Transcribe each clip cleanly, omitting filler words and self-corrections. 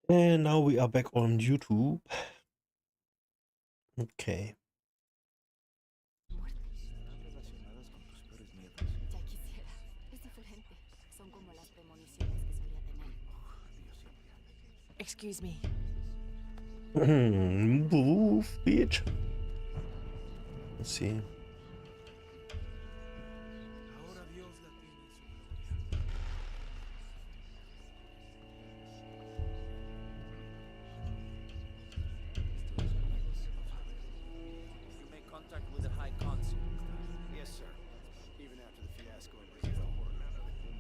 And now we are back on YouTube. Okay. Ya quisiera. Es diferente. Son como las premoniciones que solía tener. Excuse me. Move, bitch. Let's see. You make contact with the High Consul. Yes, sir. Even after the fiasco in Brazil,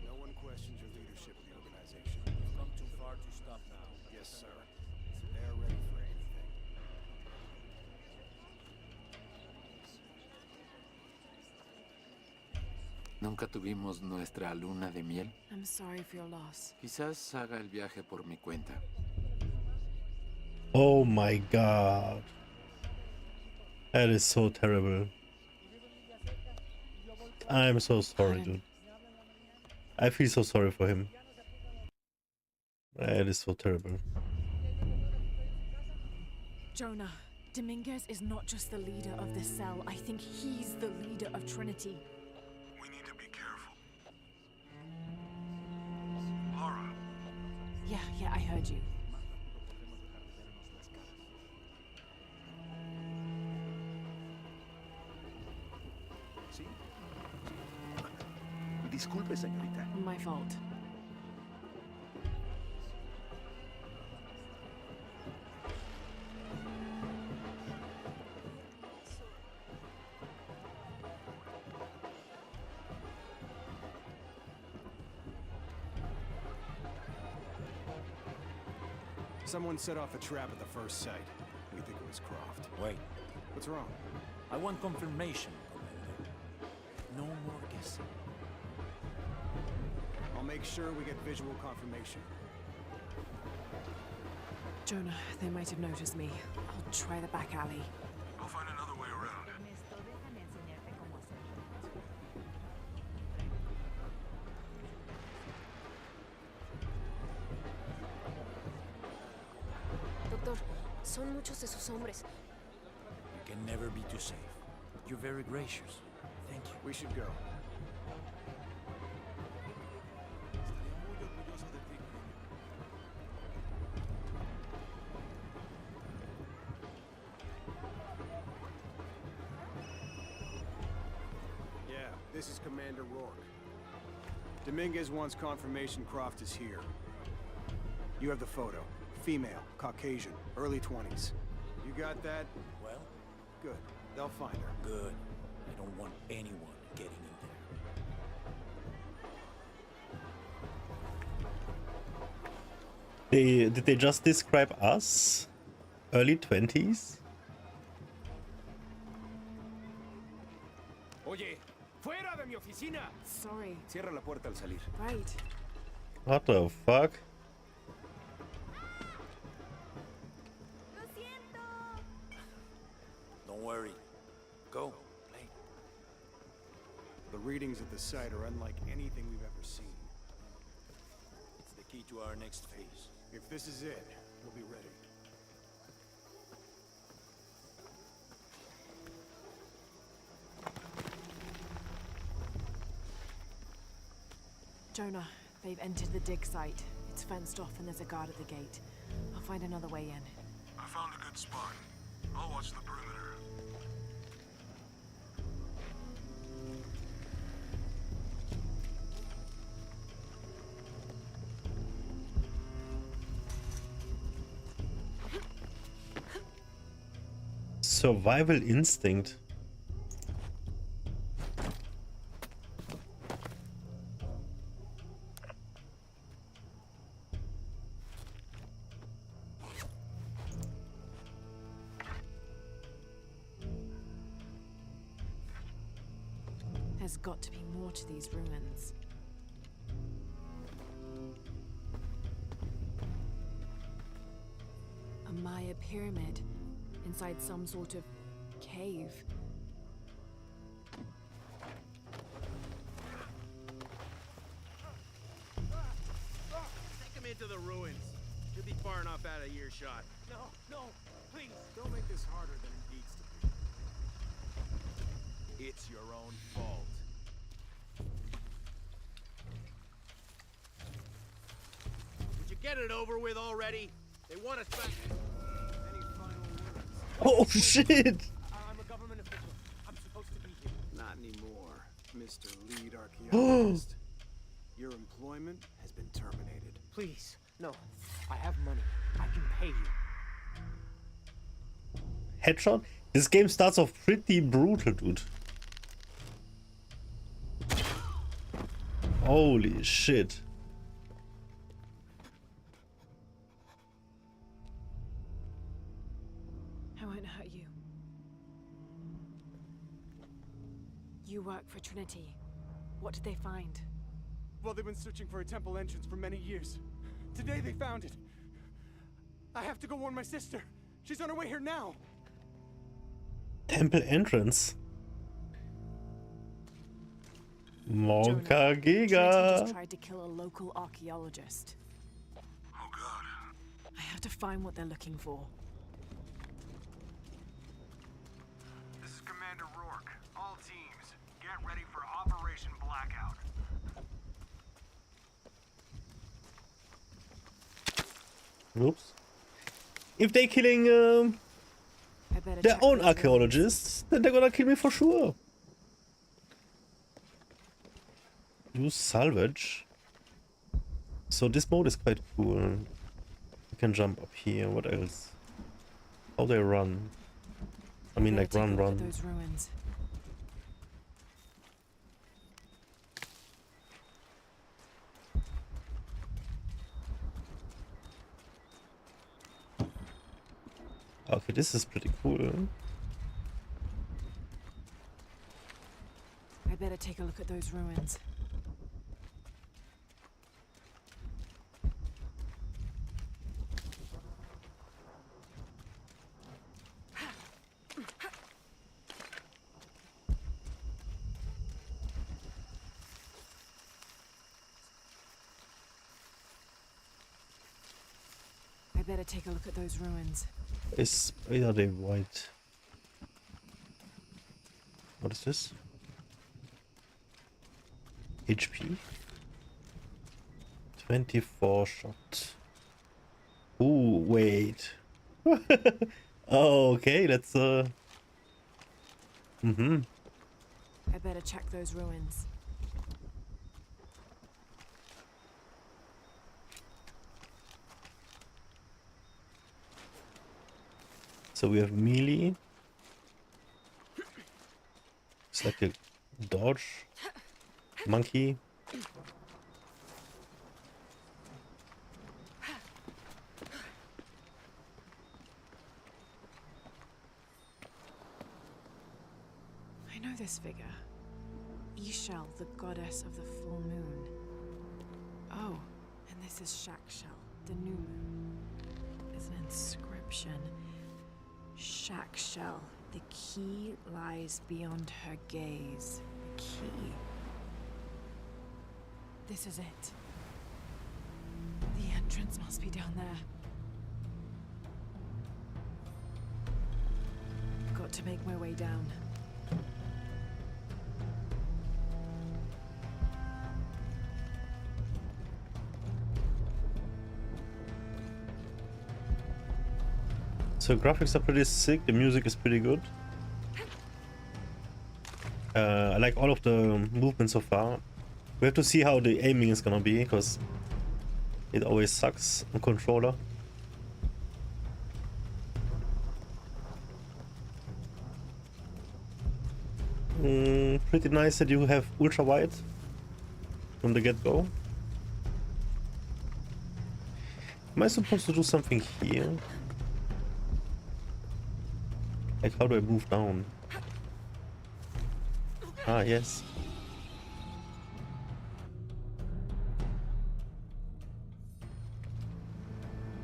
no one questions your leadership of the organization. You've come too far to stop now. Yes, sir. They're ready for anything. Nunca tuvimos nuestra luna de miel. I'm sorry for your loss. Quizás haga el viaje por mi cuenta. Oh my god. That is so terrible. I'm so sorry, dude. I feel so sorry for him. That is so terrible. Jonah, Dominguez is not just the leader of the cell. I think he's the leader of Trinity. We need to be careful. Lara, Yeah, I heard you. ¿Sí? Disculpe, señorita. My fault. Someone set off a trap at the first site. We think it was Croft. Wait, What's wrong? I want confirmation, Commander. No more guessing. I'll make sure we get visual confirmation. Jonah, they might have noticed me. I'll try the back alley. I'll find another way around. Doctor, son muchos de sus hombres. You can never be too safe. You're very gracious. Thank you. We should go. Yeah, this is Commander Rourke. Dominguez wants confirmation Croft is here. You have the photo. Female, Caucasian, early 20s. You got that? Well, Good. They'll find her. good. I don't want anyone getting in there. Did they just describe us? Early 20s? Oye, fuera de mi oficina. Sorry. Cierra la puerta al salir. Right. What the fuck? Don't worry. Go. Play. The readings at the site are unlike anything we've ever seen. It's the key to our next phase. If this is it, we'll be ready. Jonah, they've entered the dig site. It's fenced off and there's a guard at the gate. I'll find another way in. I found a good spot. I'll watch the perimeter. Survival instinct. There's got to be more to these ruins. A Maya pyramid inside some sort of cave. Take him into the ruins. Should be far enough out of earshot. No, no, please. Don't make this harder than it needs to be. It's your own fault. Would you get it over with already? They want us back. Any final words? Oh shit! I'm a government official. I'm supposed to be here. Not anymore, Mr. Lead Archaeologist. Your employment has been terminated. Please, no. I have money. I can pay you. Headshot? This game starts off pretty brutal, dude. Holy shit. I won't hurt you. You work for Trinity. What did they find? Well, they've been searching for a temple entrance for many years. Today they found it. I have to go warn my sister. She's on her way here now. Temple entrance. Trinity monkaSSSSS. just tried to kill a local archaeologist. Oh god. I have to find what they're looking for. This is Commander Rourke. All teams, get ready for Operation Blackout. Oops. If they're killing I better their check own those archaeologists, then they're gonna kill me for sure. Use salvage. So this mode is quite cool. You can jump up here. What else? How they run? I mean, like Better take a look at run. those ruins. Okay, this is pretty cool. I better take a look at those ruins. I better take a look at those ruins. Are they white? What is this? HP? 24 shot. Ooh, wait. Oh, okay, let's I better check those ruins. So we have melee. It's like a dodge. Monkey. I know this figure. Ishel, the goddess of the full moon. Oh, and this is Shakshel, the new moon. There's an inscription. Shakshel, the key lies beyond her gaze. The key. This is it. The entrance must be down there. Got to make my way down. So graphics are pretty sick, the music is pretty good. I like all of the movements so far. We have to see how the aiming is gonna be, because it always sucks on controller. Pretty nice that you have ultra wide from the get-go. Am I supposed to do something here? Like, how do I move down? Ah, yes.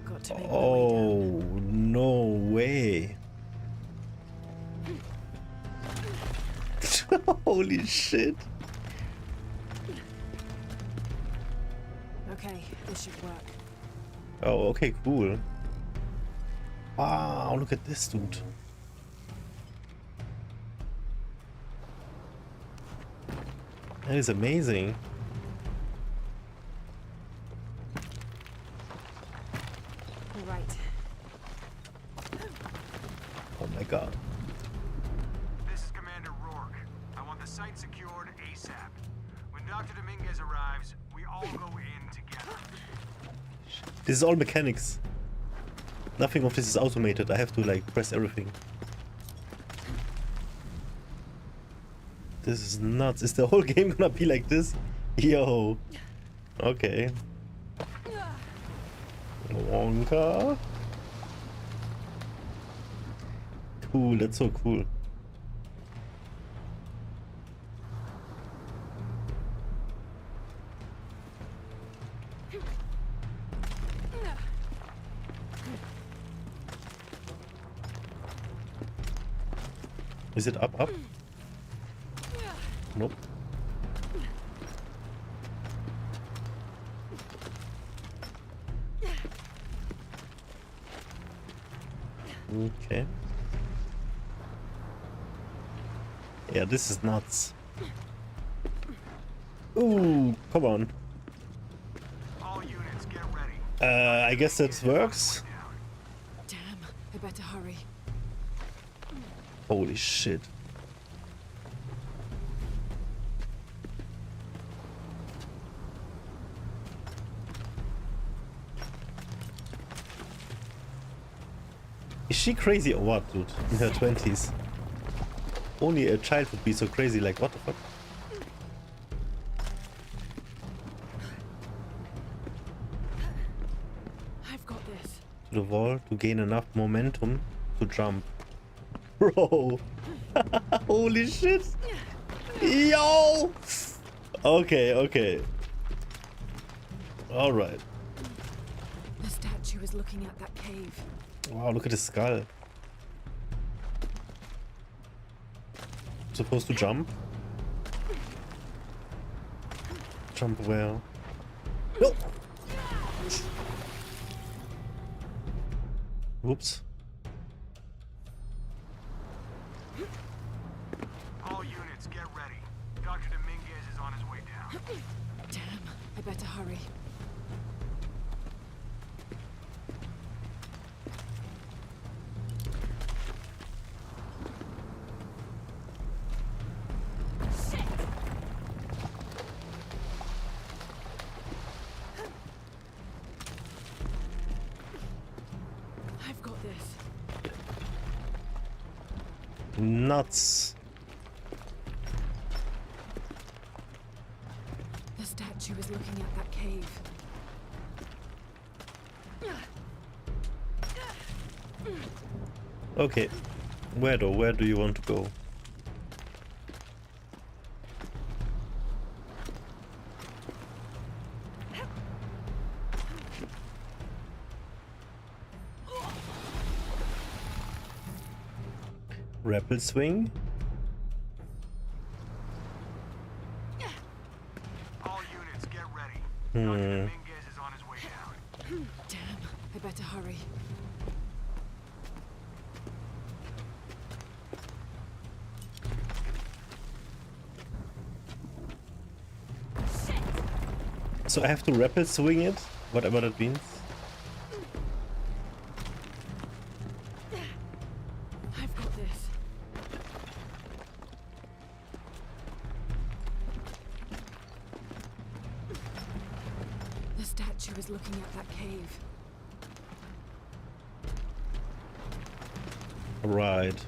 Got to make my way Oh, down. no way. Holy shit. Okay, this should work. Oh, okay, cool. Wow, look at this dude. That is amazing. All right. Oh my god. This is Commander Rourke. I want the site secured ASAP. When Dr. Dominguez arrives, we all go in together. This is all mechanics. Nothing of this is automated. I have to like press everything. This is nuts. Is the whole game gonna be like this? Yo. Okay. Wonka. Cool, that's so cool. Is it up? Nope. Okay. Yeah, this is nuts. Ooh, come on. All units, get ready. I guess that works. Damn, I better hurry. Holy shit. Is she crazy or what, dude? In her 20s. Only a child would be so crazy, like what the fuck? I've got this. To the wall to gain enough momentum to jump. Bro! Holy shit! Yo! Okay, okay. Alright. The statue is looking at that cave. Wow, look at his skull. Supposed to jump? Jump where? No! Whoops. All units, get ready. Dr. Dominguez is on his way down. Damn, I better hurry. I've got this. Nuts. The statue is looking at that cave. Okay. Where though? Where do you want to go? Rappel swing? All units, get ready. Dr. Dominguez is on his way down. Damn, I better hurry. So I have to rappel swing it? Whatever that means. I've got this. The statue is looking at that cave. Right.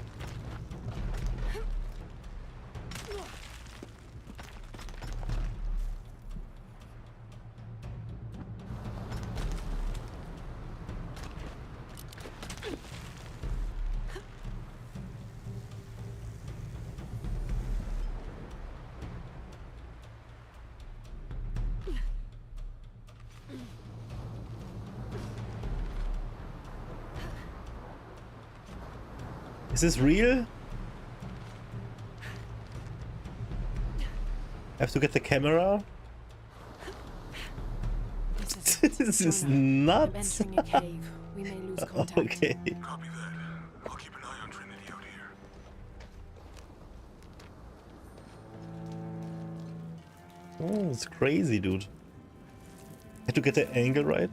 Is this real? I have to get the camera. This is This is Jonah, I'm nuts. entering a cave. We may lose contact. Okay. Copy that. I'll keep an eye on Trinity out here. Oh, it's crazy, dude. Had to get the angle right.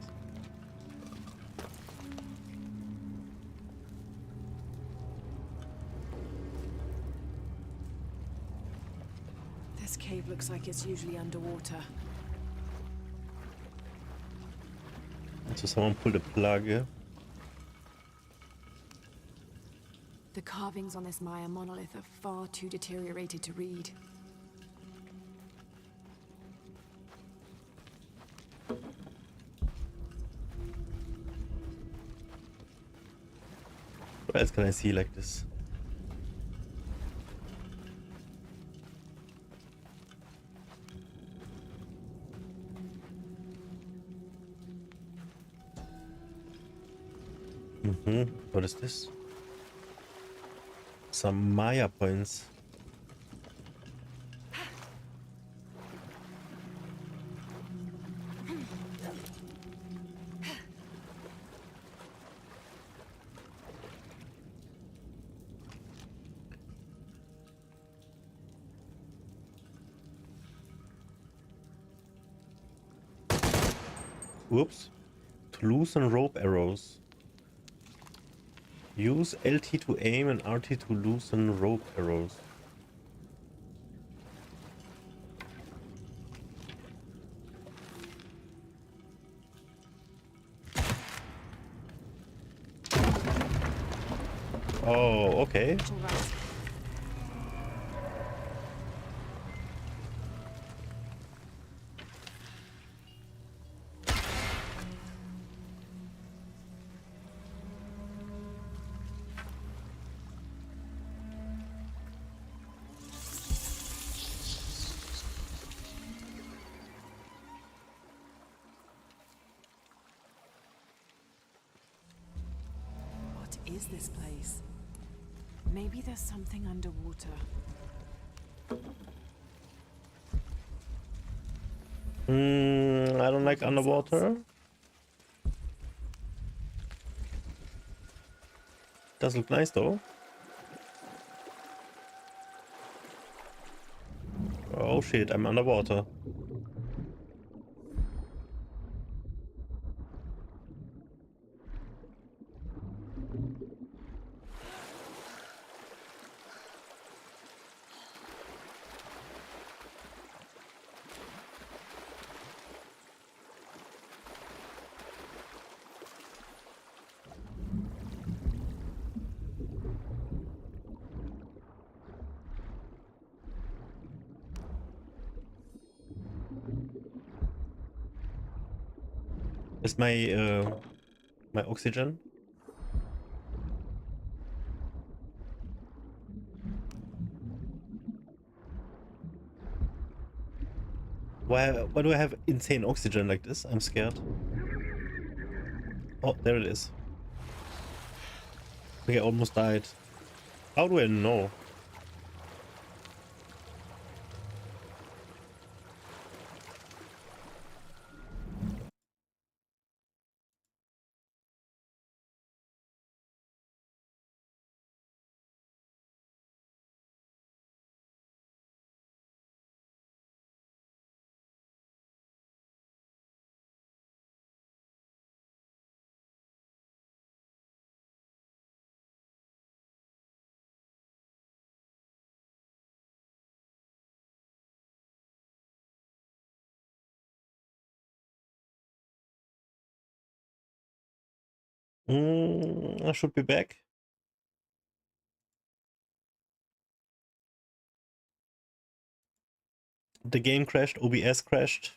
This cave looks like it's usually underwater. So someone pulled a plug. Yeah? The carvings on this Maya monolith are far too deteriorated to read. What else can I see like this? What is this? Some Maya points. Whoops. To loosen rope arrows. Use LT to aim and RT to loosen rope arrows. Oh, okay. All right. What is this place? Maybe there's something underwater. I don't like underwater. Does look nice though. Oh shit, I'm underwater. Is my oxygen? Why do I have insane oxygen like this? I'm scared. Oh, there it is. I think I almost died. How do I know? I should be back. The game crashed, OBS crashed.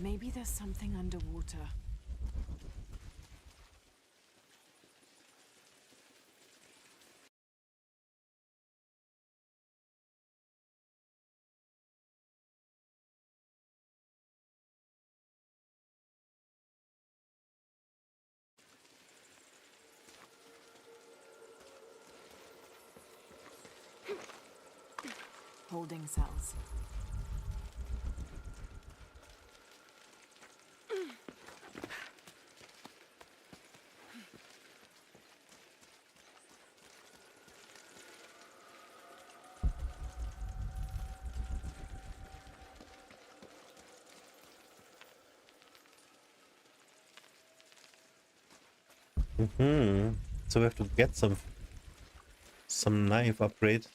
Maybe there's something underwater. holding cells. So we have to get some knife upgrade.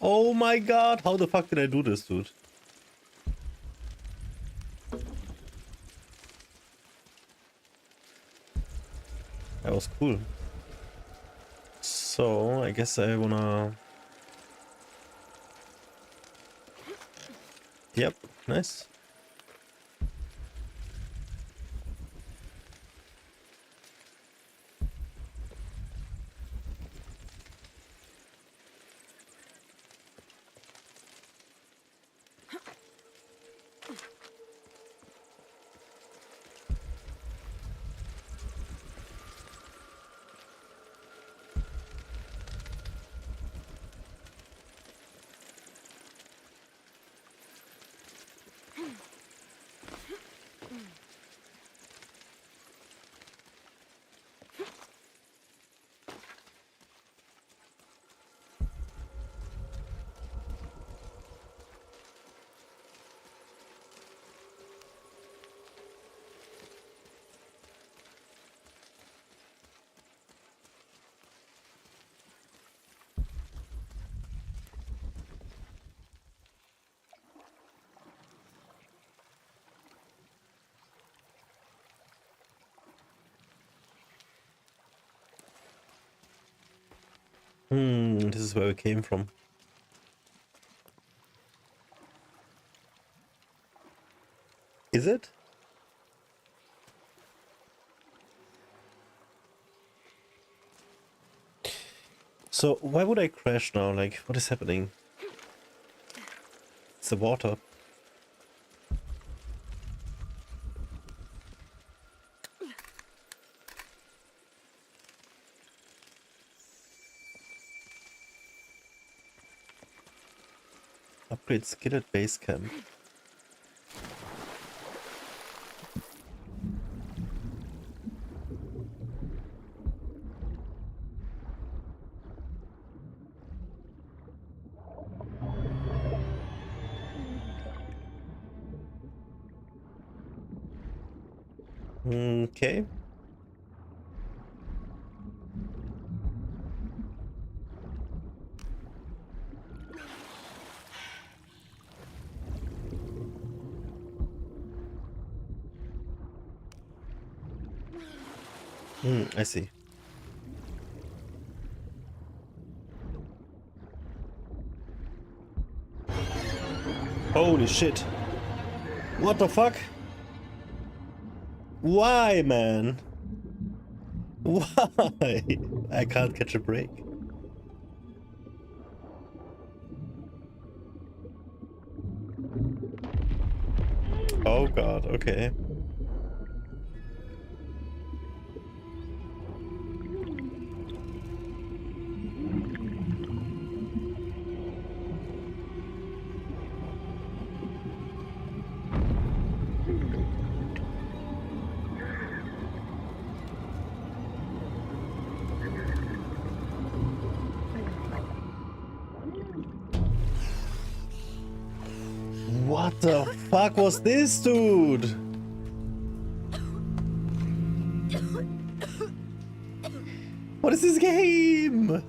Oh my god, how the fuck did I do this, dude? That was cool. So, I guess I wanna... Yep, nice. This is where we came from. Is it? So why would I crash now? Like, what is happening? It's the water. Upgrade skill at base camp. Okay. I see. Holy shit. What the fuck? Why, man? Why? I can't catch a break. Oh god, okay. What the fuck was this, dude? What is this game?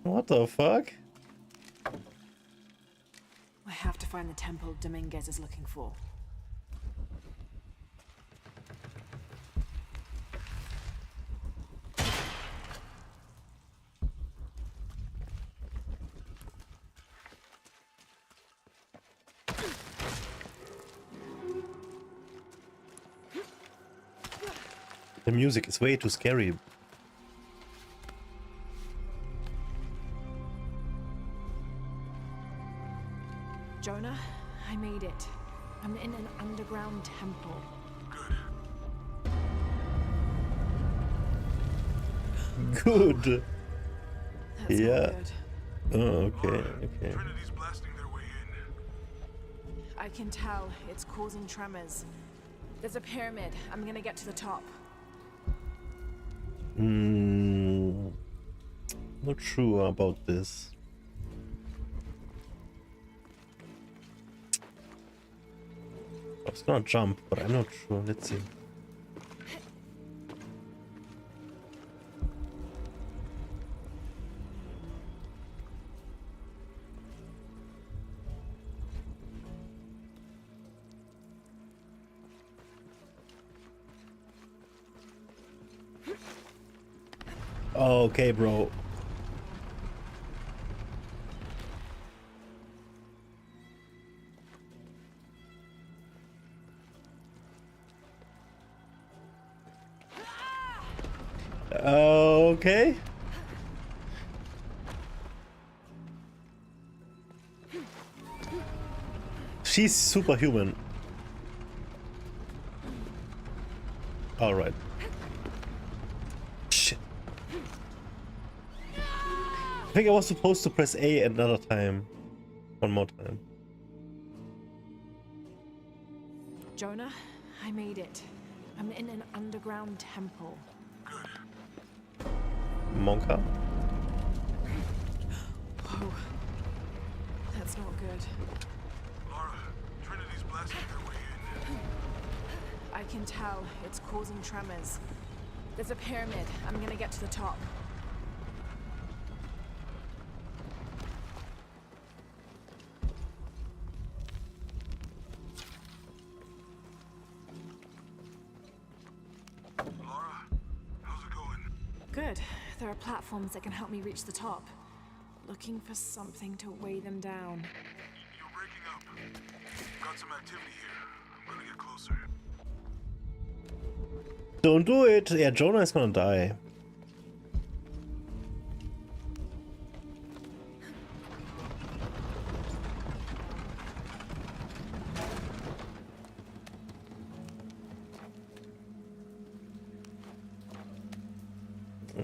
What the fuck? I have to find the temple Dominguez is looking for. The music is way too scary. Jonah, I made it. I'm in an underground temple. Good. That's Yeah. not good. Oh, okay, okay. Trinity's blasting their way in. I can tell it's causing tremors. There's a pyramid. I'm gonna get to the top. Not sure about this. I was gonna jump, but I'm not sure. Let's see. Okay, bro. Okay. She's superhuman. All right. Shit. I think I was supposed to press A another time. One more time. Jonah, I made it. I'm in an underground temple. Monka? Whoa. That's not good. Lara, Trinity's blasting their way in. I can tell it's causing tremors. There's a pyramid. I'm gonna get to the top. Lara, how's it going? Good. There are platforms that can help me reach the top. Looking for something to weigh them down. You're breaking up. Got some activity here. I'm gonna get closer. Don't do it! Yeah, Jonah is gonna die.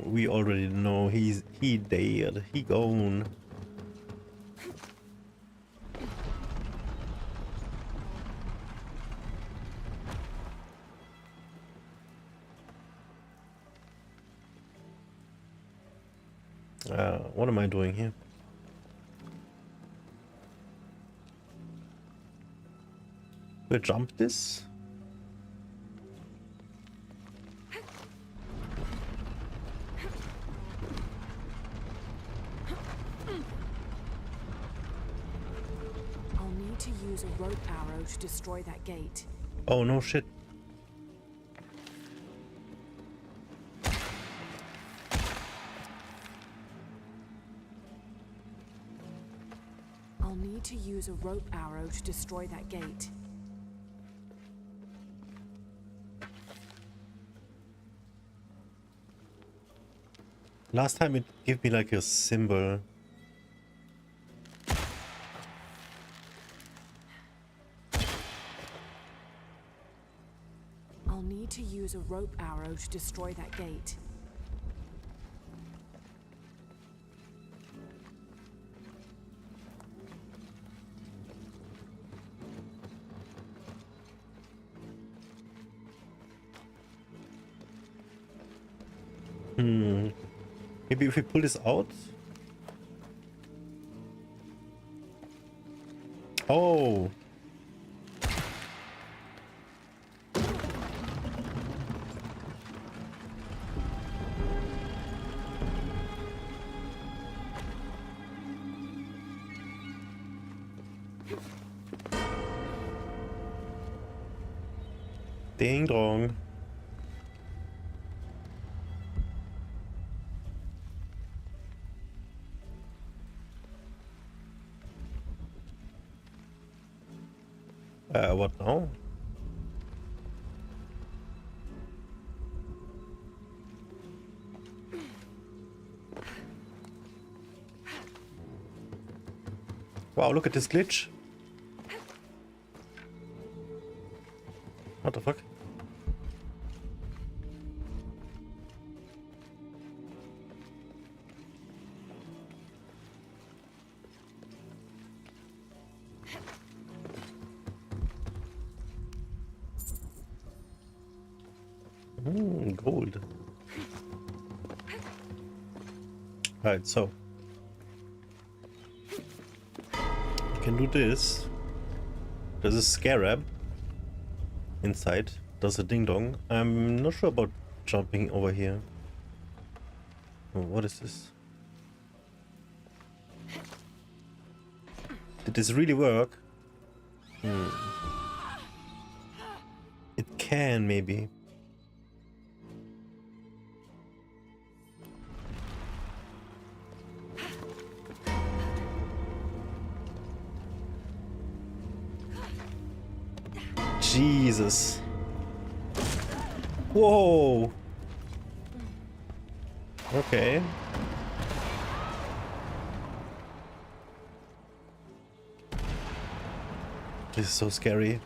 We already know he dead. He gone. What am I doing here? Do I jump this? I'll need to use a rope arrow to destroy that gate. Oh no shit. I'll need to use a rope arrow to destroy that gate. Last time it gave me like a symbol. I'll need to use a rope arrow to destroy that gate. Maybe if we pull this out. Oh. Ding dong. What now? Wow, look at this glitch. What the fuck? Gold. Right, so you can do this. There's a scarab inside. Does a ding dong. I'm not sure about jumping over here. Oh, what is this? Did this really work? It can, maybe. Jesus. Whoa. Okay. This is so scary.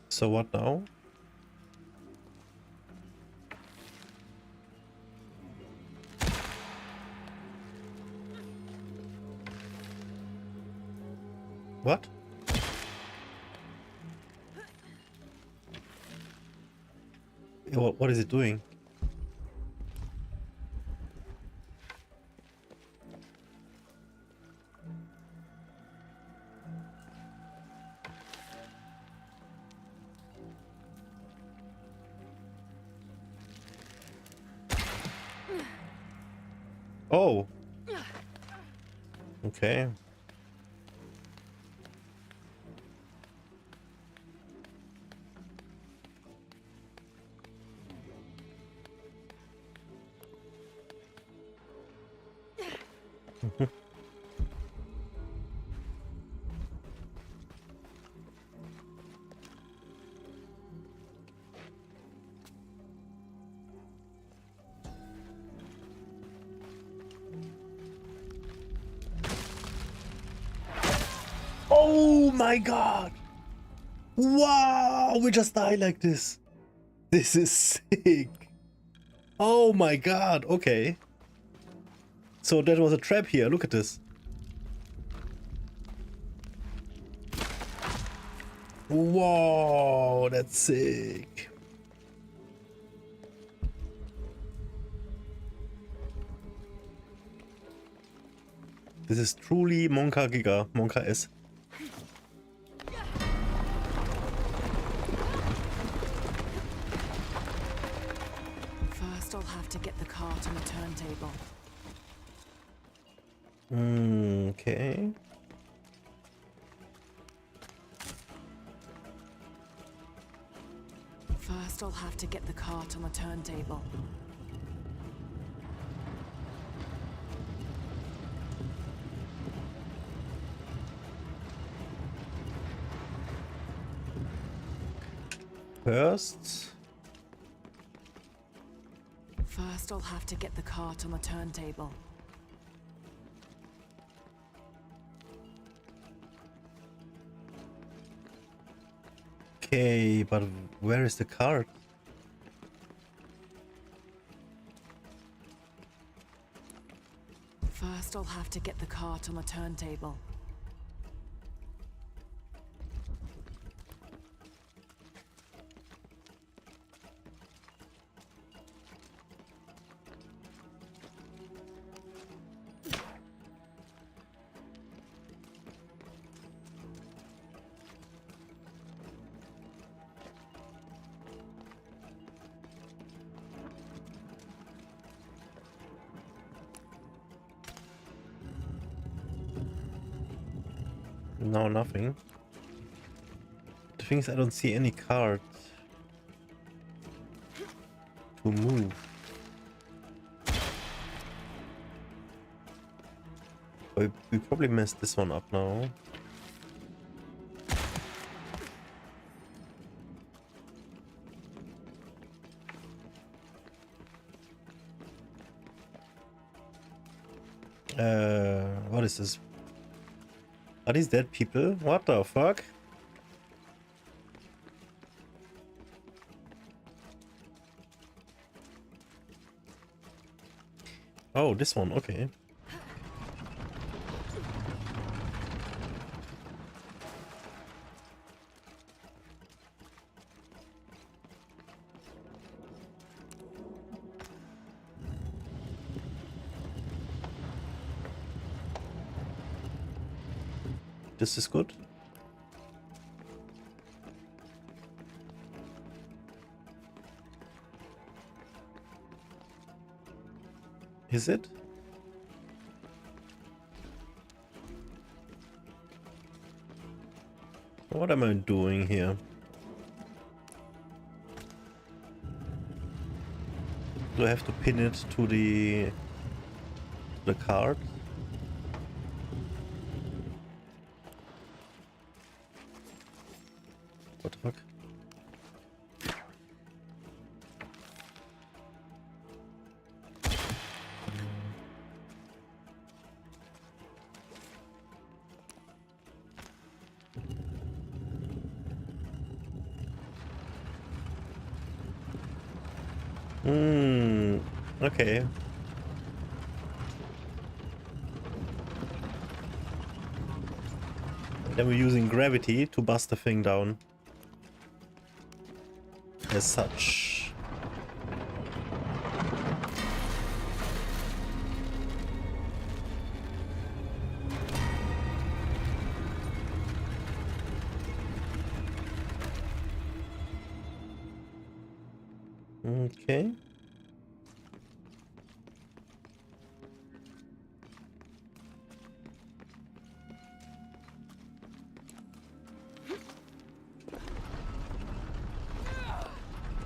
So what now? What? What is it doing? Oh. Okay. Oh my god! Wow, we just died like this. This is sick. Oh my god, okay. So that was a trap here, look at this. Whoa, that's sick. This is truly Monka Giga, Monka S. First, I'll have to get the cart on the turntable. Okay. First, I'll have to get the cart on the turntable. First, I'll have to get the cart on the turntable. Okay, but where is the cart? First, I'll have to get the cart on the turntable. No, nothing. The thing is, I don't see any card to move. We probably messed this one up now. What is this? Are these dead people? What the fuck? Oh, this one, okay. This is good. Is it? What am I doing here? Do I have to pin it to the card? What the fuck? Okay. Then we're using gravity to bust the thing down. As such. Okay.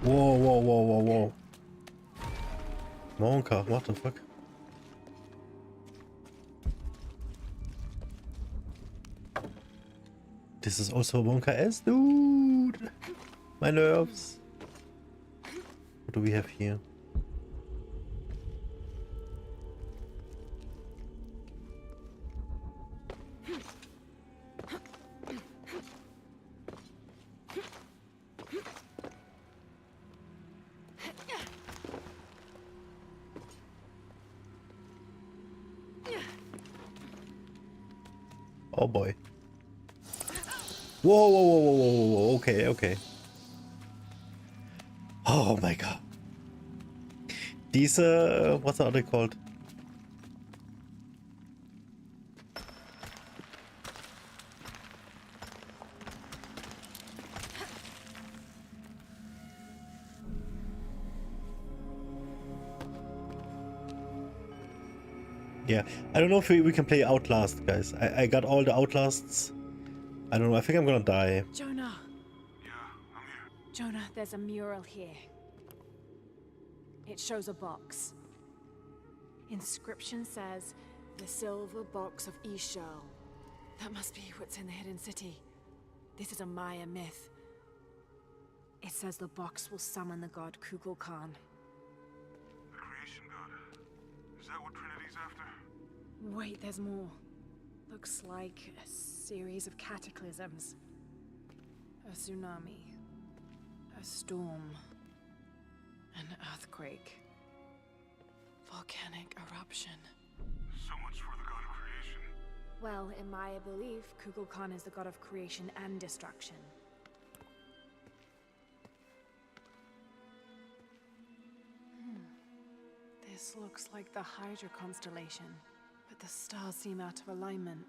Whoa, whoa, whoa, whoa, whoa. Monka, what the fuck? This is also Monka S, dude! My nerves. What do we have here? Oh boy. Whoa, whoa, whoa, whoa, whoa, whoa, okay, okay. Oh my god. These, what are they called? Yeah, I don't know if we can play Outlast, guys. I got all the Outlasts. I don't know, I think I'm gonna die. Jonah! Yeah, I'm here. Jonah, there's a mural here. It shows a box. Inscription says, the silver box of Ishal. That must be what's in the hidden city. This is a Maya myth. It says the box will summon the god Kukulkan. The creation god. Is that what Trinity's after? Wait, there's more. Looks like a series of cataclysms. A tsunami. A storm. An earthquake. Volcanic eruption. So much for the god of creation. Well, in Maya belief, Kukulkan is the god of creation and destruction. This looks like the Hydra constellation, but the stars seem out of alignment.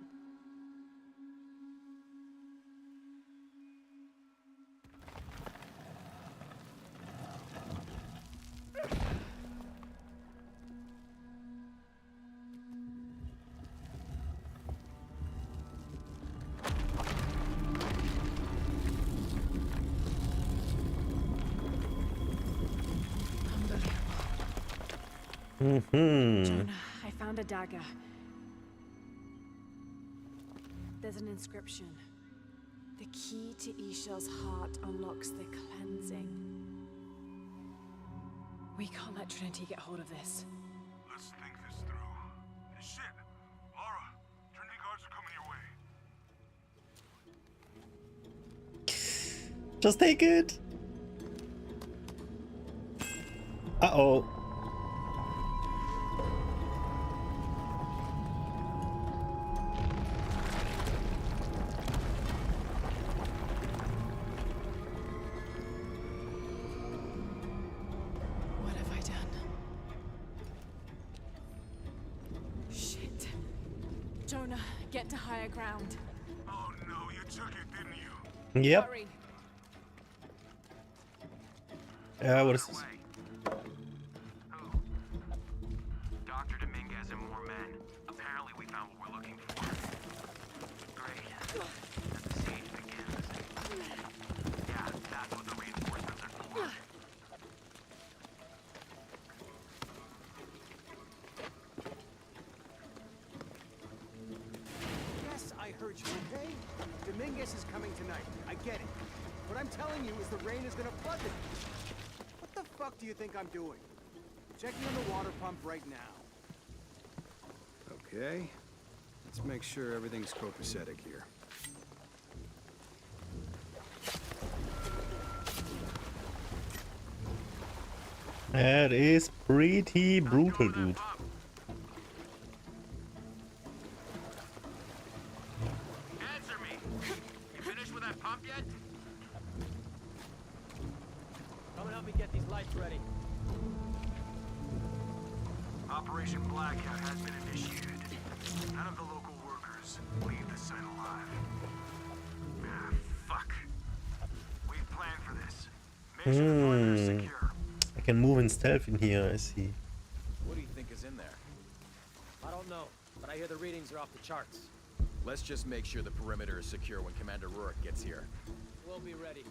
Jonah, I found a dagger. There's an inscription. The key to Ishel's heart unlocks the cleansing. We can't let Trinity get hold of this. Let's think this through. Shit! Lara, Trinity guards are coming your way. Just take it. Uh-oh. What have I done? Shit. Jonah, get to higher ground. Oh no, you took it, didn't you? Yep. Hurry. What is this? Dr. Dominguez and more men. Apparently we found what we're looking for. Great. The siege begins. Yeah, that's what the reinforcements are for. Yes, I heard you, okay? Dominguez is coming tonight. I get it. What I'm telling you is the rain is gonna flood the... What the fuck do you think I'm doing? Checking on the water pump right now. Okay. Let's make sure everything's copacetic here. That is pretty brutal, dude. Answer me! You finished with that pump yet? Come and help me get these lights ready. Operation Blackout has been initiated. None of the local workers leave the site alive. Ah, fuck. We planned for this. Make sure the perimeter is secure. I can move in stealth in here, I see. What do you think is in there? I don't know, but I hear the readings are off the charts. Let's just make sure the perimeter is secure when Commander Rourke gets here. We'll be ready.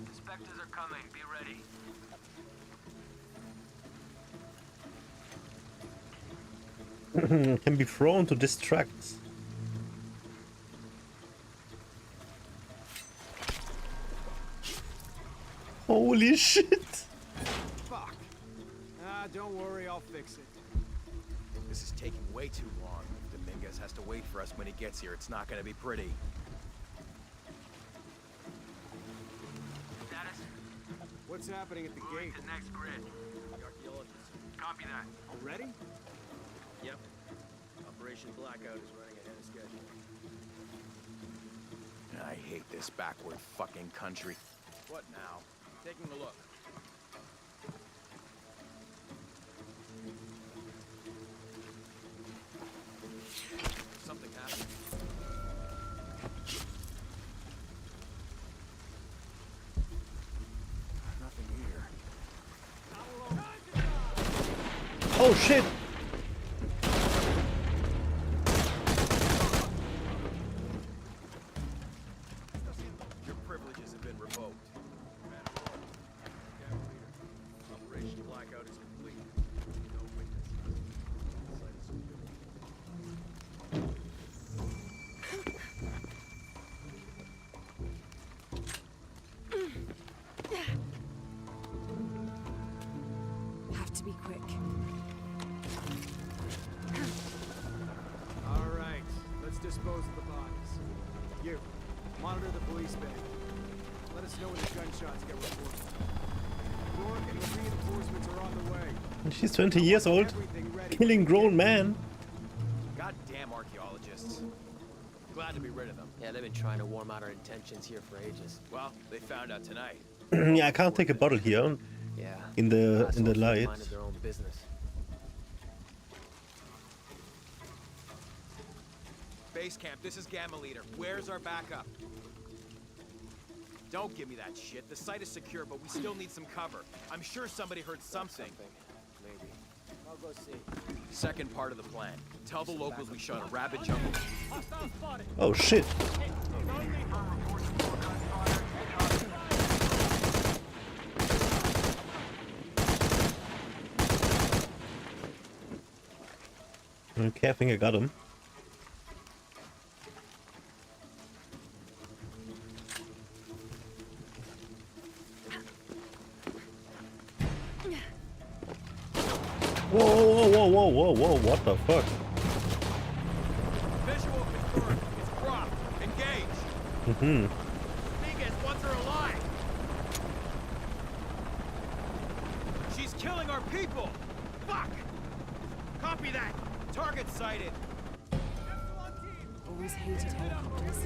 Inspectors are coming. Be ready. Can be thrown to distract. Holy shit! Fuck. Ah, don't worry, I'll fix it. This is taking way too long. If Dominguez has to wait for us when he gets here, it's not gonna be pretty. Status? What's happening at the Moving gate? to next grid. The archaeologists. Copy that. Already? Yep. Operation Blackout is running ahead of schedule. I hate this backward fucking country. What now? Taking a look. Something happened. Nothing here. Oh shit! Your privileges have been revoked. Operation Blackout is complete. No witnesses. Site is secure. Have to be quick. All right, let's dispose of the bodies. You, monitor the police bay. Let us know when the gunshots get reported. Rourke and the reinforcements are on the way. She's 20 years old, Everything ready. killing grown men. Goddamn archaeologists. Glad to be rid of them. Yeah, they've been trying to warm out our intentions here for ages. Well, they found out tonight. Yeah, I can't take a bottle here Yeah. in the Assholes light. minded their own business. Base camp, this is Gamma Leader. Where's our backup? Don't give me that shit. The site is secure, but we still need some cover. I'm sure somebody heard something. Maybe. I'll go see. Second part of the plan. Tell the locals we shot a rabid jungle. Hostile spotted. Oh shit! Okay, I think I got him. Whoa, whoa, whoa, whoa, whoa, whoa, what the fuck? Visual confirmed. It's Croft. Engage. Dominguez wants her alive. She's killing our people. Fuck. Copy that. Target sighted. Always hated helicopters.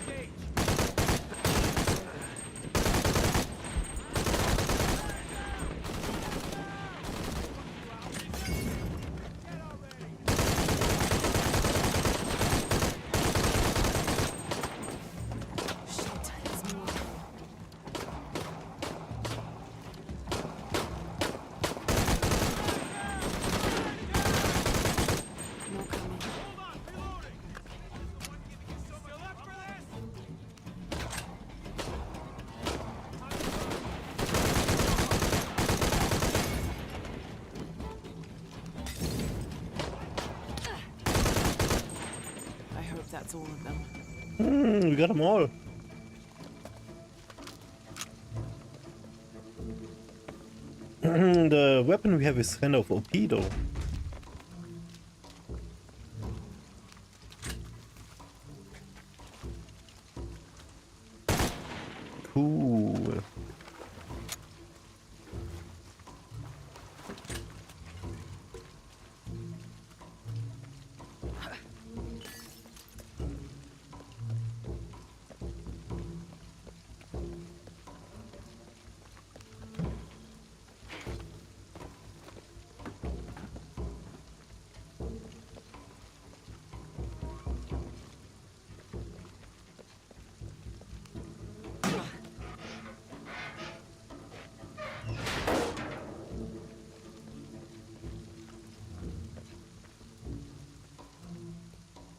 Engage. Shit, it's more. More coming. I hope that's all of them. We got them all. The weapon we have is kind of OP though. Cool.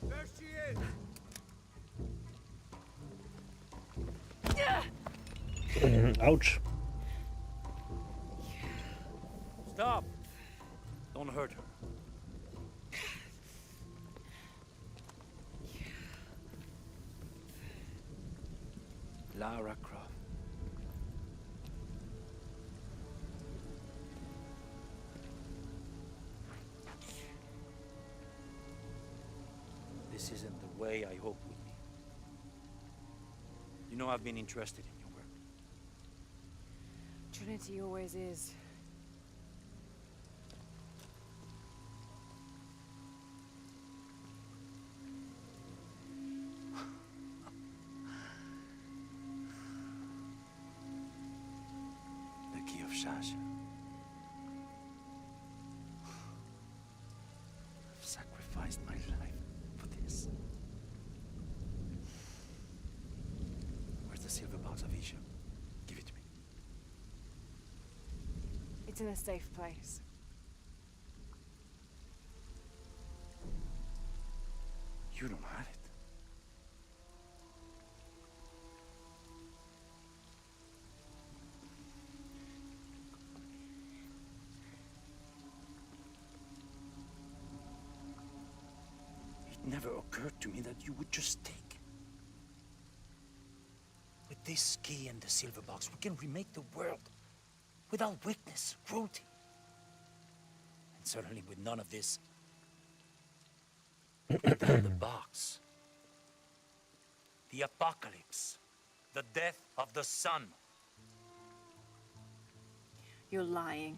There she is. Ouch. Stop! Don't hurt her. Lara Croft. This isn't the way I hoped would be. You know I've been interested in your work. Trinity always is. The key of Shasha. I've sacrificed my life for this. Where's the silver box of Isha? Give it to me. It's in a safe place. You don't have it. It never occurred to me that you would just take. With this key and the silver box, we can remake the world without weakness, cruelty. And certainly with none of this. Without the box. The apocalypse. The death of the sun. You're lying.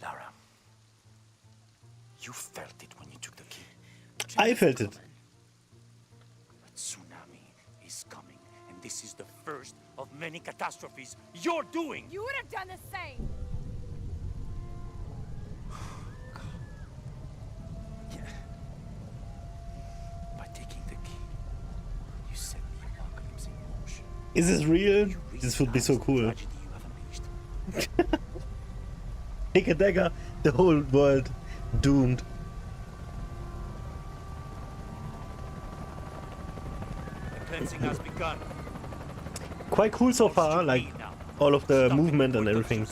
Lara, you felt it when you took the key. I felt it. A tsunami is coming, and this is the first of many catastrophes you're doing. You would have done the same. Yeah. By taking the key, you set the apocalypse in motion. Is this real? You This would be so realized the cool. tragedy you have unleashed. Take a dagger, the whole world doomed. The cleansing has begun. Quite cool so far, like all of the movement and everything.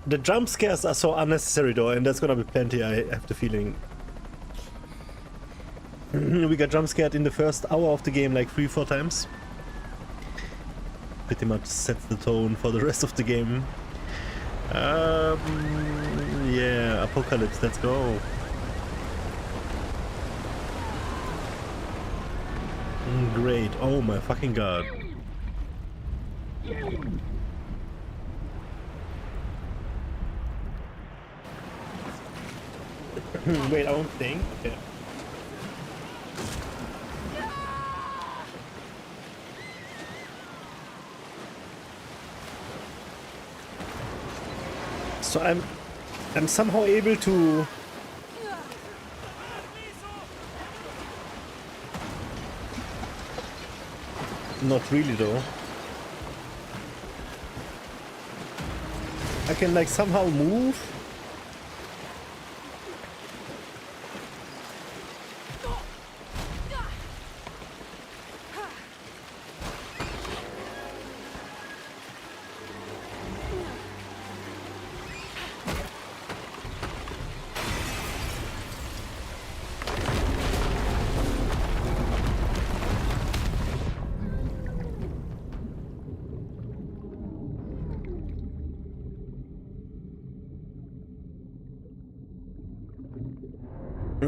The jump scares are so unnecessary though, and there's gonna be plenty, I have the feeling. We got jump scared in the first hour of the game like 3-4 times. Pretty much sets the tone for the rest of the game. Yeah, Apocalypse, let's go. Great, oh my fucking god. Wait, I don't think. Okay. So I'm somehow able to not really though. I can like somehow move.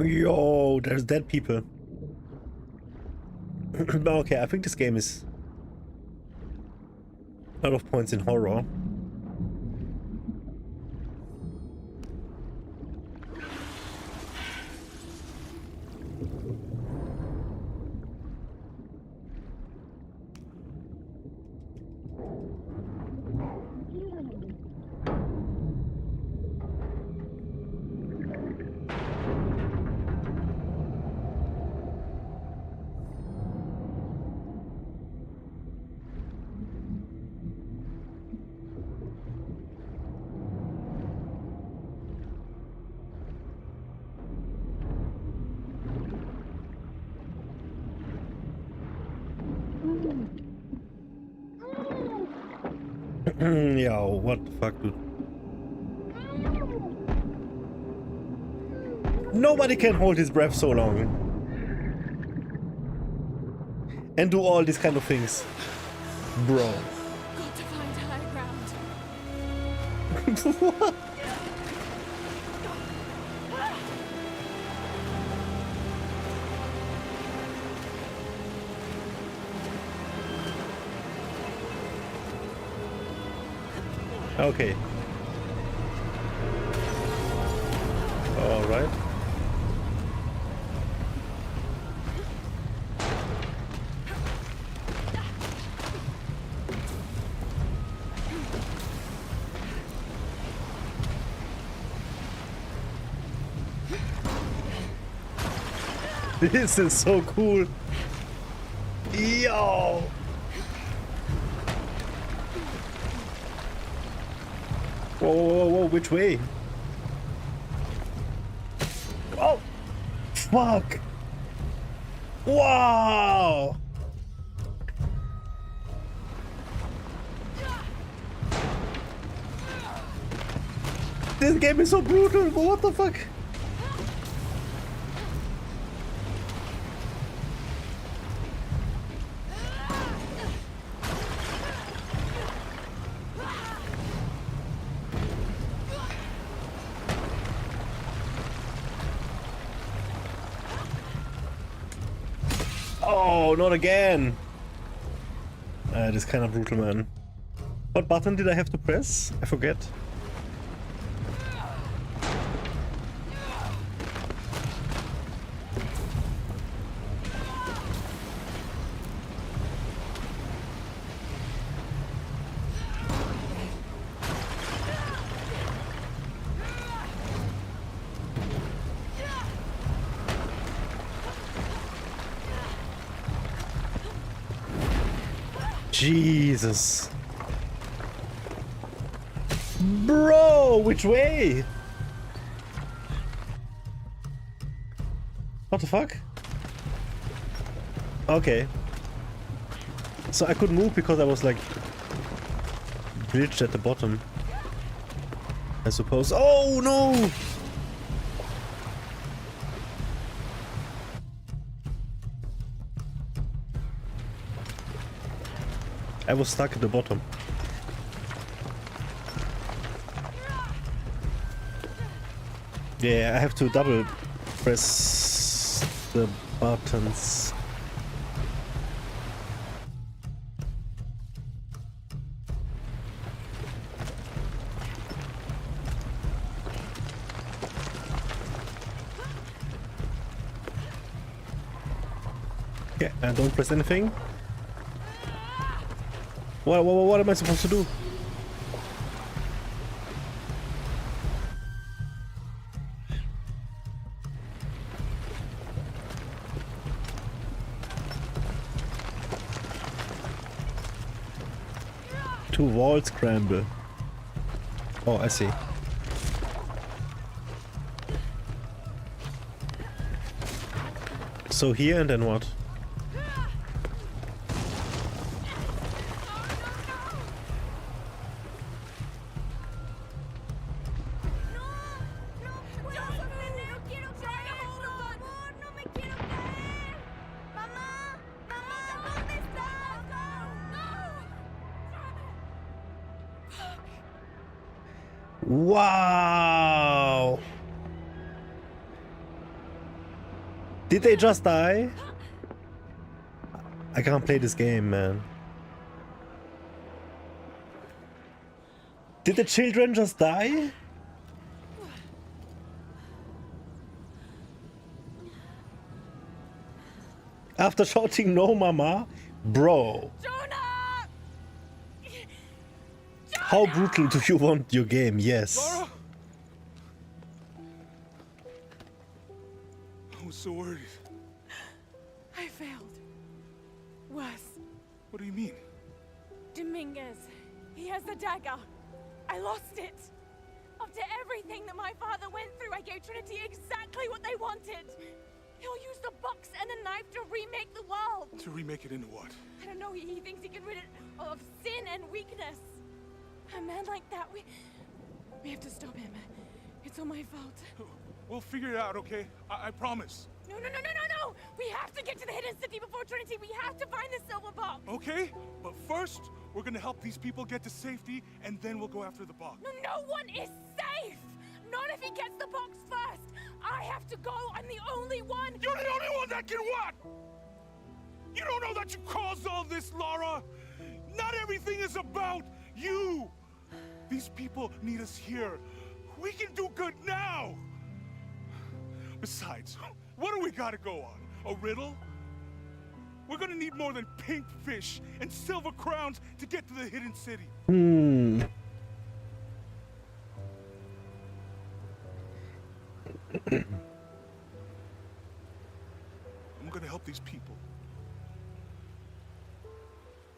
Yo, there's dead people. Okay, I think this game is a lot of points in horror. Yo, what the fuck, dude? Nobody can hold his breath so long and do all these kind of things, bro. Got to find high ground. What? Okay. All right. This is so cool. Yo. Whoa, whoa, whoa, which way? Oh! Fuck! Wow! This game is so brutal, but what the fuck? Oh, not again! It is kind of brutal, man. What button did I have to press? I forget. Jesus. Bro, which way? What the fuck? Okay. So I could move because I was like bridged at the bottom. I suppose. Oh no! I was stuck at the bottom. Yeah, I have to double press the buttons. Yeah, and don't press anything. What am I supposed to do? To wall scramble. Oh, I see. So here and then what? Wow! Did they just die? I can't play this game, man. Did the children just die? After shouting no mama? Bro. How brutal do you want your game? Yes. Lara? I was so worried. I failed. Worse. What do you mean? Dominguez. He has the dagger. I lost it. After everything that my father went through, I gave Trinity exactly what they wanted. He'll use the box and the knife to remake the world. To remake it into what? I don't know. He thinks he can rid it of sin and weakness. A man like that, we have to stop him. It's all my fault. We'll figure it out, okay? I promise. No. We have to get to the hidden city before Trinity. We have to find the silver box. Okay, but first, we're gonna help these people get to safety, and then we'll go after the box. No one is safe. Not if he gets the box first. I have to go. I'm the only one. You're the only one that can what? You don't know that you caused all this, Lara. Not everything is about you. These people need us here. We can do good now. Besides, what do we gotta go on? A riddle? We're gonna need more than pink fish and silver crowns to get to the hidden city. I'm gonna help these people.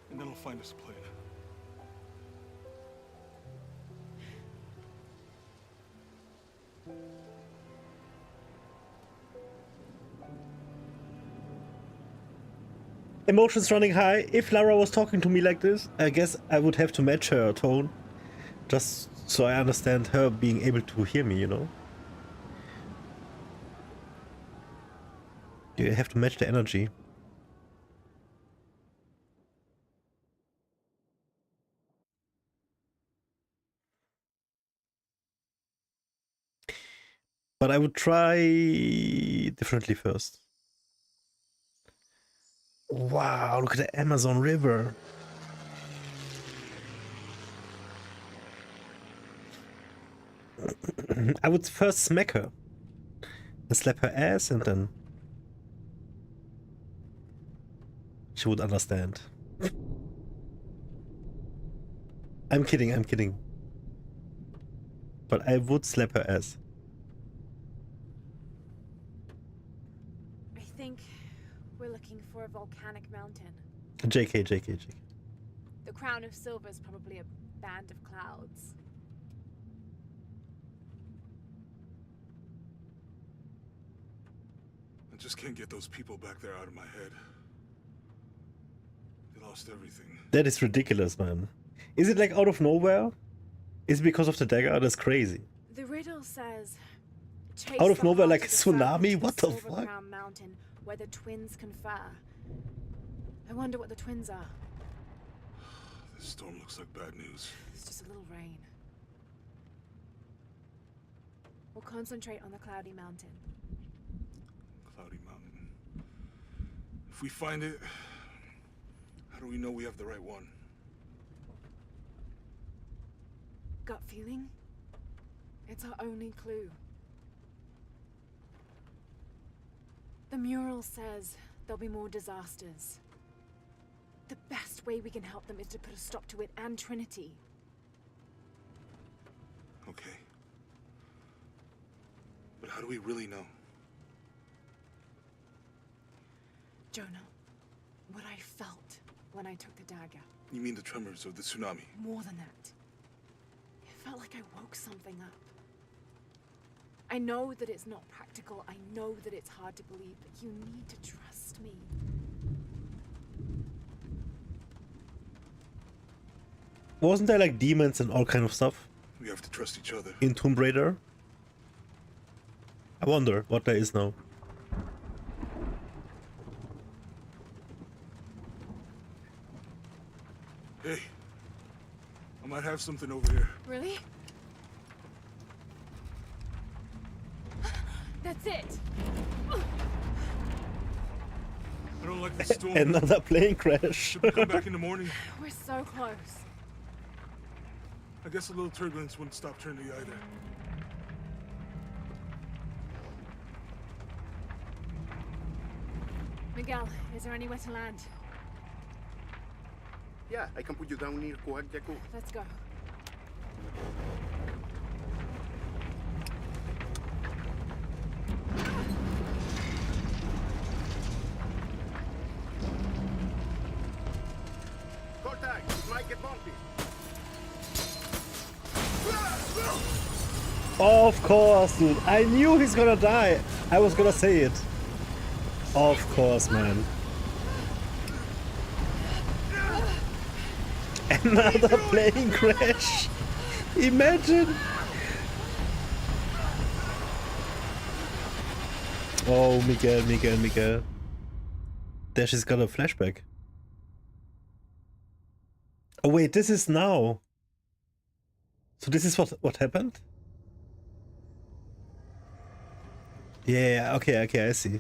And then I'll find us a plan. Emotions running high. If Lara was talking to me like this, I guess I would have to match her tone. Just so I understand her being able to hear me, you know? You have to match the energy. But I would try differently first. Wow, look at the Amazon River. I would first smack her and slap her ass, and then she would understand. I'm kidding. But I would slap her ass. I think we're looking for a volcanic mountain. JK. The crown of silver is probably a band of clouds. I just can't get those people back there out of my head. They lost everything. That is ridiculous, man. Is it like out of nowhere? Is it because of the dagger? That's crazy. The riddle says, chase Out of the nowhere, heart like of the tsunami? serpent to What the Silver fuck? Crown Mountain, where the twins confer. I wonder what the twins are. This storm looks like bad news. It's just a little rain. We'll concentrate on the Cloudy Mountain. Cloudy Mountain. If we find it, how do we know we have the right one? Gut feeling? It's our only clue. The mural says there'll be more disasters. The best way we can help them is to put a stop to it and Trinity. Okay. But how do we really know? Jonah, what I felt when I took the dagger. You mean the tremors of the tsunami? More than that. It felt like I woke something up. I know that it's not practical. I know that it's hard to believe, but you need to trust me. Wasn't there like demons and all kind of stuff We have to trust each other. in Tomb Raider? I wonder what there is now. Hey, I might have something over here. Really? That's it. I don't like the storm. Another plane crash. Should we come back in the morning? We're so close. I guess a little turbulence wouldn't stop Trinity either. Miguel, is there anywhere to land? Yeah, I can put you down near Kuak Yaku. Let's go. Contact! It might get bumpy. Of course, dude. I knew he's gonna die. I was gonna say it. Of course, man. Another plane crash. Imagine. Oh, Miguel. There she's got a flashback. Oh wait, this is now. So this is what happened? Yeah, okay, I see.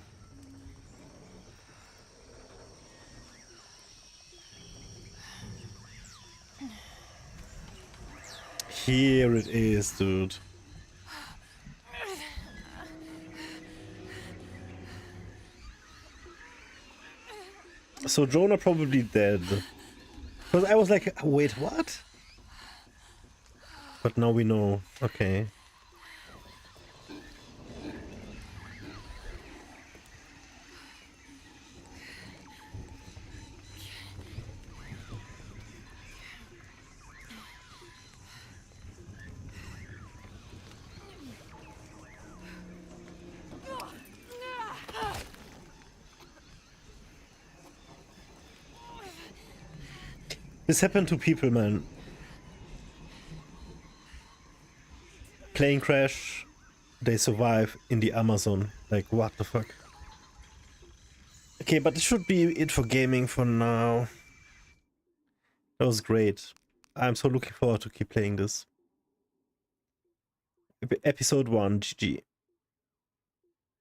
Here it is, dude. So Jonah probably dead. Because I was like, wait, what? But now we know. Okay. This happened to people, man. Plane crash, they survive in the Amazon. Like, what the fuck? Okay, but this should be it for gaming for now. That was great. I'm so looking forward to keep playing this. Episode 1, GG.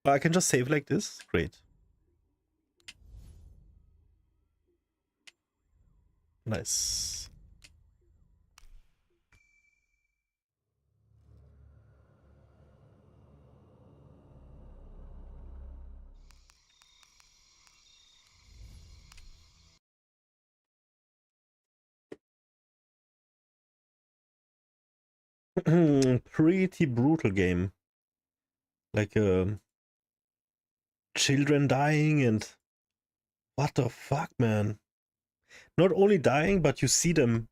I can just save like this? Great. Nice. Pretty brutal game. Like children dying and what the fuck, man. Not only dying, but you see them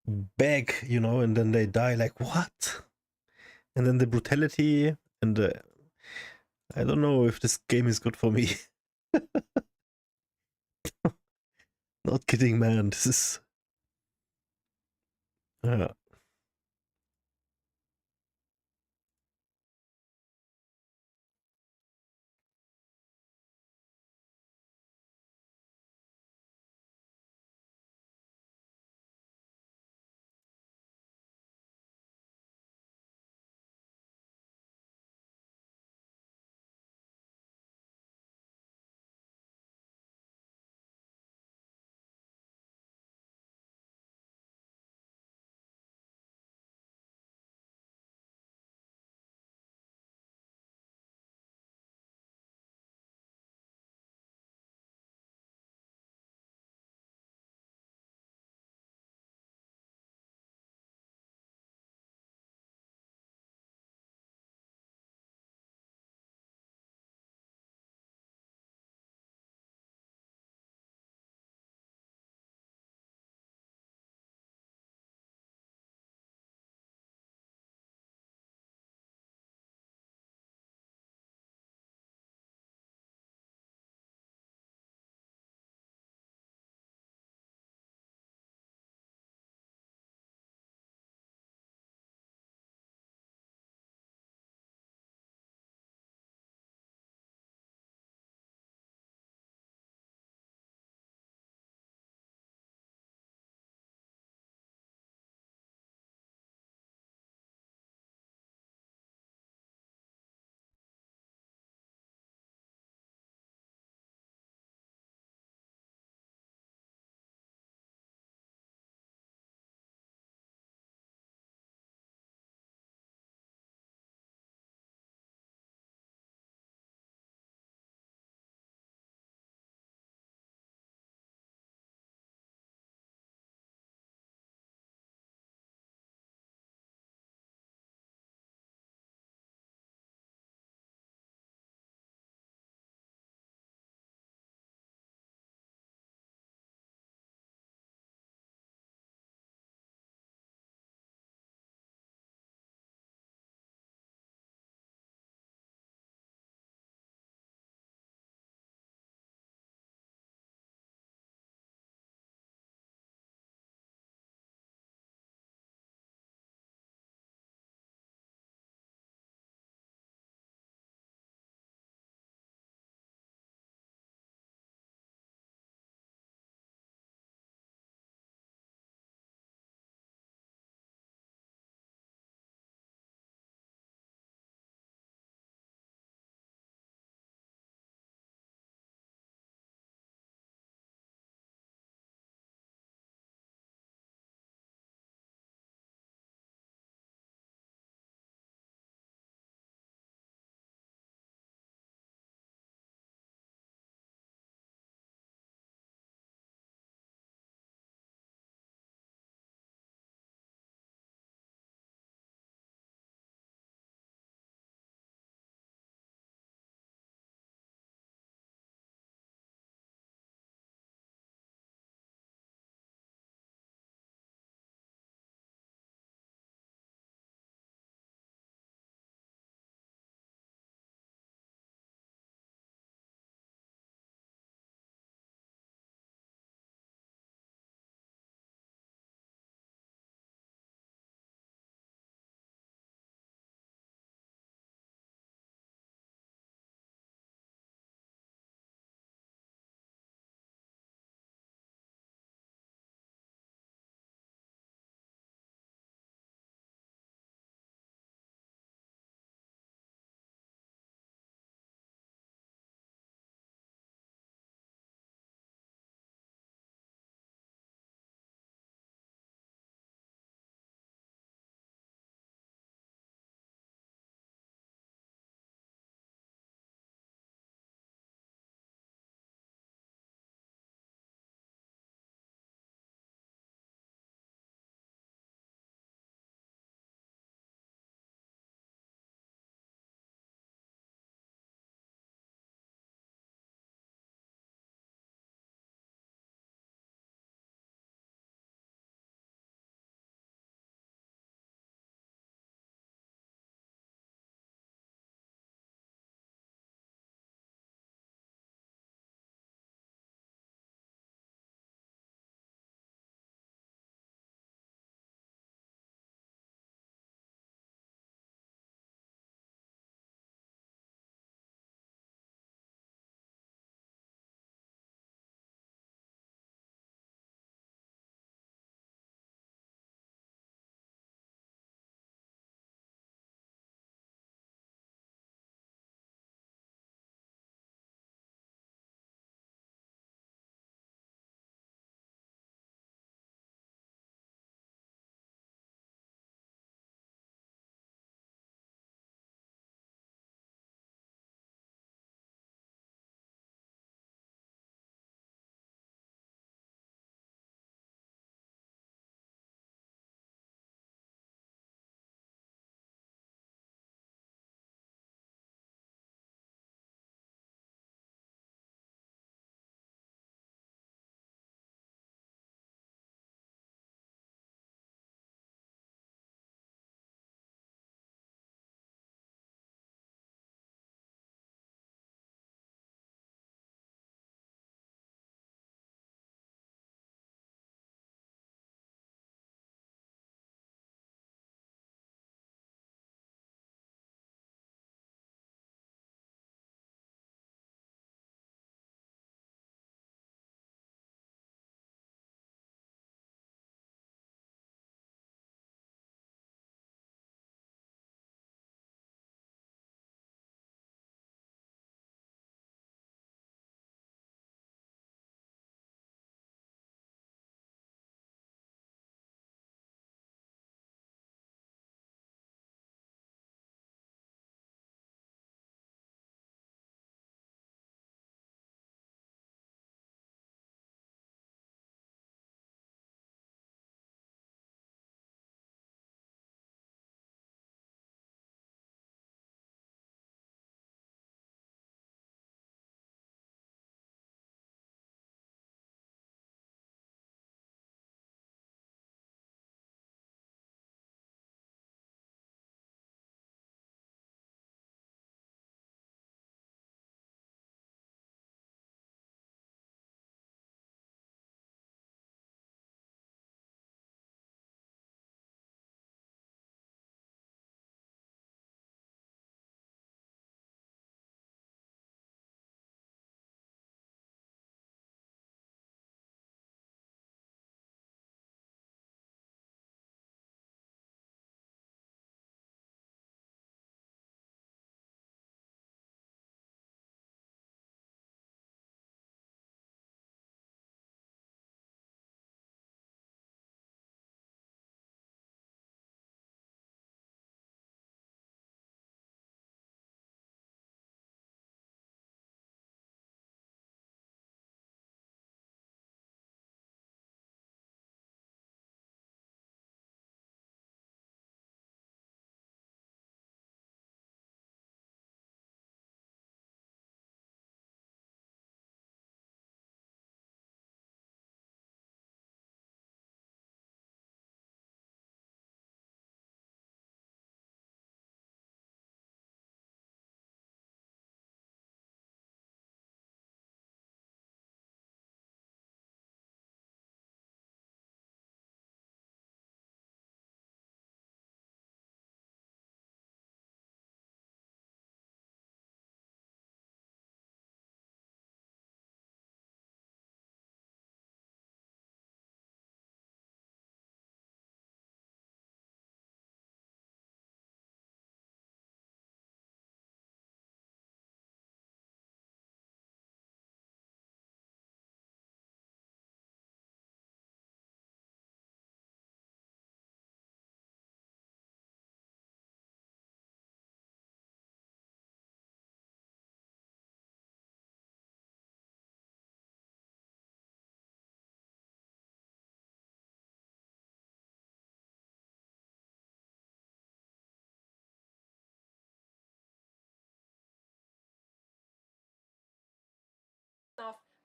beg, you know, and then they die. Like, what? And then the brutality and the... I don't know if this game is good for me. Not kidding, man. This is... Ja.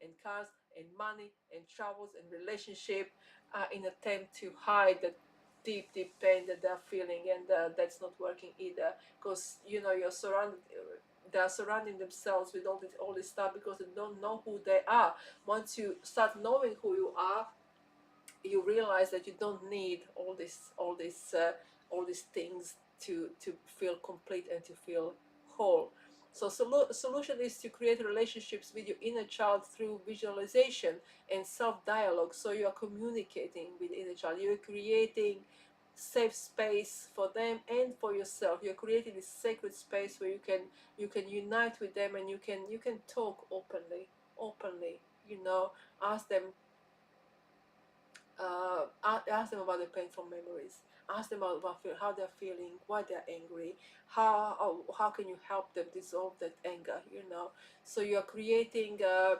and cars and money and travels and relationship in attempt to hide the deep pain that they're feeling, and that's not working either, because you're surrounded. They are surrounding themselves with all this stuff because they don't know who they are. Once you start knowing who you are, you realize that you don't need all these things to feel complete and to feel whole. So solution is to create relationships with your inner child through visualization and self-dialogue. So you are communicating with inner child. You're creating safe space for them and for yourself. You're creating this sacred space where you can unite with them, and you can talk openly. Ask them ask them about their painful memories. Ask them about how they're feeling, why they're angry, how can you help them dissolve that anger. So you're creating a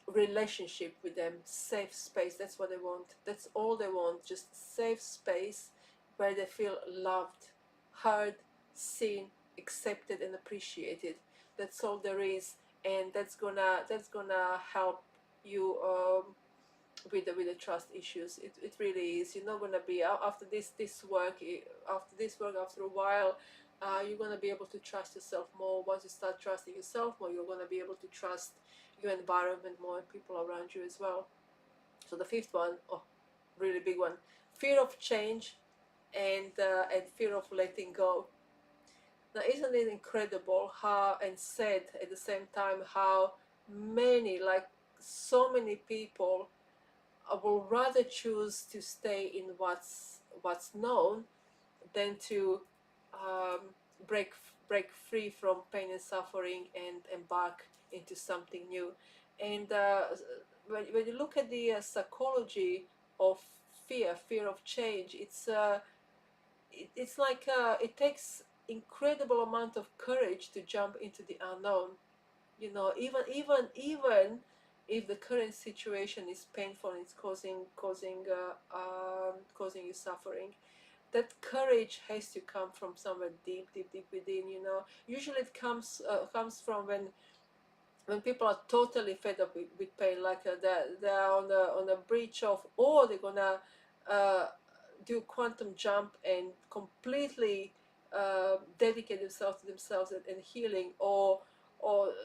relationship with them, safe space. That's what they want. That's all they want. Just safe space where they feel loved, heard, seen, accepted, and appreciated. That's all there is, and that's gonna help you. With the trust issues, it really is. You're not gonna be after this work. After a while, you're gonna be able to trust yourself more. Once you start trusting yourself more, you're gonna be able to trust your environment more and people around you as well. So the fifth one, really big one: fear of change and fear of letting go. Now, isn't it incredible how, and sad at the same time, how many, like so many people, I will rather choose to stay in what's known than to um, break free from pain and suffering and embark into something new. And when you look at the psychology of fear of change, it's like it takes incredible amount of courage to jump into the unknown. Even if the current situation is painful and it's causing you suffering, that courage has to come from somewhere deep within. Usually it comes from when people are totally fed up with pain, like they're on a breach of, or they're gonna do quantum jump and completely dedicate themselves to themselves and healing, or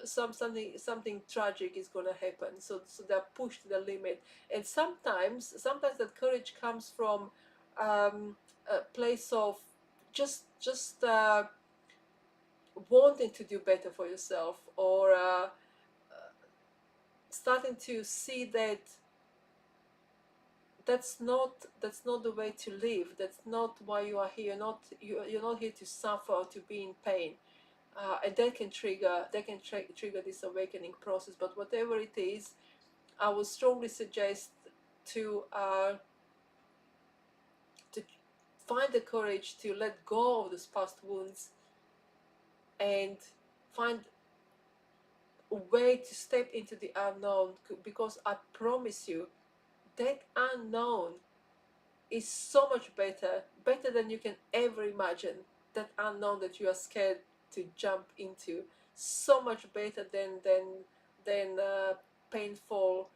something tragic is going to happen. So they're pushed to the limit, and sometimes that courage comes from a place of just wanting to do better for yourself, or starting to see that that's not the way to live. That's not why you are here. You're not here to suffer or to be in pain. And that can trigger this awakening process. But whatever it is, I would strongly suggest to find the courage to let go of those past wounds and find a way to step into the unknown, because I promise you that unknown is so much better than you can ever imagine. That unknown that you are scared to jump into, so much better than painful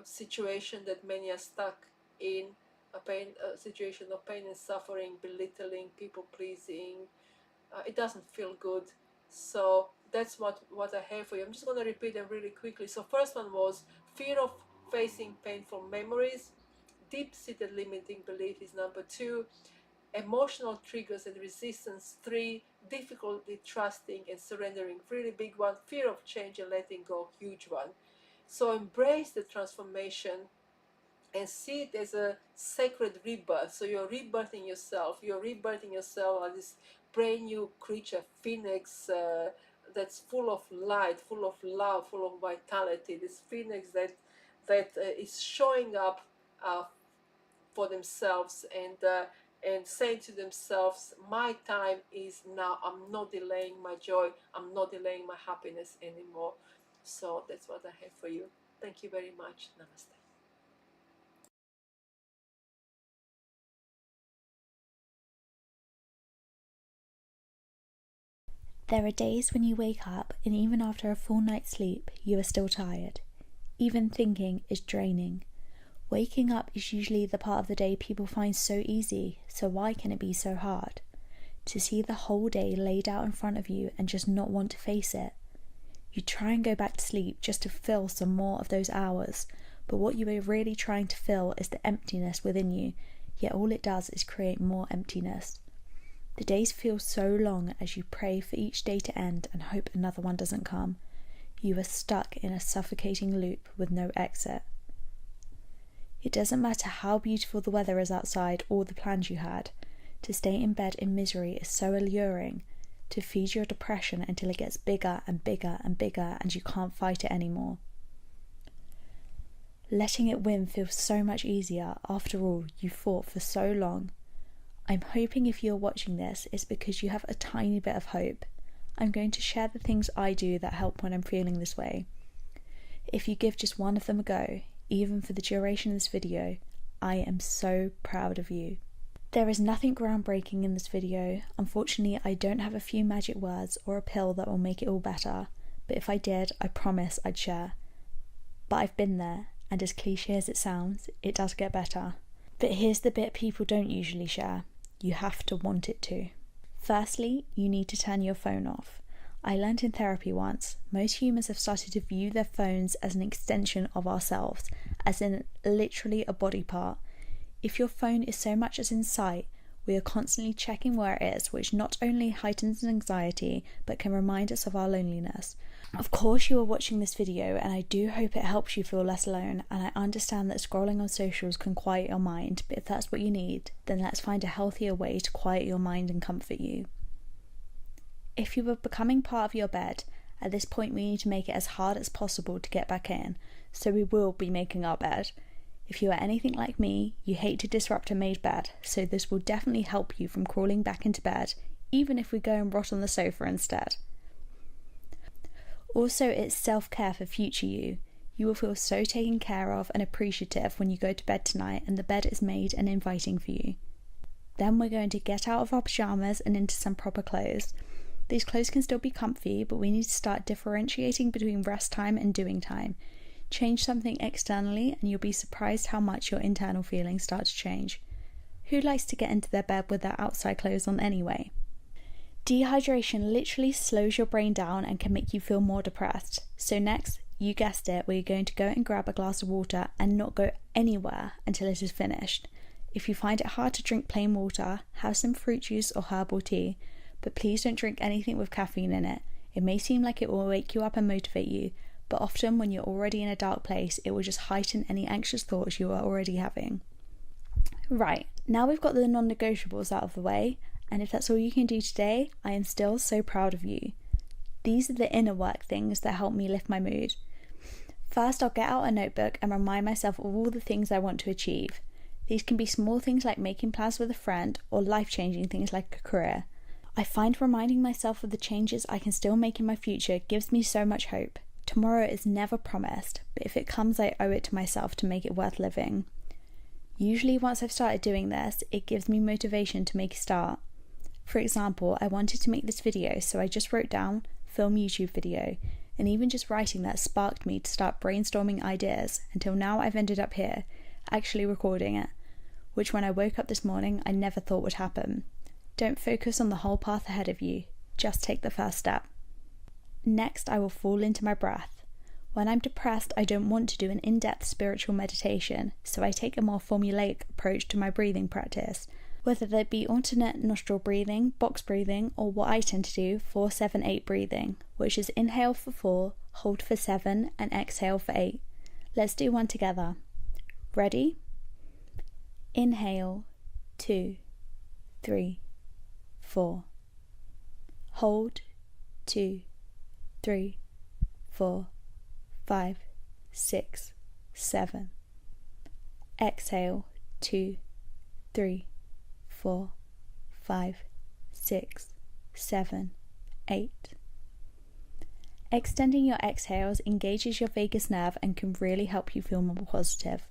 situation that many are stuck in, a situation of pain and suffering, belittling, people pleasing. It doesn't feel good. So that's what I have for you. I'm just going to repeat them really quickly. So first one was fear of facing painful memories. Deep-seated limiting belief is number 2. Emotional triggers and resistance, 3. Difficulty trusting and surrendering, really big one. Fear of change and letting go, huge one. So embrace the transformation and see it as a sacred rebirth. So you're rebirthing yourself. As this brand new creature, phoenix, that's full of light, full of love, full of vitality. This phoenix that is showing up for themselves and saying to themselves, my time is now. I'm not delaying my joy. I'm not delaying my happiness anymore. So that's what I have for you. Thank you very much. Namaste. There are days when you wake up and even after a full night's sleep, you are still tired. Even thinking is draining. Waking up is usually the part of the day people find so easy, so why can it be so hard? To see the whole day laid out in front of you and just not want to face it. You try and go back to sleep just to fill some more of those hours, but what you are really trying to fill is the emptiness within you, yet all it does is create more emptiness. The days feel so long as you pray for each day to end and hope another one doesn't come. You are stuck in a suffocating loop with no exit. It doesn't matter how beautiful the weather is outside or the plans you had. To stay in bed in misery is so alluring. To feed your depression until it gets bigger and bigger and bigger and you can't fight it anymore. Letting it win feels so much easier. After all, you fought for so long. I'm hoping if you're watching this, it's because you have a tiny bit of hope. I'm going to share the things I do that help when I'm feeling this way. If you give just one of them a go, even for the duration of this video, I am so proud of you. There is nothing groundbreaking in this video. Unfortunately, I don't have a few magic words or a pill that will make it all better, but if I did, I promise I'd share. But I've been there, and as cliche as it sounds, it does get better. But here's the bit people don't usually share. You have to want it to. Firstly, you need to turn your phone off. I learned in therapy once, most humans have started to view their phones as an extension of ourselves, as in literally a body part. If your phone is so much as in sight, we are constantly checking where it is, which not only heightens anxiety, but can remind us of our loneliness. Of course you are watching this video, and I do hope it helps you feel less alone, and I understand that scrolling on socials can quiet your mind, but if that's what you need, then let's find a healthier way to quiet your mind and comfort you. If you are becoming part of your bed, at this point we need to make it as hard as possible to get back in, so we will be making our bed. If you are anything like me, you hate to disrupt a made bed, so this will definitely help you from crawling back into bed, even if we go and rot on the sofa instead. Also, it's self-care for future you. You will feel so taken care of and appreciative when you go to bed tonight and the bed is made and inviting for you. Then we're going to get out of our pyjamas and into some proper clothes. These clothes can still be comfy, but we need to start differentiating between rest time and doing time. Change something externally and you'll be surprised how much your internal feelings start to change. Who likes to get into their bed with their outside clothes on anyway? Dehydration literally slows your brain down and can make you feel more depressed. So next, you guessed it, we're going to go and grab a glass of water and not go anywhere until it is finished. If you find it hard to drink plain water, have some fruit juice or herbal tea, but please don't drink anything with caffeine in it. It may seem like it will wake you up and motivate you, but often when you're already in a dark place, it will just heighten any anxious thoughts you are already having. Right, now we've got the non-negotiables out of the way, and if that's all you can do today, I am still so proud of you. These are the inner work things that help me lift my mood. First, I'll get out a notebook and remind myself of all the things I want to achieve. These can be small things like making plans with a friend, or life-changing things like a career. I find reminding myself of the changes I can still make in my future gives me so much hope. Tomorrow is never promised, but if it comes, I owe it to myself to make it worth living. Usually once I've started doing this, it gives me motivation to make a start. For example, I wanted to make this video, so I just wrote down film YouTube video, and even just writing that sparked me to start brainstorming ideas until now I've ended up here, actually recording it, which when I woke up this morning I never thought would happen. Don't focus on the whole path ahead of you, just take the first step. Next, I will fall into my breath. When I'm depressed, I don't want to do an in-depth spiritual meditation, so I take a more formulaic approach to my breathing practice. Whether that be alternate nostril breathing, box breathing, or what I tend to do, 4-7-8 breathing, which is inhale for 4, hold for 7, and exhale for 8. Let's do one together. Ready? Inhale, 2, 3, 4. Hold, 2, 3, 4, 5, 6, 7. Exhale, 2, 3, 4, 5, 6, 7, 8. Extending your exhales engages your vagus nerve and can really help you feel more positive.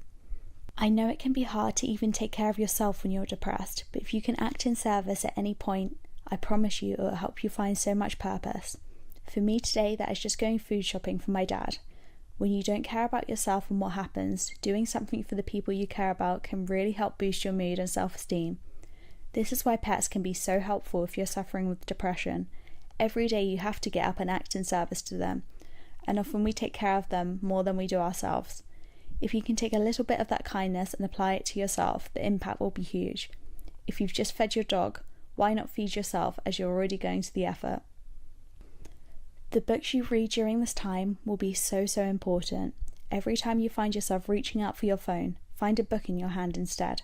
I know it can be hard to even take care of yourself when you're depressed, but if you can act in service at any point, I promise you it will help you find so much purpose. For me today, that is just going food shopping for my dad. When you don't care about yourself and what happens, doing something for the people you care about can really help boost your mood and self-esteem. This is why pets can be so helpful if you're suffering with depression. Every day you have to get up and act in service to them, and often we take care of them more than we do ourselves. If you can take a little bit of that kindness and apply it to yourself, the impact will be huge. If you've just fed your dog, why not feed yourself as you're already going to the effort? The books you read during this time will be so important. Every time you find yourself reaching out for your phone, find a book in your hand instead.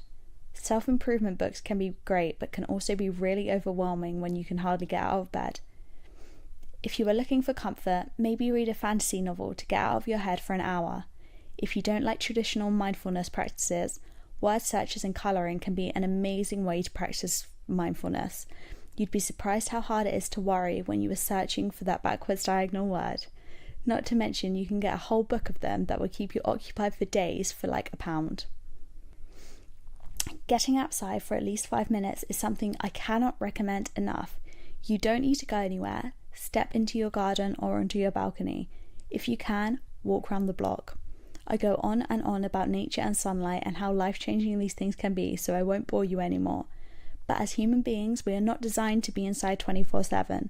Self-improvement books can be great, but can also be really overwhelming when you can hardly get out of bed. If you are looking for comfort, maybe read a fantasy novel to get out of your head for an hour. If you don't like traditional mindfulness practices, word searches and colouring can be an amazing way to practice mindfulness. You'd be surprised how hard it is to worry when you are searching for that backwards diagonal word. Not to mention you can get a whole book of them that will keep you occupied for days for like £1. Getting outside for at least 5 minutes is something I cannot recommend enough. You don't need to go anywhere. Step into your garden or onto your balcony. If you can, walk around the block. I go on and on about nature and sunlight and how life-changing these things can be, so I won't bore you anymore. But as human beings, we are not designed to be inside 24/7,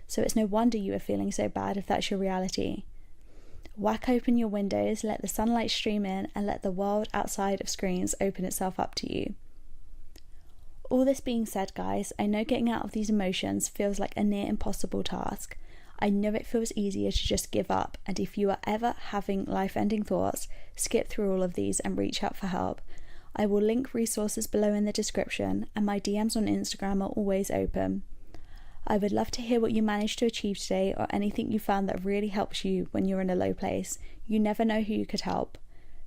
so it's no wonder you are feeling so bad if that's your reality. Whack open your windows, let the sunlight stream in, and let the world outside of screens open itself up to you. All this being said, guys, I know getting out of these emotions feels like a near impossible task. I know it feels easier to just give up, and if you are ever having life-ending thoughts, skip through all of these and reach out for help. I will link resources below in the description, and my DMs on Instagram are always open. I would love to hear what you managed to achieve today or anything you found that really helps you when you're in a low place. You never know who you could help.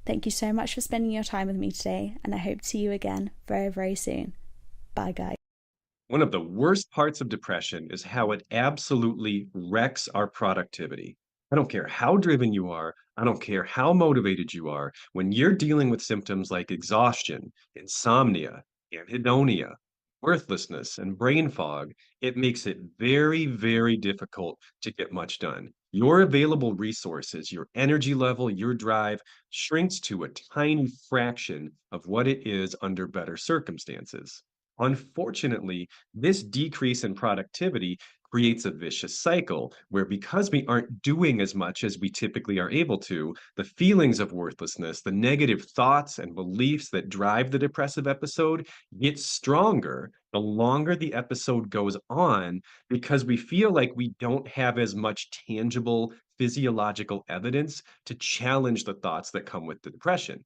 Thank you so much for spending your time with me today, and I hope to see you again very soon. Bye, guys. One of the worst parts of depression is how it absolutely wrecks our productivity. I don't care how driven you are, I don't care how motivated you are, when you're dealing with symptoms like exhaustion, insomnia, anhedonia, worthlessness, and brain fog, it makes it very difficult to get much done. Your available resources, your energy level, your drive shrinks to a tiny fraction of what it is under better circumstances. Unfortunately, this decrease in productivity creates a vicious cycle where, because we aren't doing as much as we typically are able to, the feelings of worthlessness, the negative thoughts and beliefs that drive the depressive episode get stronger the longer the episode goes on, because we feel like we don't have as much tangible physiological evidence to challenge the thoughts that come with the depression.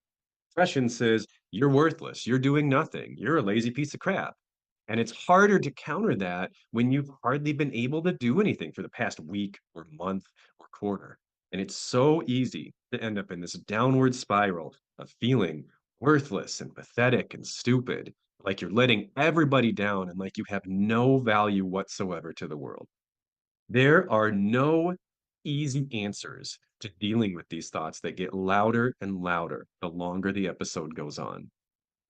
Depression says, you're worthless, you're doing nothing, you're a lazy piece of crap. And it's harder to counter that when you've hardly been able to do anything for the past week or month or quarter. And it's so easy to end up in this downward spiral of feeling worthless and pathetic and stupid, like you're letting everybody down and like you have no value whatsoever to the world. There are no easy answers to dealing with these thoughts that get louder and louder the longer the episode goes on.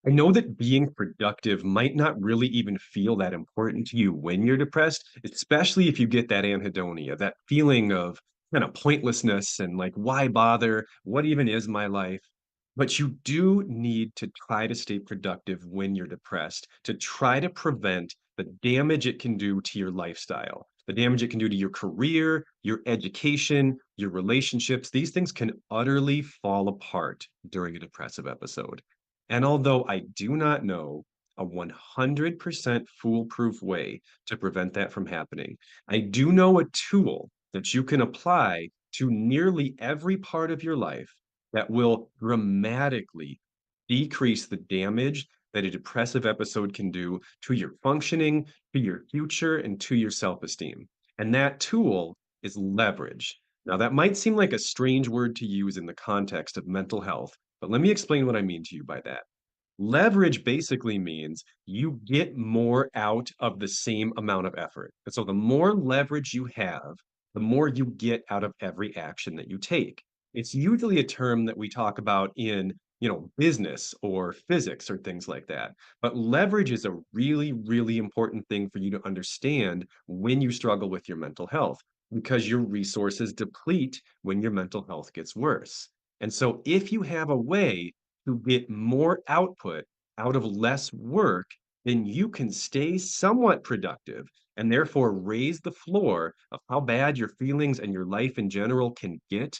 I know that being productive might not really even feel that important to you when you're depressed, especially if you get that anhedonia, that feeling of kind of pointlessness and like, why bother? What even is my life? But you do need to try to stay productive when you're depressed, to try to prevent the damage it can do to your lifestyle, the damage it can do to your career, your education, your relationships. These things can utterly fall apart during a depressive episode. And although I do not know a 100% foolproof way to prevent that from happening, I do know a tool that you can apply to nearly every part of your life that will dramatically decrease the damage that a depressive episode can do to your functioning, to your future, and to your self-esteem. And that tool is leverage. Now, that might seem like a strange word to use in the context of mental health, but let me explain what I mean to you by that. Leverage basically means you get more out of the same amount of effort. And so the more leverage you have, the more you get out of every action that you take. It's usually a term that we talk about in business or physics or things like that. But leverage is a really, really important thing for you to understand when you struggle with your mental health because your resources deplete when your mental health gets worse. And so if you have a way to get more output out of less work, then you can stay somewhat productive and therefore raise the floor of how bad your feelings and your life in general can get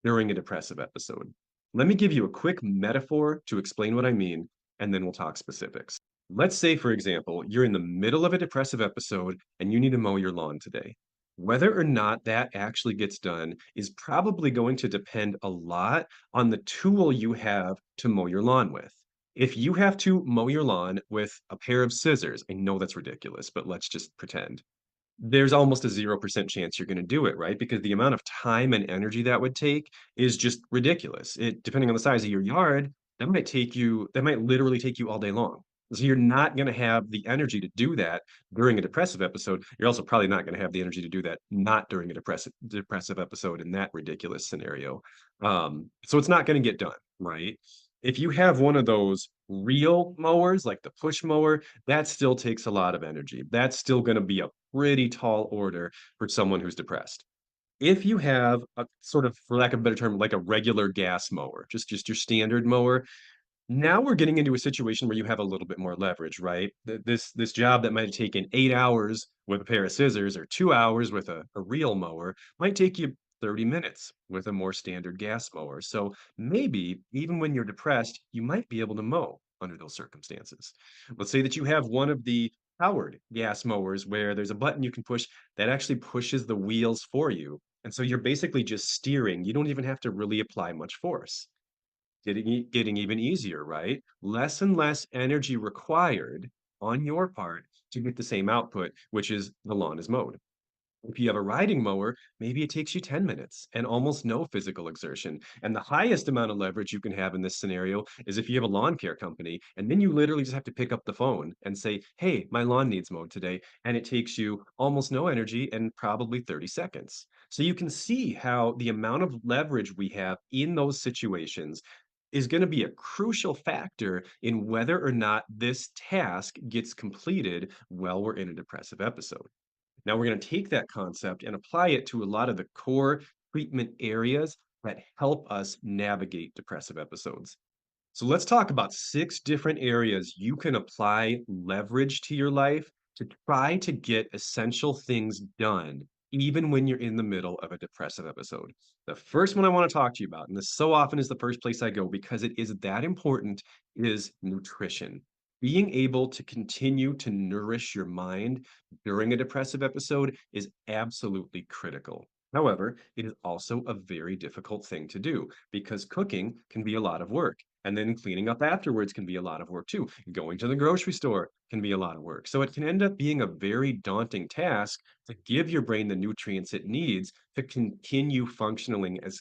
during a depressive episode. Let me give you a quick metaphor to explain what I mean, and then we'll talk specifics. Let's say, for example, you're in the middle of a depressive episode and you need to mow your lawn today. Whether or not that actually gets done is probably going to depend a lot on the tool you have to mow your lawn with. If you have to mow your lawn with a pair of scissors, I know that's ridiculous, but let's just pretend there's almost a 0% chance you're gonna do it, right? Because the amount of time and energy that would take is just ridiculous. It depending on the size of your yard, that might literally take you all day long. So you're not gonna have the energy to do that during a depressive episode. You're also probably not gonna have the energy to do that not during a depressive episode in that ridiculous scenario. So it's not gonna get done, right? If you have one of those real mowers, like the push mower, that still takes a lot of energy. That's still gonna be a pretty tall order for someone who's depressed. If you have a sort of, for lack of a better term, like a regular gas mower, just your standard mower, now we're getting into a situation where you have a little bit more leverage, right? This job that might have taken 8 hours with a pair of scissors or 2 hours with a real mower might take you 30 minutes with a more standard gas mower. So maybe even when you're depressed, you might be able to mow under those circumstances. Let's say that you have one of the powered gas mowers where there's a button you can push that actually pushes the wheels for you. And so you're basically just steering. You don't even have to really apply much force getting even easier, right? Less and less energy required on your part to get the same output, which is the lawn is mowed. If you have a riding mower, maybe it takes you 10 minutes and almost no physical exertion. And the highest amount of leverage you can have in this scenario is if you have a lawn care company, and then you literally just have to pick up the phone and say, hey, my lawn needs mowed today. And it takes you almost no energy and probably 30 seconds. So you can see how the amount of leverage we have in those situations is going to be a crucial factor in whether or not this task gets completed while we're in a depressive episode. Now, we're going to take that concept and apply it to a lot of the core treatment areas that help us navigate depressive episodes. So, let's talk about 6 different areas you can apply leverage to your life to try to get essential things done, even when you're in the middle of a depressive episode. The first one I want to talk to you about, and this so often is the first place I go because it is that important, is nutrition. Being able to continue to nourish your mind during a depressive episode is absolutely critical. However, it is also a very difficult thing to do because cooking can be a lot of work. And then cleaning up afterwards can be a lot of work too. Going to the grocery store can be a lot of work. So it can end up being a very daunting task to give your brain the nutrients it needs to continue functioning as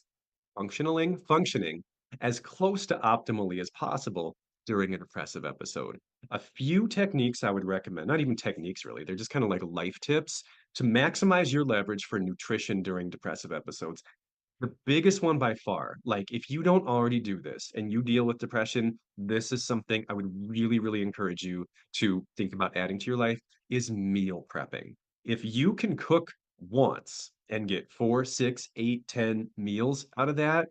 close to optimally as possible during a depressive episode. A few techniques I would recommend, not even techniques really, they're just kind of like life tips to maximize your leverage for nutrition during depressive episodes. The biggest one by far, like if you don't already do this and you deal with depression, this is something I would really, really encourage you to think about adding to your life is meal prepping. If you can cook once and get 4, 6, 8, 10 meals out of that,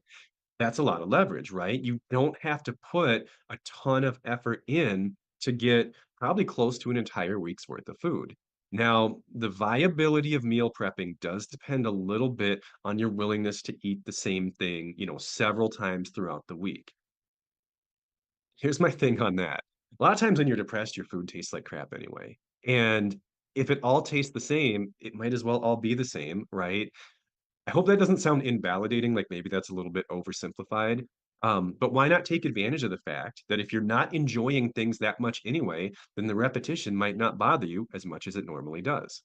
that's a lot of leverage, right? You don't have to put a ton of effort in to get probably close to an entire week's worth of food. Now, the viability of meal prepping does depend a little bit on your willingness to eat the same thing, several times throughout the week. Here's my thing on that. A lot of times when you're depressed, your food tastes like crap anyway. And if it all tastes the same, it might as well all be the same, right? I hope that doesn't sound invalidating, like maybe that's a little bit oversimplified. But why not take advantage of the fact that if you're not enjoying things that much anyway, then the repetition might not bother you as much as it normally does.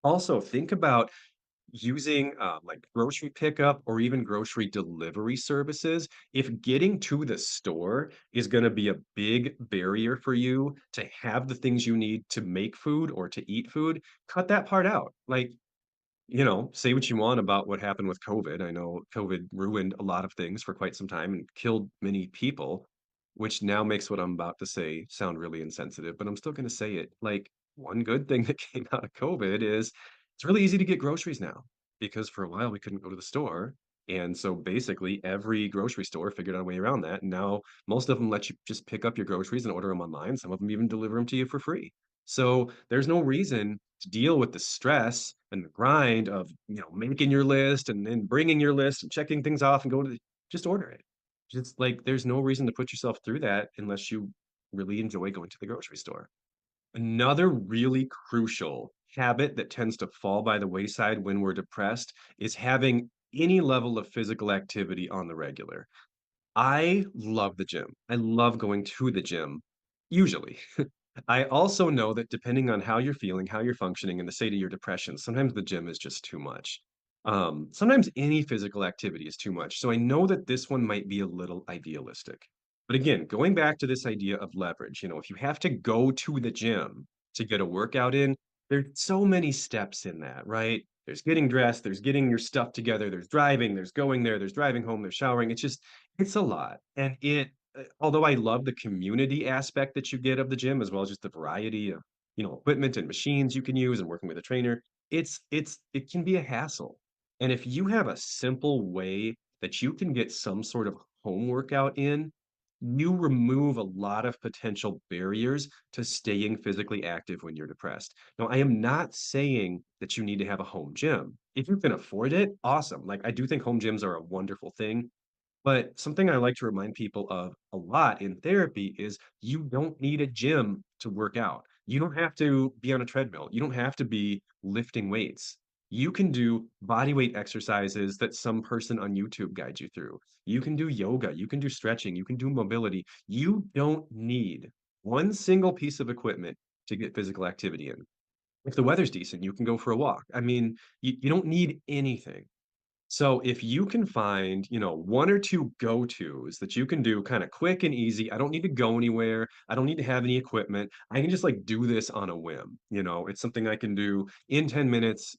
Also, think about using like grocery pickup or even grocery delivery services. If getting to the store is going to be a big barrier for you to have the things you need to make food or to eat food, cut that part out. Like you know, say what you want about what happened with COVID. I know COVID ruined a lot of things for quite some time and killed many people, which now makes what I'm about to say sound really insensitive, but I'm still going to say it. Like, one good thing that came out of COVID is it's really easy to get groceries now because for a while we couldn't go to the store. And so basically every grocery store figured out a way around that. And now most of them let you just pick up your groceries and order them online. Some of them even deliver them to you for free. So there's no reason to deal with the stress and the grind of, you know, making your list and then bringing your list and checking things off and go to just order it. Just like there's no reason to put yourself through that unless you really enjoy going to the grocery store. Another really crucial habit that tends to fall by the wayside when we're depressed is having any level of physical activity on the regular. I love the gym. I love going to the gym, usually. I also know that depending on how you're feeling, how you're functioning, and the state of your depression, sometimes the gym is just too much. Sometimes any physical activity is too much. So I know that this one might be a little idealistic. But again, going back to this idea of leverage, you know, if you have to go to the gym to get a workout in, there's so many steps in that, right? There's getting dressed, there's getting your stuff together, there's driving, there's going there, there's driving home, there's showering. It's a lot. And although I love the community aspect that you get of the gym, as well as just the variety of, you know, equipment and machines you can use and working with a trainer, it can be a hassle. And if you have a simple way that you can get some sort of home workout in, you remove a lot of potential barriers to staying physically active when you're depressed. Now, I am not saying that you need to have a home gym. If you can afford it, awesome. Like I do think home gyms are a wonderful thing. But something I like to remind people of a lot in therapy is you don't need a gym to work out. You don't have to be on a treadmill. You don't have to be lifting weights. You can do body weight exercises that some person on YouTube guides you through. You can do yoga. You can do stretching. You can do mobility. You don't need one single piece of equipment to get physical activity in. If the weather's decent, you can go for a walk. I mean, you don't need anything. So if you can find, you know, one or two go-tos that you can do kind of quick and easy, I don't need to go anywhere. I don't need to have any equipment. I can just like do this on a whim. You know, it's something I can do in 10 minutes,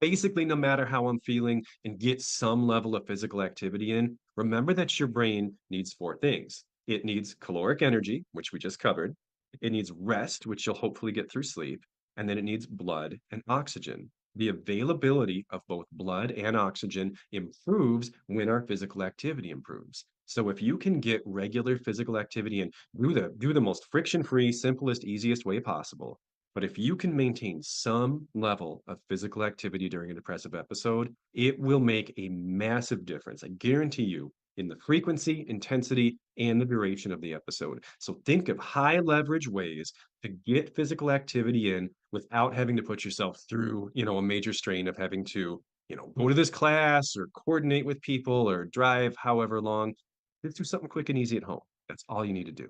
basically no matter how I'm feeling and get some level of physical activity in. Remember that your brain needs four things. It needs caloric energy, which we just covered. It needs rest, which you'll hopefully get through sleep. And then it needs blood and oxygen. The availability of both blood and oxygen improves when our physical activity improves. So if you can get regular physical activity and do the most friction-free, simplest, easiest way possible, but if you can maintain some level of physical activity during a depressive episode, it will make a massive difference. I guarantee you in the frequency, intensity, and the duration of the episode. So think of high leverage ways to get physical activity in without having to put yourself through, you know, a major strain of having to, you know, go to this class or coordinate with people or drive however long. Just do something quick and easy at home. That's all you need to do.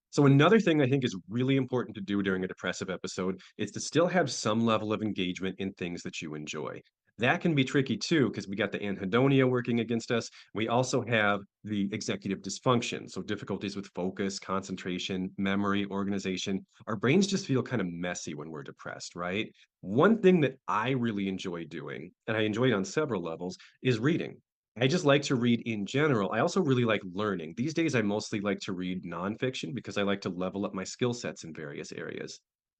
So another thing I think is really important to do during a depressive episode is to still have some level of engagement in things that you enjoy. That can be tricky too, because we got the anhedonia working against us. We also have the executive dysfunction, so difficulties with focus, concentration, memory, organization. Our brains just feel kind of messy when we're depressed, right? One thing that I really enjoy doing, and I enjoy it on several levels, is reading. I just like to read in general. I also really like learning. These days, I mostly like to read nonfiction because I like to level up my skill sets in various areas.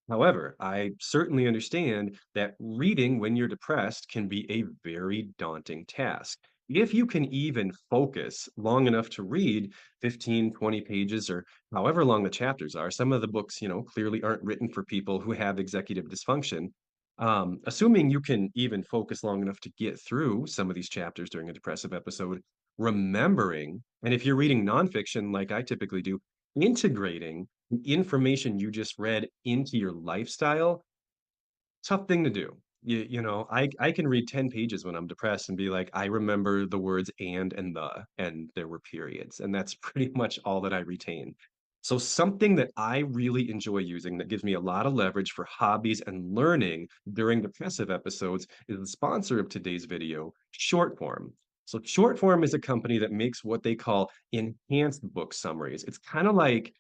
However, I certainly understand that reading when you're depressed can be a very daunting task. If you can even focus long enough to read 15, 20 pages or however long the chapters are, some of the books, you know, clearly aren't written for people who have executive dysfunction. Assuming you can even focus long enough to get through some of these chapters during a depressive episode, remembering, and if you're reading nonfiction like I typically do, integrating the information you just read into your lifestyle, tough thing to do. I can read 10 pages when I'm depressed and be like, I remember the words and the, and there were periods. And that's pretty much all that I retain. So something that I really enjoy using that gives me a lot of leverage for hobbies and learning during depressive episodes is the sponsor of today's video, Shortform. So Shortform is a company that makes what they call enhanced book summaries. It's kind of like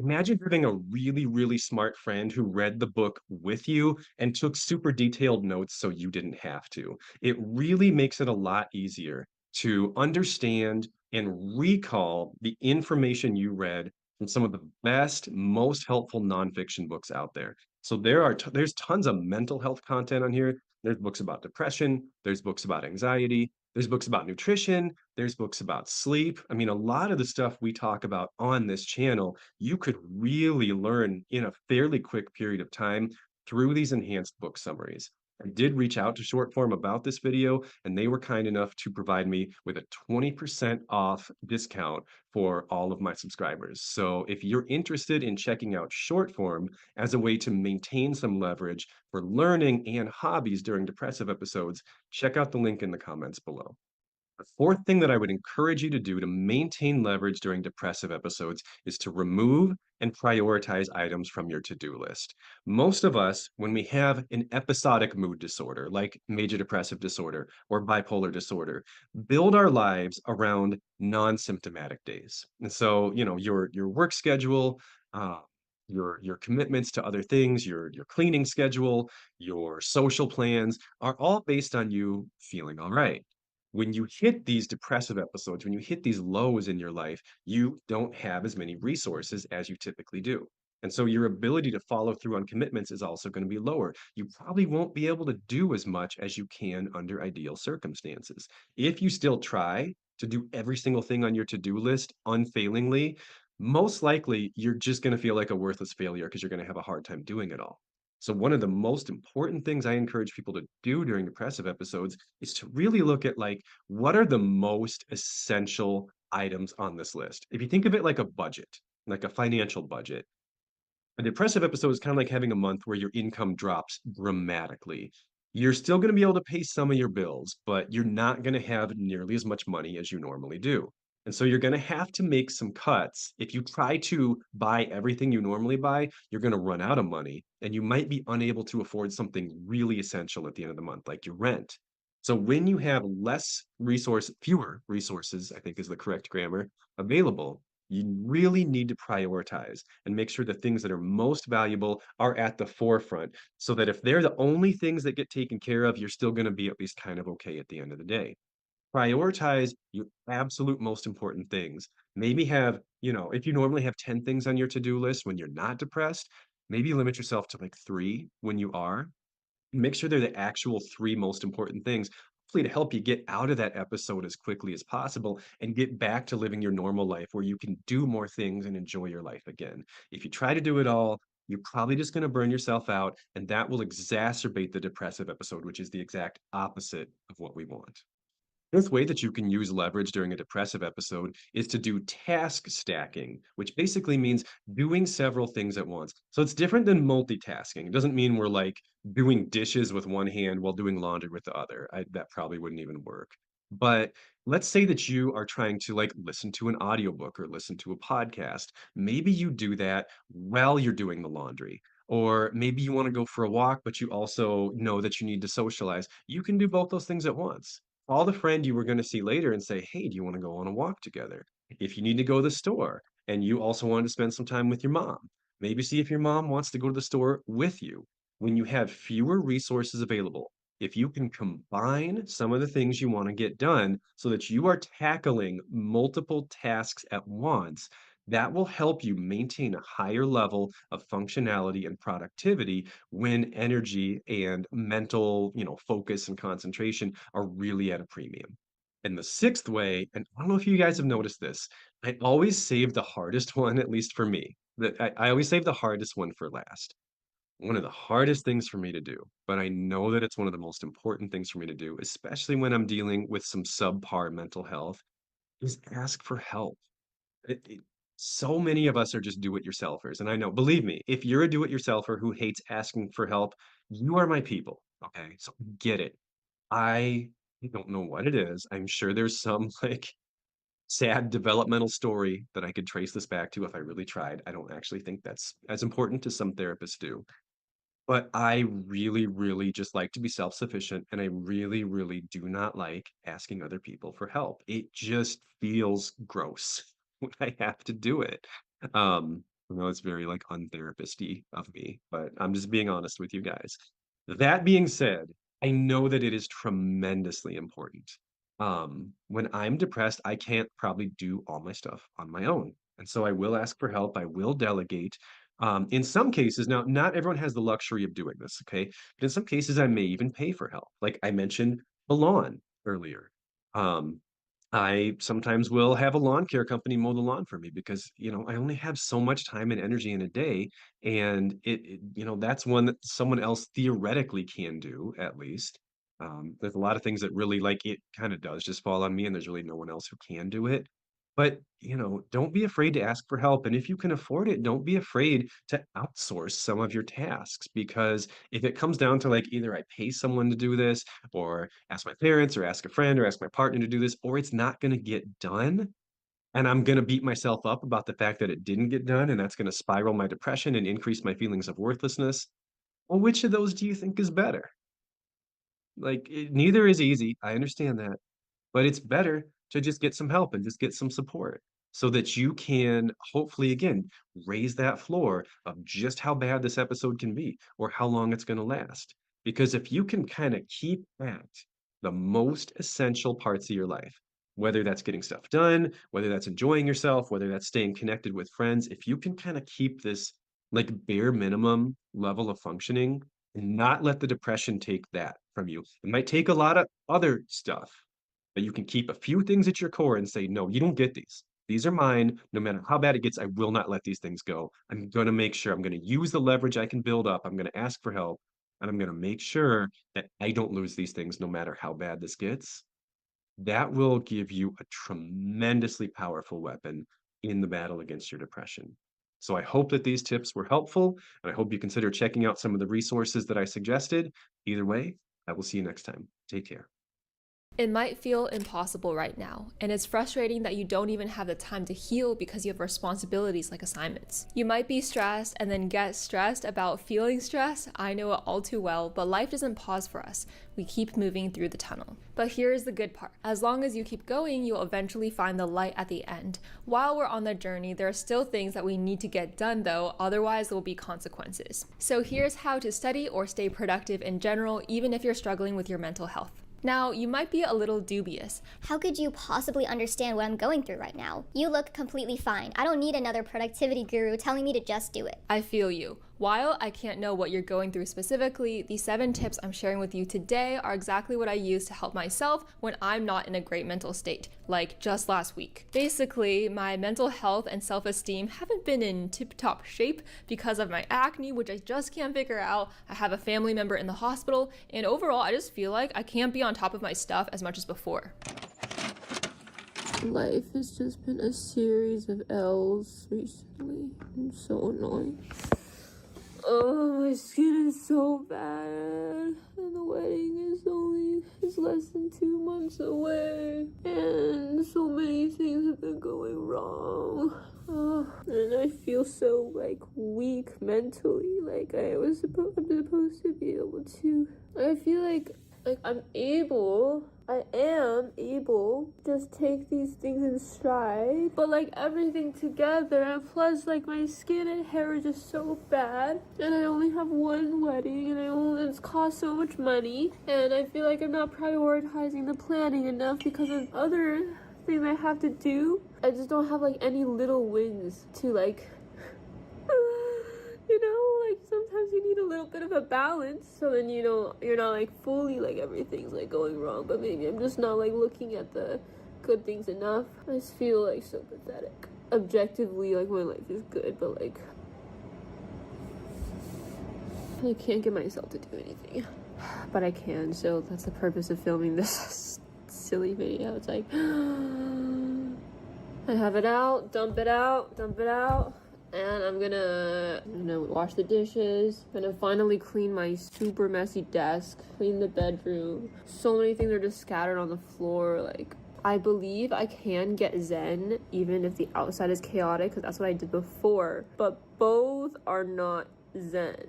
Imagine having a really, really smart friend who read the book with you and took super detailed notes so you didn't have to. It really makes it a lot easier to understand and recall the information you read from some of the best, most helpful nonfiction books out there. So there's tons of mental health content on here. There's books about depression, there's books about anxiety, there's books about nutrition, there's books about sleep. I mean, a lot of the stuff we talk about on this channel you could really learn in a fairly quick period of time through these enhanced book summaries. I did reach out to Shortform about this video, and they were kind enough to provide me with a 20% off discount for all of my subscribers. So if you're interested in checking out Shortform as a way to maintain some leverage for learning and hobbies during depressive episodes, check out the link in the comments below. The fourth thing that I would encourage you to do to maintain leverage during depressive episodes is to remove and prioritize items from your to-do list. Most of us, when we have an episodic mood disorder, like major depressive disorder or bipolar disorder, build our lives around non-symptomatic days. And so, your work schedule, your commitments to other things, your cleaning schedule, your social plans are all based on you feeling all right. When you hit these depressive episodes, when you hit these lows in your life, you don't have as many resources as you typically do. And so your ability to follow through on commitments is also going to be lower. You probably won't be able to do as much as you can under ideal circumstances. If you still try to do every single thing on your to-do list unfailingly, most likely you're just going to feel like a worthless failure because you're going to have a hard time doing it all. So one of the most important things I encourage people to do during depressive episodes is to really look at like what are the most essential items on this list. If you think of it like a budget, like a financial budget, a depressive episode is kind of like having a month where your income drops dramatically. You're still going to be able to pay some of your bills, but you're not going to have nearly as much money as you normally do. And so you're going to have to make some cuts. If you try to buy everything you normally buy, you're going to run out of money and you might be unable to afford something really essential at the end of the month, like your rent. So when you have fewer resources, I think is the correct grammar, available, you really need to prioritize and make sure the things that are most valuable are at the forefront so that if they're the only things that get taken care of, you're still going to be at least kind of okay at the end of the day. Prioritize your absolute most important things. Maybe if you normally have 10 things on your to-do list when you're not depressed, maybe limit yourself to like 3 when you are. Make sure they're the actual 3 most important things, hopefully to help you get out of that episode as quickly as possible and get back to living your normal life where you can do more things and enjoy your life again. If you try to do it all, you're probably just going to burn yourself out, and that will exacerbate the depressive episode, which is the exact opposite of what we want. Fifth way that you can use leverage during a depressive episode is to do task stacking, which basically means doing several things at once. So it's different than multitasking. It doesn't mean we're like doing dishes with one hand while doing laundry with the other. That probably wouldn't even work. But let's say that you are trying to like listen to an audiobook or listen to a podcast. Maybe you do that while you're doing the laundry. Or maybe you want to go for a walk, but you also know that you need to socialize. You can do both those things at once. Call the friend you were going to see later and say, hey, do you want to go on a walk together? If you need to go to the store and you also want to spend some time with your mom, maybe see if your mom wants to go to the store with you. When you have fewer resources available, if you can combine some of the things you want to get done so that you are tackling multiple tasks at once, that will help you maintain a higher level of functionality and productivity when energy and mental, focus and concentration are really at a premium. And the sixth way, and I don't know if you guys have noticed this, I always save the hardest one, at least for me. I always save the hardest one for last. One of the hardest things for me to do, but I know that it's one of the most important things for me to do, especially when I'm dealing with some subpar mental health, is ask for help. So many of us are just do-it-yourselfers, and I know, believe me, if you're a do-it-yourselfer who hates asking for help, you are my people, okay? So get it. I don't know what it is. I'm sure there's some like sad developmental story that I could trace this back to if I really tried. I don't actually think that's as important as some therapists do. But I really, really just like to be self-sufficient, and I really, really do not like asking other people for help. It just feels gross when I have to do it. I know it's very like untherapist-y of me, but I'm just being honest with you guys. That being said, I know that it is tremendously important. When I'm depressed, I can't probably do all my stuff on my own. And so I will ask for help. I will delegate. In some cases, now, not everyone has the luxury of doing this, okay? But in some cases, I may even pay for help. Like I mentioned the lawn earlier. Um, I sometimes will have a lawn care company mow the lawn for me because, I only have so much time and energy in a day. And that's one that someone else theoretically can do, at least. There's a lot of things that really like it kind of does just fall on me, and there's really no one else who can do it. But, don't be afraid to ask for help. And if you can afford it, don't be afraid to outsource some of your tasks, because if it comes down to like either I pay someone to do this, or ask my parents, or ask a friend, or ask my partner to do this, or it's not going to get done, and I'm going to beat myself up about the fact that it didn't get done, and that's going to spiral my depression and increase my feelings of worthlessness. Well, which of those do you think is better? Like, neither is easy. I understand that. But it's better to just get some help and just get some support so that you can hopefully, again, raise that floor of just how bad this episode can be or how long it's going to last. Because if you can kind of keep at the most essential parts of your life, whether that's getting stuff done, whether that's enjoying yourself, whether that's staying connected with friends, if you can kind of keep this like bare minimum level of functioning and not let the depression take that from you, it might take a lot of other stuff, but you can keep a few things at your core and say, no, you don't get these. These are mine. No matter how bad it gets, I will not let these things go. I'm going to make sure I'm going to use the leverage I can build up. I'm going to ask for help, and I'm going to make sure that I don't lose these things no matter how bad this gets. That will give you a tremendously powerful weapon in the battle against your depression. So I hope that these tips were helpful, and I hope you consider checking out some of the resources that I suggested. Either way, I will see you next time. Take care. It might feel impossible right now, and it's frustrating that you don't even have the time to heal because you have responsibilities like assignments. You might be stressed and then get stressed about feeling stressed. I know it all too well, but life doesn't pause for us. We keep moving through the tunnel. But here's the good part. As long as you keep going, you'll eventually find the light at the end. While we're on the journey, there are still things that we need to get done though, otherwise there will be consequences. So here's how to study or stay productive in general, even if you're struggling with your mental health. Now, you might be a little dubious. How could you possibly understand what I'm going through right now? You look completely fine. I don't need another productivity guru telling me to just do it. I feel you. While I can't know what you're going through specifically, the 7 tips I'm sharing with you today are exactly what I use to help myself when I'm not in a great mental state, like just last week. Basically, my mental health and self-esteem haven't been in tip-top shape because of my acne, which I just can't figure out. I have a family member in the hospital, and overall, I just feel like I can't be on top of my stuff as much as before. Life has just been a series of L's recently. I'm so annoying. Oh, my skin is so bad, and the wedding is less than 2 months away, and so many things have been going wrong. And I feel so weak mentally. I'm supposed to be able to. I feel like I am able just take these things in stride, but everything together, and plus my skin and hair are just so bad, and I only have one wedding, and it's cost so much money, and I feel like I'm not prioritizing the planning enough because of other things I have to do. I just don't have any little wins to sometimes you need a little bit of a balance, so then you're not fully everything's going wrong, but maybe I'm just not looking at the good things enough. I just feel so pathetic. Objectively, my life is good, but I can't get myself to do anything. But I can, so that's the purpose of filming this silly video. It's I have it out, dump it out, and I'm gonna wash the dishes. I'm gonna finally clean my super messy desk, clean the bedroom. So many things are just scattered on the floor. I believe I can get zen even if the outside is chaotic, because that's what I did before. But both are not zen.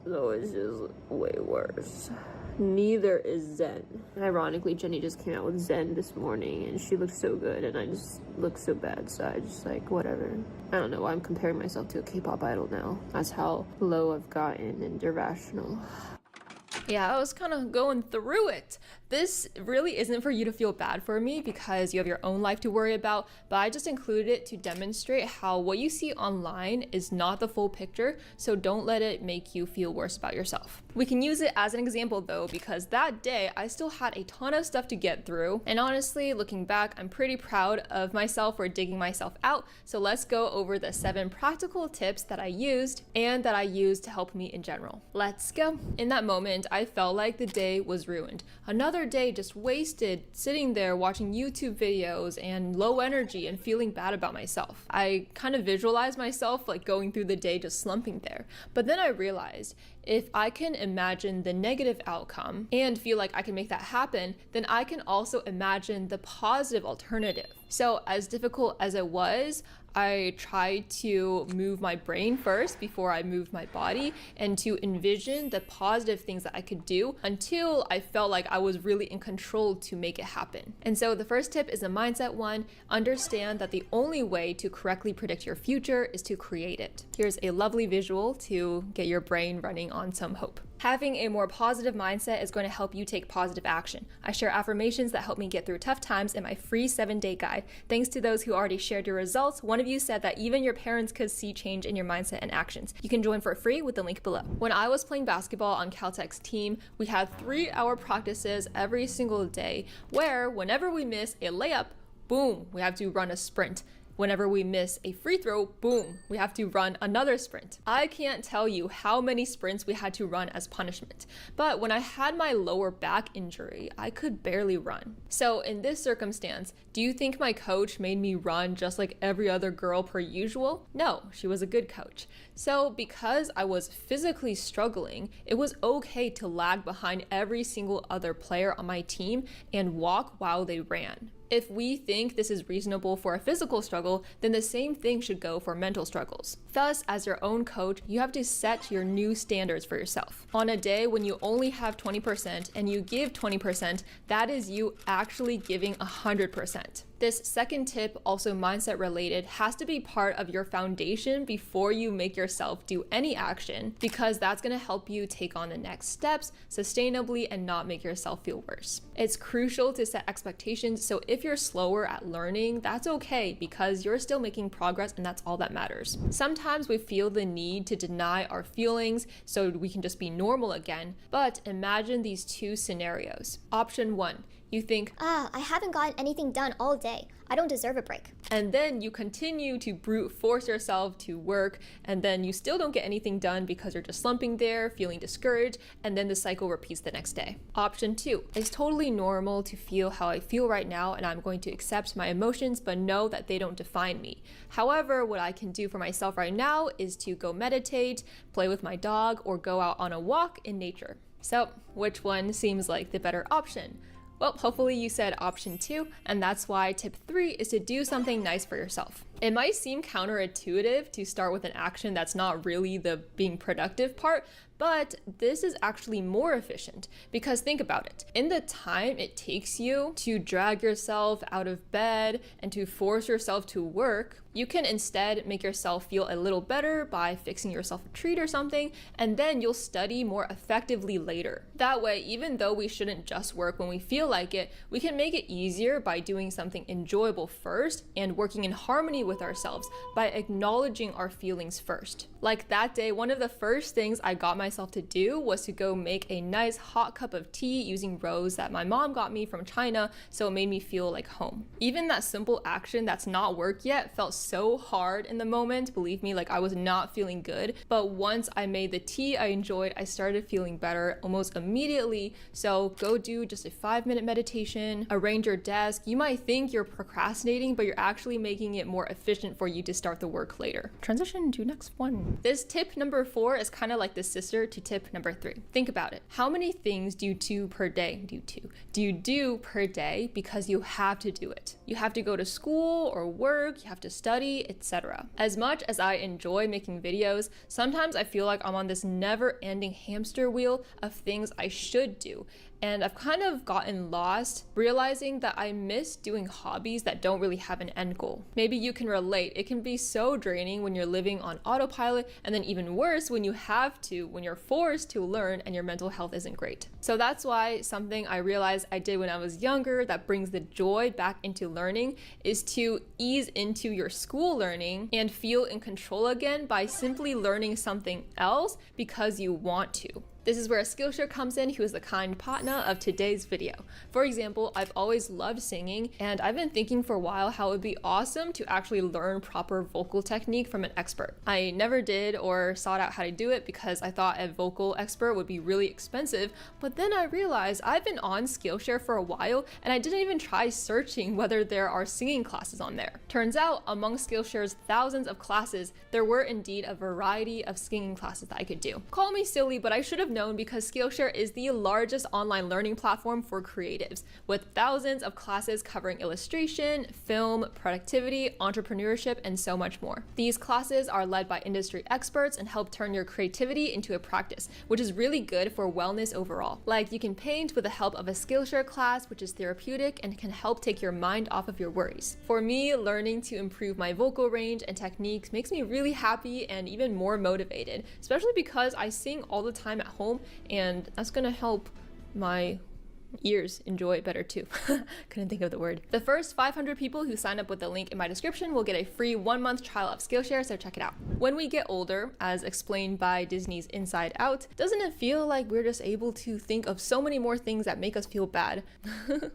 though it's just way worse. Neither is Zen. Ironically, Jenny just came out with Zen this morning and she looked so good and I just look so bad, so I just like, whatever. I don't know why I'm comparing myself to a K-pop idol now. That's how low I've gotten and irrational. Yeah, I was kind of going through it. This really isn't for you to feel bad for me because you have your own life to worry about, but I just included it to demonstrate how what you see online is not the full picture, so don't let it make you feel worse about yourself. We can use it as an example though, because that day I still had a ton of stuff to get through, and honestly, looking back, I'm pretty proud of myself for digging myself out, so let's go over the 7 practical tips that I used and that I used to help me in general. Let's go. In that moment, I felt like the day was ruined. Another day just wasted sitting there watching YouTube videos and low energy and feeling bad about myself. I kind of visualized myself like going through the day just slumping there. But then I realized if I can imagine the negative outcome and feel like I can make that happen, then I can also imagine the positive alternative. So as difficult as it was, I tried to move my brain first before I moved my body and to envision the positive things that I could do until I felt like I was really in control to make it happen. And so the first tip is a mindset one. Understand that the only way to correctly predict your future is to create it. Here's a lovely visual to get your brain running on some hope. Having a more positive mindset is going to help you take positive action. I share affirmations that help me get through tough times in my free 7-day guide. Thanks to those who already shared your results. One of you said that even your parents could see change in your mindset and actions. You can join for free with the link below. When I was playing basketball on Caltech's team, we had 3-hour practices every single day where whenever we miss a layup, boom, we have to run a sprint. Whenever we miss a free throw, boom, we have to run another sprint. I can't tell you how many sprints we had to run as punishment, but when I had my lower back injury, I could barely run. So in this circumstance, do you think my coach made me run just like every other girl per usual? No, she was a good coach. So because I was physically struggling, it was okay to lag behind every single other player on my team and walk while they ran. If we think this is reasonable for a physical struggle, then the same thing should go for mental struggles. Thus, as your own coach, you have to set your new standards for yourself. On a day when you only have 20% and you give 20%, that is you actually giving 100%. This second tip, also mindset related, has to be part of your foundation before you make yourself do any action, because that's going to help you take on the next steps sustainably and not make yourself feel worse. It's crucial to set expectations, so if you're slower at learning, that's okay because you're still making progress and that's all that matters. Sometimes we feel the need to deny our feelings so we can just be normal again, but imagine these 2 scenarios. Option 1. You think, I haven't gotten anything done all day. I don't deserve a break. And then you continue to brute force yourself to work, and then you still don't get anything done because you're just slumping there, feeling discouraged, and then the cycle repeats the next day. Option 2. It's totally normal to feel how I feel right now, and I'm going to accept my emotions, but know that they don't define me. However, what I can do for myself right now is to go meditate, play with my dog, or go out on a walk in nature. So, which one seems like the better option? Well, hopefully you said option 2, and that's why tip 3 is to do something nice for yourself. It might seem counterintuitive to start with an action that's not really the being productive part, but this is actually more efficient because think about it. In the time it takes you to drag yourself out of bed and to force yourself to work, you can instead make yourself feel a little better by fixing yourself a treat or something, and then you'll study more effectively later. That way, even though we shouldn't just work when we feel like it, we can make it easier by doing something enjoyable first and working in harmony with ourselves by acknowledging our feelings first. Like that day, one of the first things I got myself to do was to go make a nice hot cup of tea using rose that my mom got me from China, so it made me feel like home. Even that simple action that's not work yet felt so hard in the moment, believe me, like I was not feeling good, but once I made the tea I enjoyed, I started feeling better almost immediately. So go do just a 5-minute meditation, arrange your desk. You might think you're procrastinating, but you're actually making it more efficient for you to start the work later. Transition to next one. This tip number 4 is kind of like the sister answer to tip number 3. Think about it. How many things do you do per day? Do you do per day because you have to do it? You have to go to school or work, you have to study, etc. As much as I enjoy making videos, sometimes I feel like I'm on this never-ending hamster wheel of things I should do. And I've kind of gotten lost realizing that I miss doing hobbies that don't really have an end goal. Maybe you can relate. It can be so draining when you're living on autopilot, and then even worse when you're forced to learn and your mental health isn't great. So that's why something I realized I did when I was younger that brings the joy back into learning is to ease into your school learning and feel in control again by simply learning something else because you want to. This is where Skillshare comes in, who is the kind partner of today's video. For example, I've always loved singing, and I've been thinking for a while how it would be awesome to actually learn proper vocal technique from an expert. I never did or sought out how to do it because I thought a vocal expert would be really expensive, but then I realized I've been on Skillshare for a while and I didn't even try searching whether there are singing classes on there. Turns out, among Skillshare's thousands of classes, there were indeed a variety of singing classes that I could do. Call me silly, but I should have known because Skillshare is the largest online learning platform for creatives, with thousands of classes covering illustration, film, productivity, entrepreneurship, and so much more. These classes are led by industry experts and help turn your creativity into a practice, which is really good for wellness overall. Like, you can paint with the help of a Skillshare class, which is therapeutic and can help take your mind off of your worries. For me, learning to improve my vocal range and techniques makes me really happy and even more motivated, especially because I sing all the time at home, and that's gonna help my ears enjoy it better too. Couldn't think of the word. The first 500 people who sign up with the link in my description will get a free 1-month trial of Skillshare, so check it out. When we get older, as explained by Disney's Inside Out, doesn't it feel like we're just able to think of so many more things that make us feel bad?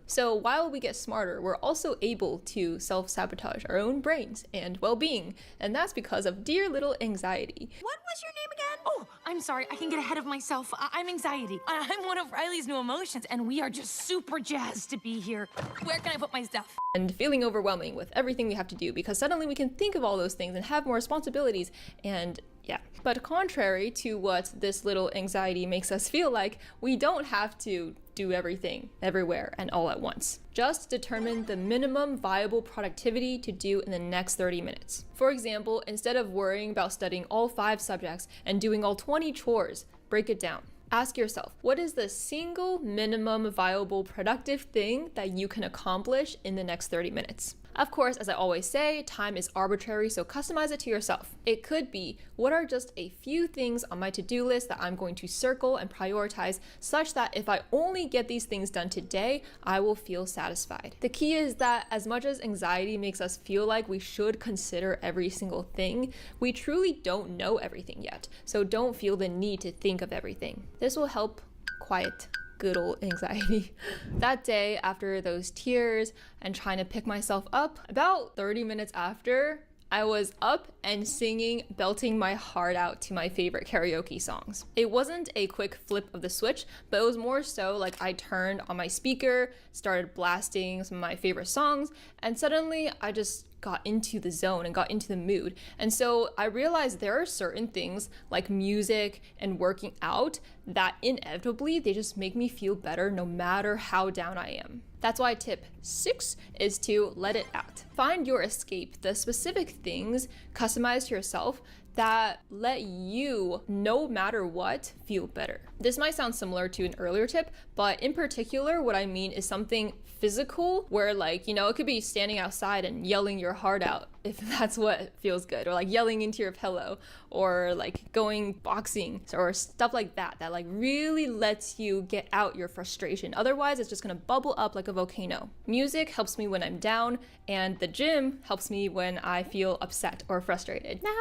So while we get smarter, we're also able to self-sabotage our own brains and well-being, and that's because of dear little anxiety. What was your name again? Oh, I'm sorry, I can get ahead of myself. I'm anxiety. I'm one of Riley's new emotions, and we are just super jazzed to be here. Where can I put my stuff? And feeling overwhelming with everything we have to do because suddenly we can think of all those things and have more responsibilities, and yeah. But contrary to what this little anxiety makes us feel like, we don't have to do everything, everywhere, and all at once. Just determine the minimum viable productivity to do in the next 30 minutes. For example, instead of worrying about studying all 5 subjects and doing all 20 chores, break it down. Ask yourself, what is the single minimum viable productive thing that you can accomplish in the next 30 minutes? Of course, as I always say, time is arbitrary, so customize it to yourself. It could be, what are just a few things on my to-do list that I'm going to circle and prioritize such that if I only get these things done today, I will feel satisfied. The key is that as much as anxiety makes us feel like we should consider every single thing, we truly don't know everything yet, so don't feel the need to think of everything. This will help quiet good old anxiety. That day, after those tears and trying to pick myself up, about 30 minutes after, I was up and singing, belting my heart out to my favorite karaoke songs. It wasn't a quick flip of the switch, but it was more so like I turned on my speaker, started blasting some of my favorite songs, and suddenly I just got into the zone and got into the mood. And so I realized there are certain things like music and working out that inevitably they just make me feel better no matter how down I am. That's why tip 6 is to let it out. Find your escape, the specific things customized to yourself that let you, no matter what, feel better. This might sound similar to an earlier tip, but in particular, what I mean is something physical where, like, you know, it could be standing outside and yelling your heart out if that's what feels good, or like yelling into your pillow, or like going boxing or stuff like that like really lets you get out your frustration. Otherwise, it's just gonna bubble up like a volcano. Music helps me when I'm down, and the gym helps me when I feel upset or frustrated. Now,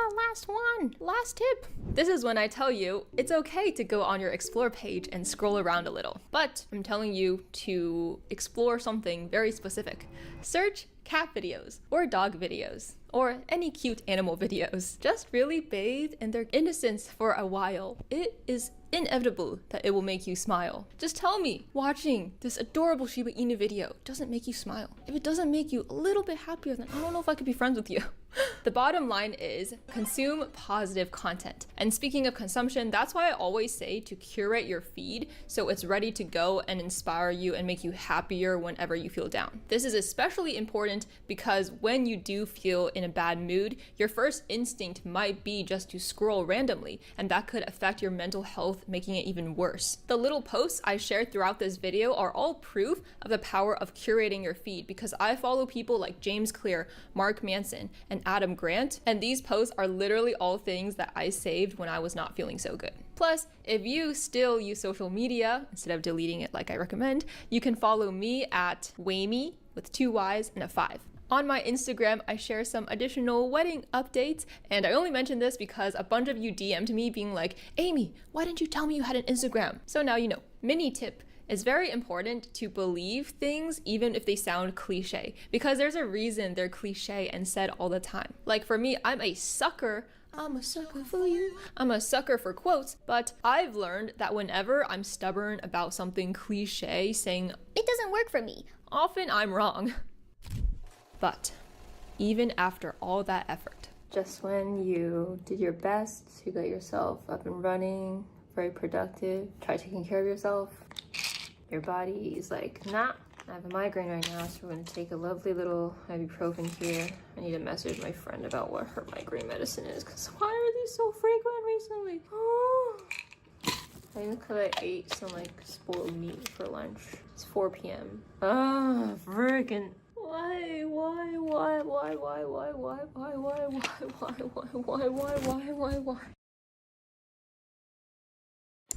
last tip. This is when I tell you it's okay to go on your explore page and scroll around a little, but I'm telling you to explore something very specific. Search cat videos or dog videos or any cute animal videos. Just really bathe in their innocence for a while. It is inevitable that it will make you smile. Just tell me watching this adorable Shiba Inu video doesn't make you smile. If it doesn't make you a little bit happier, then I don't know if I could be friends with you. The bottom line is consume positive content. And speaking of consumption, that's why I always say to curate your feed so it's ready to go and inspire you and make you happier whenever you feel down. This is especially important because when you do feel in a bad mood, your first instinct might be just to scroll randomly, and that could affect your mental health, making it even worse. The little posts I shared throughout this video are all proof of the power of curating your feed because I follow people like James Clear, Mark Manson, and Adam Grant, and these posts are literally all things that I saved when I was not feeling so good. Plus, if you still use social media, instead of deleting it like I recommend, you can follow me at Wayme with 2 Y's and a 5. On my Instagram, I share some additional wedding updates, and I only mention this because a bunch of you DM'd me being like, Amy, why didn't you tell me you had an Instagram? So now you know. Mini tip. It's very important to believe things even if they sound cliche, because there's a reason they're cliche and said all the time. Like for me, I'm a sucker for you. I'm a sucker for quotes, but I've learned that whenever I'm stubborn about something cliche, saying, it doesn't work for me, often I'm wrong. But even after all that effort, just when you did your best to get yourself up and running, very productive, try taking care of yourself, your body is like, nah, I have a migraine right now, so we're gonna take a lovely little ibuprofen here. I need to message my friend about what her migraine medicine is, because why are these so frequent recently? Oh. I think because I ate some like spoiled meat for lunch. It's 4 p.m. Ah, freaking. Why?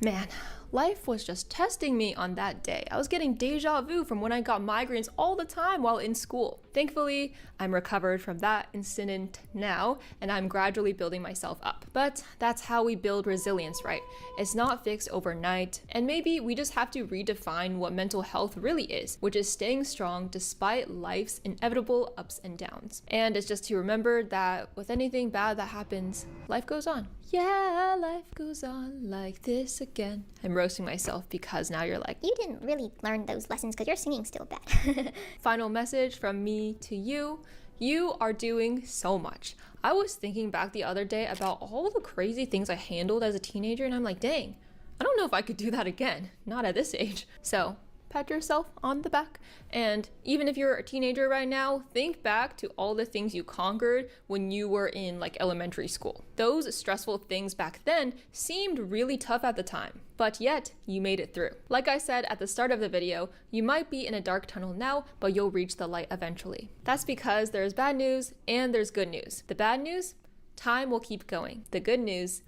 Man, life was just testing me on that day. I was getting deja vu from when I got migraines all the time while in school. Thankfully, I'm recovered from that incident now, and I'm gradually building myself up. But that's how we build resilience, right? It's not fixed overnight, and maybe we just have to redefine what mental health really is, which is staying strong despite life's inevitable ups and downs. And it's just to remember that with anything bad that happens, life goes on. Yeah, life goes on like this again. I'm roasting myself because now you're like, you didn't really learn those lessons because your singing's still bad. Final message from me to you. You are doing so much. I was thinking back the other day about all the crazy things I handled as a teenager, and I'm like, dang, I don't know if I could do that again. Not at this age. So pat yourself on the back. And even if you're a teenager right now, think back to all the things you conquered when you were in like elementary school. Those stressful things back then seemed really tough at the time, but yet you made it through. Like I said at the start of the video, you might be in a dark tunnel now, but you'll reach the light eventually. That's because there's bad news and there's good news. The bad news, time will keep going. The good news,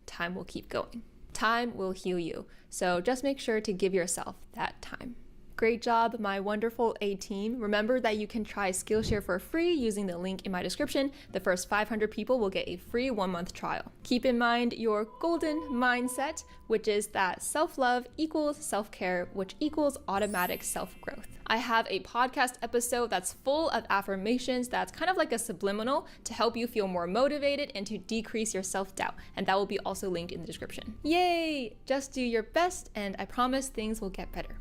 time will keep going. Time will heal you. So just make sure to give yourself that time. Great job, my wonderful A team. Remember that you can try Skillshare for free using the link in my description. The first 500 people will get a free 1-month trial. Keep in mind your golden mindset, which is that self-love equals self-care, which equals automatic self-growth. I have a podcast episode that's full of affirmations that's kind of like a subliminal to help you feel more motivated and to decrease your self-doubt, and that will be also linked in the description. Yay! Just do your best, and I promise things will get better.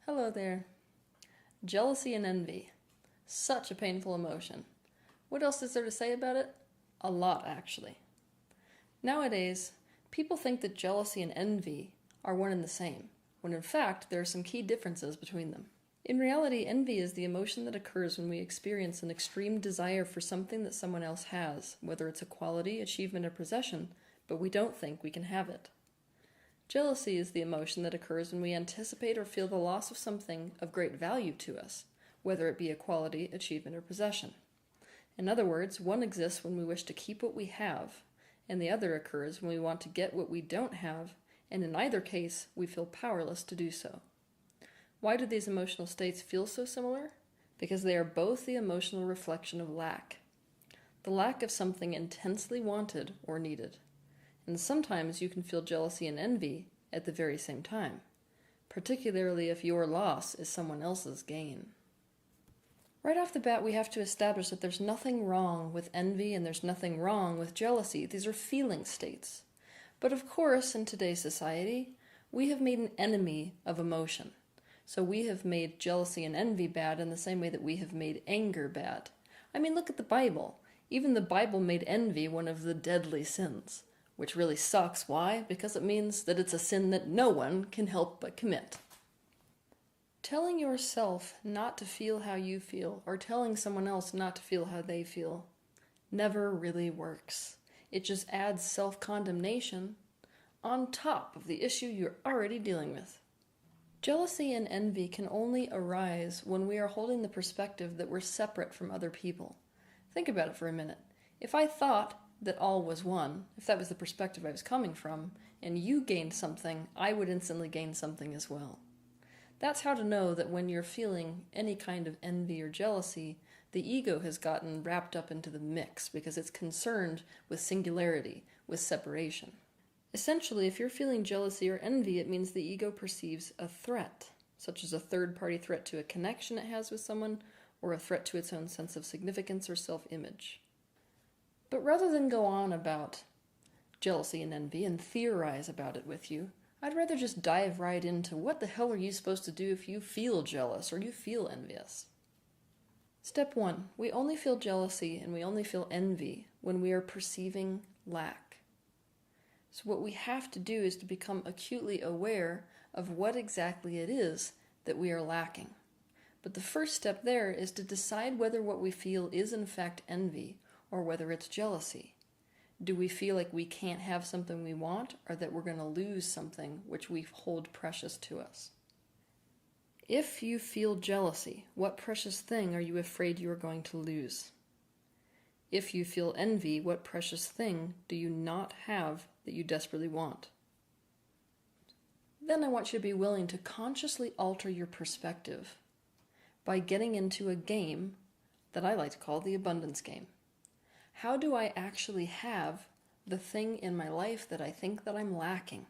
Hello there. Jealousy and envy. Such a painful emotion. What else is there to say about it? A lot, actually. Nowadays, people think that jealousy and envy are one and the same, when in fact there are some key differences between them. In reality, envy is the emotion that occurs when we experience an extreme desire for something that someone else has, whether it's a quality, achievement, or possession, but we don't think we can have it. Jealousy is the emotion that occurs when we anticipate or feel the loss of something of great value to us, whether it be a quality, achievement, or possession. In other words, one exists when we wish to keep what we have, and the other occurs when we want to get what we don't have, and in either case, we feel powerless to do so. Why do these emotional states feel so similar? Because they are both the emotional reflection of lack. The lack of something intensely wanted or needed. And sometimes you can feel jealousy and envy at the very same time, particularly if your loss is someone else's gain. Right off the bat, we have to establish that there's nothing wrong with envy and there's nothing wrong with jealousy. These are feeling states. But of course, in today's society, we have made an enemy of emotion. So we have made jealousy and envy bad in the same way that we have made anger bad. I mean, look at the Bible. Even the Bible made envy one of the deadly sins. Which really sucks. Why? Because it means that it's a sin that no one can help but commit. Telling yourself not to feel how you feel, or telling someone else not to feel how they feel, never really works. It just adds self-condemnation on top of the issue you're already dealing with. Jealousy and envy can only arise when we are holding the perspective that we're separate from other people. Think about it for a minute. If I thought that all was one, if that was the perspective I was coming from, and you gained something, I would instantly gain something as well. That's how to know that when you're feeling any kind of envy or jealousy, the ego has gotten wrapped up into the mix because it's concerned with singularity, with separation. Essentially, if you're feeling jealousy or envy, it means the ego perceives a threat, such as a third-party threat to a connection it has with someone, or a threat to its own sense of significance or self-image. But rather than go on about jealousy and envy and theorize about it with you, I'd rather just dive right into what the hell are you supposed to do if you feel jealous or you feel envious. Step 1. We only feel jealousy and we only feel envy when we are perceiving lack. So what we have to do is to become acutely aware of what exactly it is that we are lacking. But the first step there is to decide whether what we feel is in fact envy or whether it's jealousy. Do we feel like we can't have something we want, or that we're going to lose something which we hold precious to us? If you feel jealousy, what precious thing are you afraid you are going to lose? If you feel envy, what precious thing do you not have that you desperately want? Then I want you to be willing to consciously alter your perspective by getting into a game that I like to call the abundance game. How do I actually have the thing in my life that I think that I'm lacking?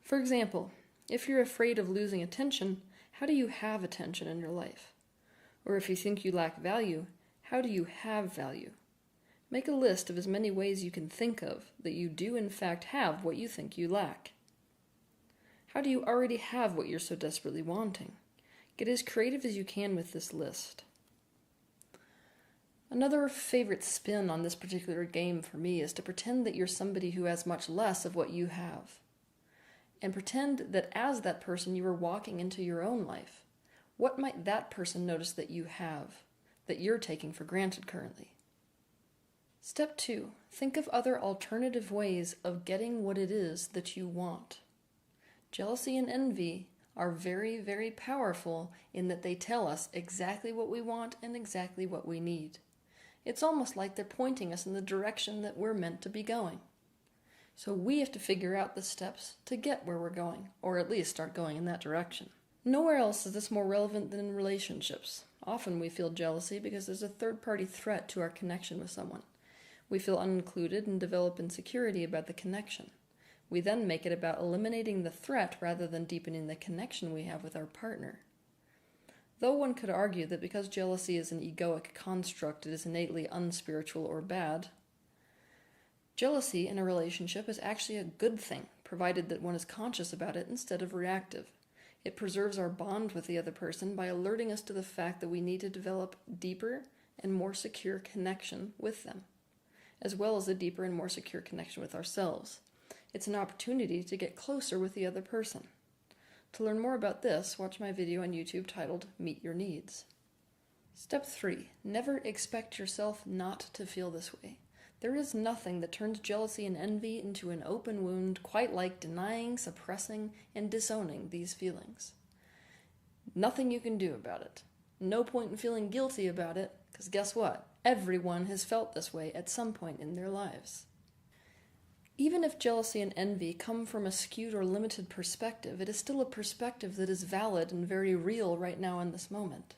For example, if you're afraid of losing attention, how do you have attention in your life? Or if you think you lack value, how do you have value? Make a list of as many ways you can think of that you do in fact have what you think you lack. How do you already have what you're so desperately wanting? Get as creative as you can with this list. Another favorite spin on this particular game for me is to pretend that you're somebody who has much less of what you have. And pretend that as that person you are walking into your own life. What might that person notice that you have, that you're taking for granted currently? Step 2. Think of other alternative ways of getting what it is that you want. Jealousy and envy are very, very powerful in that they tell us exactly what we want and exactly what we need. It's almost like they're pointing us in the direction that we're meant to be going. So we have to figure out the steps to get where we're going, or at least start going in that direction. Nowhere else is this more relevant than in relationships. Often we feel jealousy because there's a third-party threat to our connection with someone. We feel unincluded and develop insecurity about the connection. We then make it about eliminating the threat rather than deepening the connection we have with our partner. Though one could argue that because jealousy is an egoic construct, it is innately unspiritual or bad, jealousy in a relationship is actually a good thing, provided that one is conscious about it instead of reactive. It preserves our bond with the other person by alerting us to the fact that we need to develop deeper and more secure connection with them, as well as a deeper and more secure connection with ourselves. It's an opportunity to get closer with the other person. To learn more about this, watch my video on YouTube titled Meet Your Needs. Step 3. Never expect yourself not to feel this way. There is nothing that turns jealousy and envy into an open wound quite like denying, suppressing, and disowning these feelings. Nothing you can do about it. No point in feeling guilty about it, because guess what? Everyone has felt this way at some point in their lives. Even if jealousy and envy come from a skewed or limited perspective, it is still a perspective that is valid and very real right now in this moment.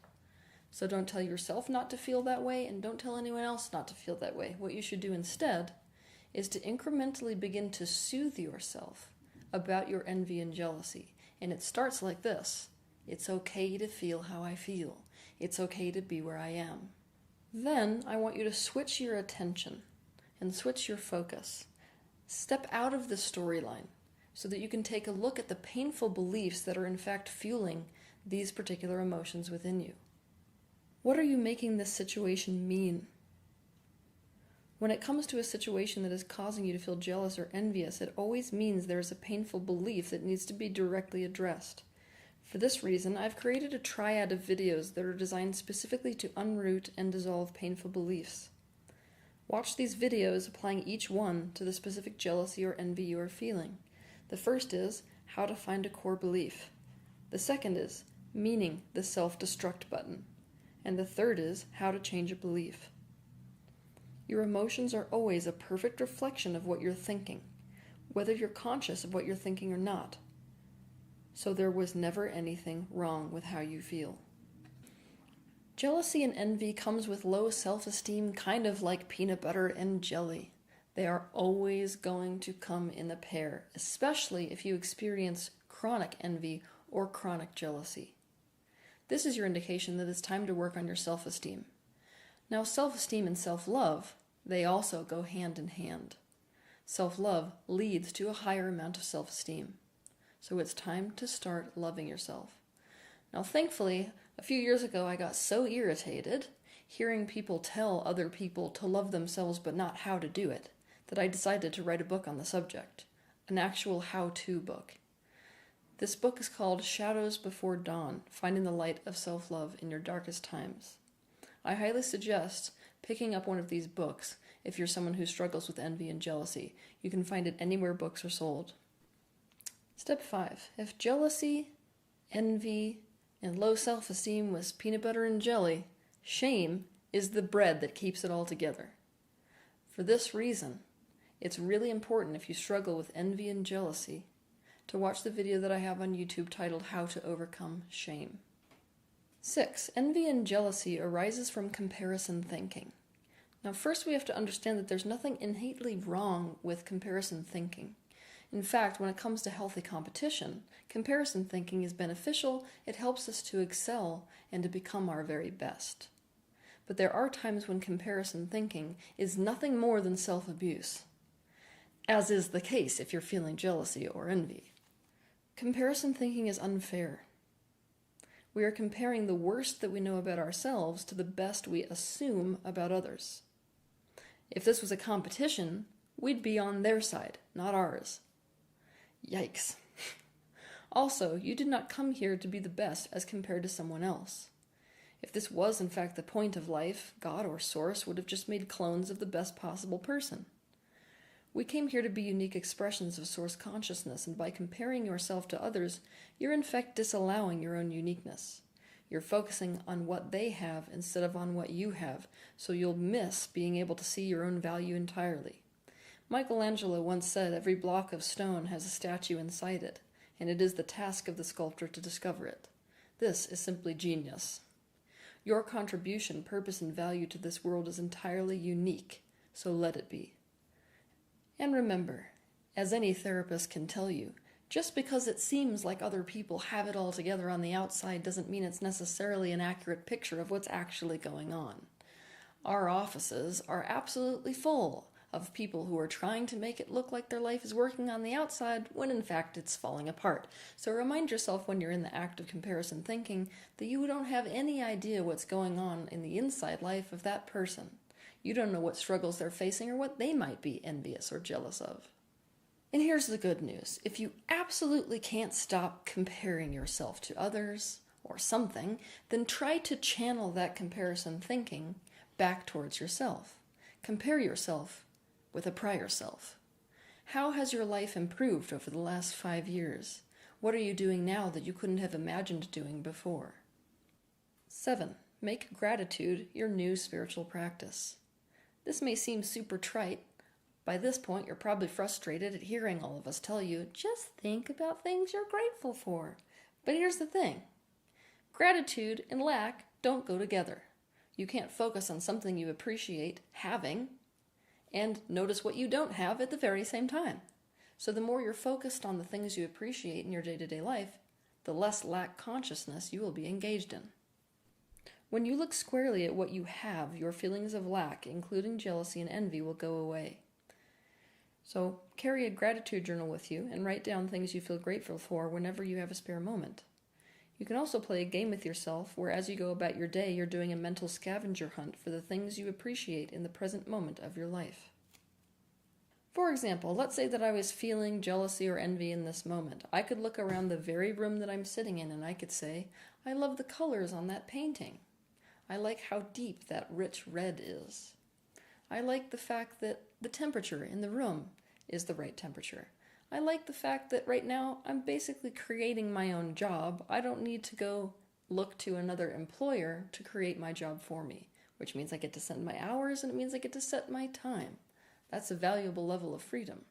So don't tell yourself not to feel that way, and don't tell anyone else not to feel that way. What you should do instead is to incrementally begin to soothe yourself about your envy and jealousy. And it starts like this. It's okay to feel how I feel. It's okay to be where I am. Then I want you to switch your attention and switch your focus. Step out of the storyline so that you can take a look at the painful beliefs that are in fact fueling these particular emotions within you. What are you making this situation mean? When it comes to a situation that is causing you to feel jealous or envious, it always means there is a painful belief that needs to be directly addressed. For this reason, I've created a triad of videos that are designed specifically to unroot and dissolve painful beliefs. Watch these videos applying each one to the specific jealousy or envy you are feeling. The first is how to find a core belief. The second is meaning the self-destruct button. And the third is how to change a belief. Your emotions are always a perfect reflection of what you're thinking, whether you're conscious of what you're thinking or not. So there was never anything wrong with how you feel. Jealousy and envy comes with low self-esteem, kind of like peanut butter and jelly. They are always going to come in a pair, especially if you experience chronic envy or chronic jealousy. This is your indication that it's time to work on your self-esteem. Now, self-esteem and self-love, they also go hand in hand. Self-love leads to a higher amount of self-esteem. So it's time to start loving yourself. Now, thankfully, a few years ago I got so irritated hearing people tell other people to love themselves but not how to do it, that I decided to write a book on the subject, an actual how-to book. This book is called Shadows Before Dawn, Finding the Light of Self-Love in Your Darkest Times. I highly suggest picking up one of these books if you're someone who struggles with envy and jealousy. You can find it anywhere books are sold. Step 5. If jealousy, envy, and low self-esteem was peanut butter and jelly, shame is the bread that keeps it all together. For this reason, it's really important if you struggle with envy and jealousy to watch the video that I have on YouTube titled How to Overcome Shame. 6. Envy and jealousy arises from comparison thinking. Now first we have to understand that there's nothing innately wrong with comparison thinking. In fact, when it comes to healthy competition, comparison thinking is beneficial. It helps us to excel and to become our very best. But there are times when comparison thinking is nothing more than self-abuse, as is the case if you're feeling jealousy or envy. Comparison thinking is unfair. We are comparing the worst that we know about ourselves to the best we assume about others. If this was a competition, we'd be on their side, not ours. Yikes. Also, you did not come here to be the best as compared to someone else. If this was in fact the point of life, God or Source would have just made clones of the best possible person. We came here to be unique expressions of Source consciousness, and by comparing yourself to others, you're in fact disallowing your own uniqueness. You're focusing on what they have instead of on what you have, so you'll miss being able to see your own value entirely. Michelangelo once said every block of stone has a statue inside it, and it is the task of the sculptor to discover it. This is simply genius. Your contribution, purpose, and value to this world is entirely unique, so let it be. And remember, as any therapist can tell you, just because it seems like other people have it all together on the outside doesn't mean it's necessarily an accurate picture of what's actually going on. Our offices are absolutely full of people who are trying to make it look like their life is working on the outside when in fact it's falling apart. So remind yourself when you're in the act of comparison thinking that you don't have any idea what's going on in the inside life of that person. You don't know what struggles they're facing or what they might be envious or jealous of. And here's the good news. If you absolutely can't stop comparing yourself to others or something, then try to channel that comparison thinking back towards yourself. Compare yourself with a prior self. How has your life improved over the last 5 years? What are you doing now that you couldn't have imagined doing before? 7. Make gratitude your new spiritual practice. This may seem super trite. By this point, you're probably frustrated at hearing all of us tell you, just think about things you're grateful for. But here's the thing. Gratitude and lack don't go together. You can't focus on something you appreciate having and notice what you don't have at the very same time. So the more you're focused on the things you appreciate in your day-to-day life, the less lack consciousness you will be engaged in. When you look squarely at what you have, your feelings of lack, including jealousy and envy, will go away. So carry a gratitude journal with you and write down things you feel grateful for whenever you have a spare moment. You can also play a game with yourself where as you go about your day, you're doing a mental scavenger hunt for the things you appreciate in the present moment of your life. For example, let's say that I was feeling jealousy or envy in this moment. I could look around the very room that I'm sitting in and I could say, I love the colors on that painting. I like how deep that rich red is. I like the fact that the temperature in the room is the right temperature. I like the fact that right now I'm basically creating my own job. I don't need to go look to another employer to create my job for me, which means I get to send my hours and it means I get to set my time. That's a valuable level of freedom.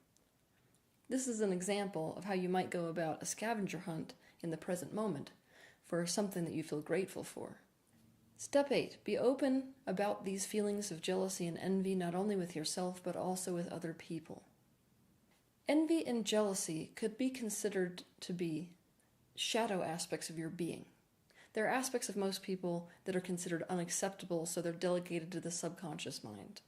This is an example of how you might go about a scavenger hunt in the present moment for something that you feel grateful for. Step 8. Be open about these feelings of jealousy and envy not only with yourself but also with other people. Envy and jealousy could be considered to be shadow aspects of your being. They're aspects of most people that are considered unacceptable, so they're delegated to the subconscious mind.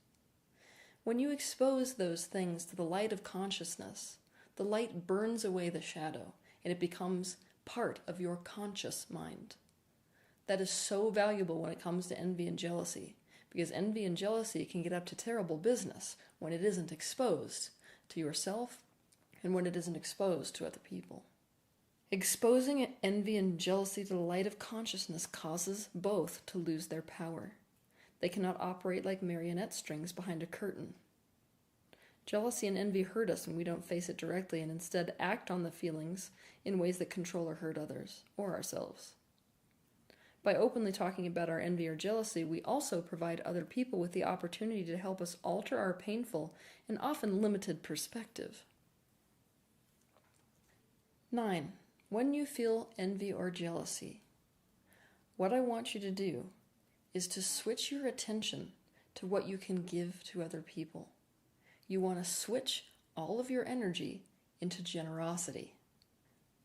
When you expose those things to the light of consciousness, the light burns away the shadow, and it becomes part of your conscious mind. That is so valuable when it comes to envy and jealousy, because envy and jealousy can get up to terrible business when it isn't exposed to yourself and when it isn't exposed to other people. Exposing envy and jealousy to the light of consciousness causes both to lose their power. They cannot operate like marionette strings behind a curtain. Jealousy and envy hurt us when we don't face it directly and instead act on the feelings in ways that control or hurt others or ourselves. By openly talking about our envy or jealousy, we also provide other people with the opportunity to help us alter our painful and often limited perspective. 9. When you feel envy or jealousy, what I want you to do is to switch your attention to what you can give to other people. You want to switch all of your energy into generosity.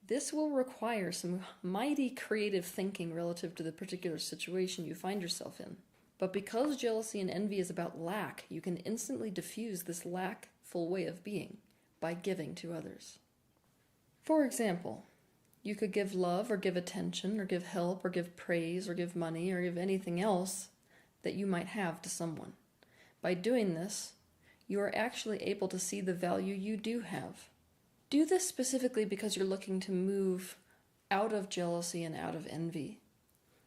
This will require some mighty creative thinking relative to the particular situation you find yourself in. But because jealousy and envy is about lack, you can instantly diffuse this lackful way of being by giving to others. For example, you could give love or give attention or give help or give praise or give money or give anything else that you might have to someone. By doing this, you are actually able to see the value you do have. Do this specifically because you're looking to move out of jealousy and out of envy,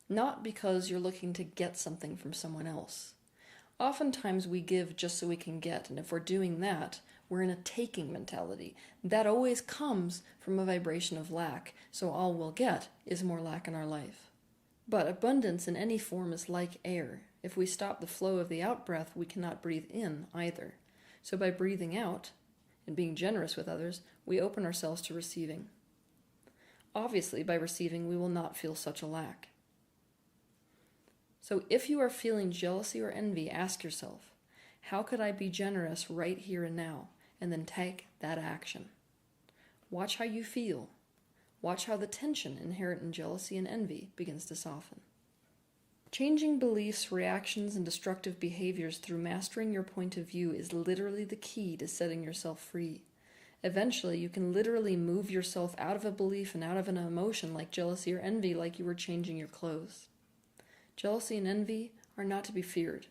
not because you're looking to get something from someone else. Oftentimes we give just so we can get, and if we're doing that, we're in a taking mentality. That always comes from a vibration of lack, so all we'll get is more lack in our life. But abundance in any form is like air. If we stop the flow of the out-breath, we cannot breathe in either. So by breathing out and being generous with others, we open ourselves to receiving. Obviously, by receiving, we will not feel such a lack. So if you are feeling jealousy or envy, ask yourself, how could I be generous right here and now? And then take that action. Watch how you feel. Watch how the tension inherent in jealousy and envy begins to soften. Changing beliefs, reactions, and destructive behaviors through mastering your point of view is literally the key to setting yourself free. Eventually, you can literally move yourself out of a belief and out of an emotion like jealousy or envy, like you were changing your clothes. Jealousy and envy are not to be feared.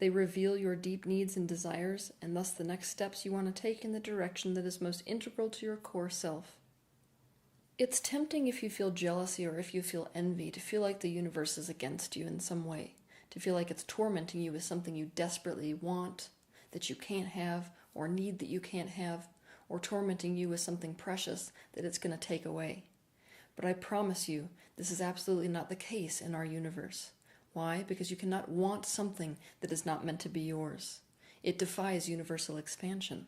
They reveal your deep needs and desires, and thus the next steps you want to take in the direction that is most integral to your core self. It's tempting if you feel jealousy or if you feel envy to feel like the universe is against you in some way, to feel like it's tormenting you with something you desperately want, that you can't have, or need that you can't have, or tormenting you with something precious that it's going to take away. But I promise you, this is absolutely not the case in our universe. Why? Because you cannot want something that is not meant to be yours. It defies universal expansion,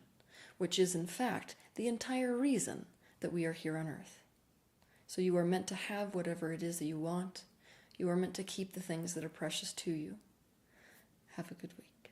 which is in fact the entire reason that we are here on Earth. So you are meant to have whatever it is that you want. You are meant to keep the things that are precious to you. Have a good week.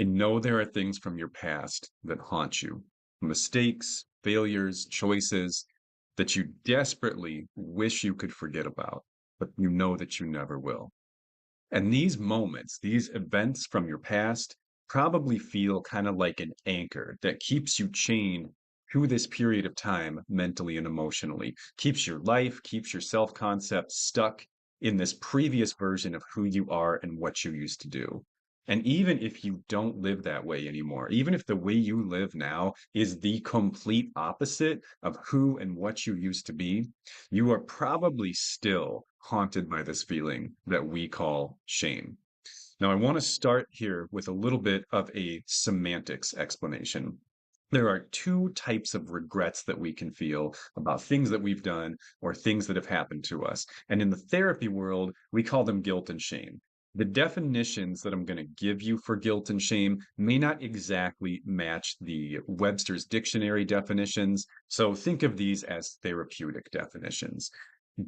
I know there are things from your past that haunt you, mistakes, failures, choices that you desperately wish you could forget about, but you know that you never will. And these moments, these events from your past probably feel kind of like an anchor that keeps you chained through this period of time mentally and emotionally, keeps your life, keeps your self-concept stuck in this previous version of who you are and what you used to do. And even if you don't live that way anymore, even if the way you live now is the complete opposite of who and what you used to be, you are probably still haunted by this feeling that we call shame. Now, I want to start here with a little bit of a semantics explanation. There are two types of regrets that we can feel about things that we've done or things that have happened to us. And in the therapy world, we call them guilt and shame. The definitions that I'm going to give you for guilt and shame may not exactly match the Webster's dictionary definitions, so think of these as therapeutic definitions.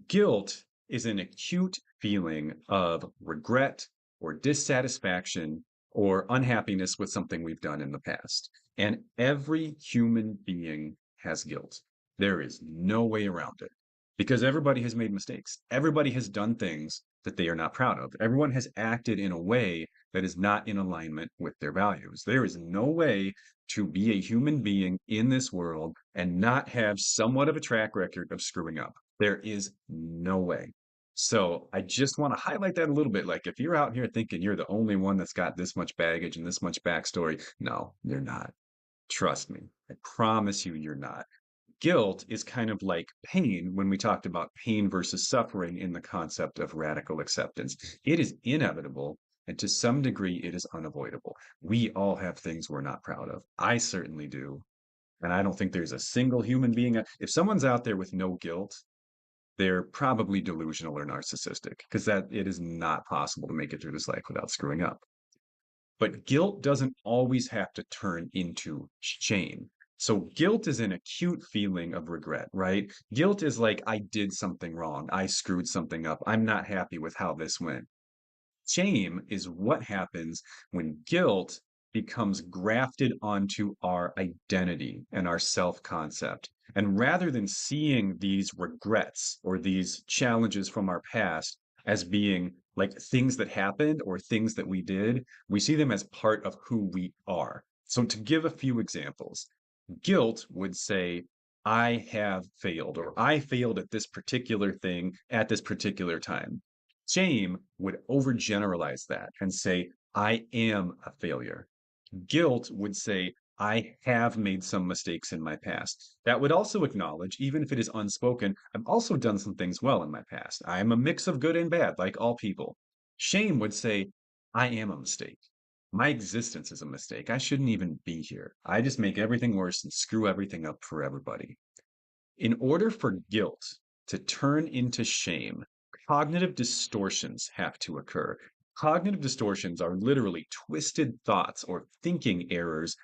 Guilt is an acute feeling of regret or dissatisfaction or unhappiness with something we've done in the past. And every human being has guilt. There is no way around it because everybody has made mistakes. Everybody has done things that they are not proud of. Everyone has acted in a way that is not in alignment with their values. There is no way to be a human being in this world and not have somewhat of a track record of screwing up. There is no way. So I just want to highlight that a little bit. Like if you're out here thinking you're the only one that's got this much baggage and this much backstory, no, you're not. Trust me. I promise you, you're not. Guilt is kind of like pain when we talked about pain versus suffering in the concept of radical acceptance. It is inevitable, and to some degree, it is unavoidable. We all have things we're not proud of. I certainly do. And I don't think there's a single human being. If someone's out there with no guilt, they're probably delusional or narcissistic because that it is not possible to make it through this life without screwing up. But guilt doesn't always have to turn into shame. So guilt is an acute feeling of regret, right? Guilt is like, I did something wrong. I screwed something up. I'm not happy with how this went. Shame is what happens when guilt becomes grafted onto our identity and our self-concept. And rather than seeing these regrets or these challenges from our past as being like things that happened or things that we did, we see them as part of who we are. So to give a few examples, guilt would say, I have failed, or I failed at this particular thing at this particular time. Shame would overgeneralize that and say, I am a failure. Guilt would say, I have made some mistakes in my past. That would also acknowledge, even if it is unspoken, I've also done some things well in my past. I am a mix of good and bad, like all people. Shame would say, I am a mistake. My existence is a mistake. I shouldn't even be here. I just make everything worse and screw everything up for everybody. In order for guilt to turn into shame, cognitive distortions have to occur. Cognitive distortions are literally twisted thoughts or thinking errors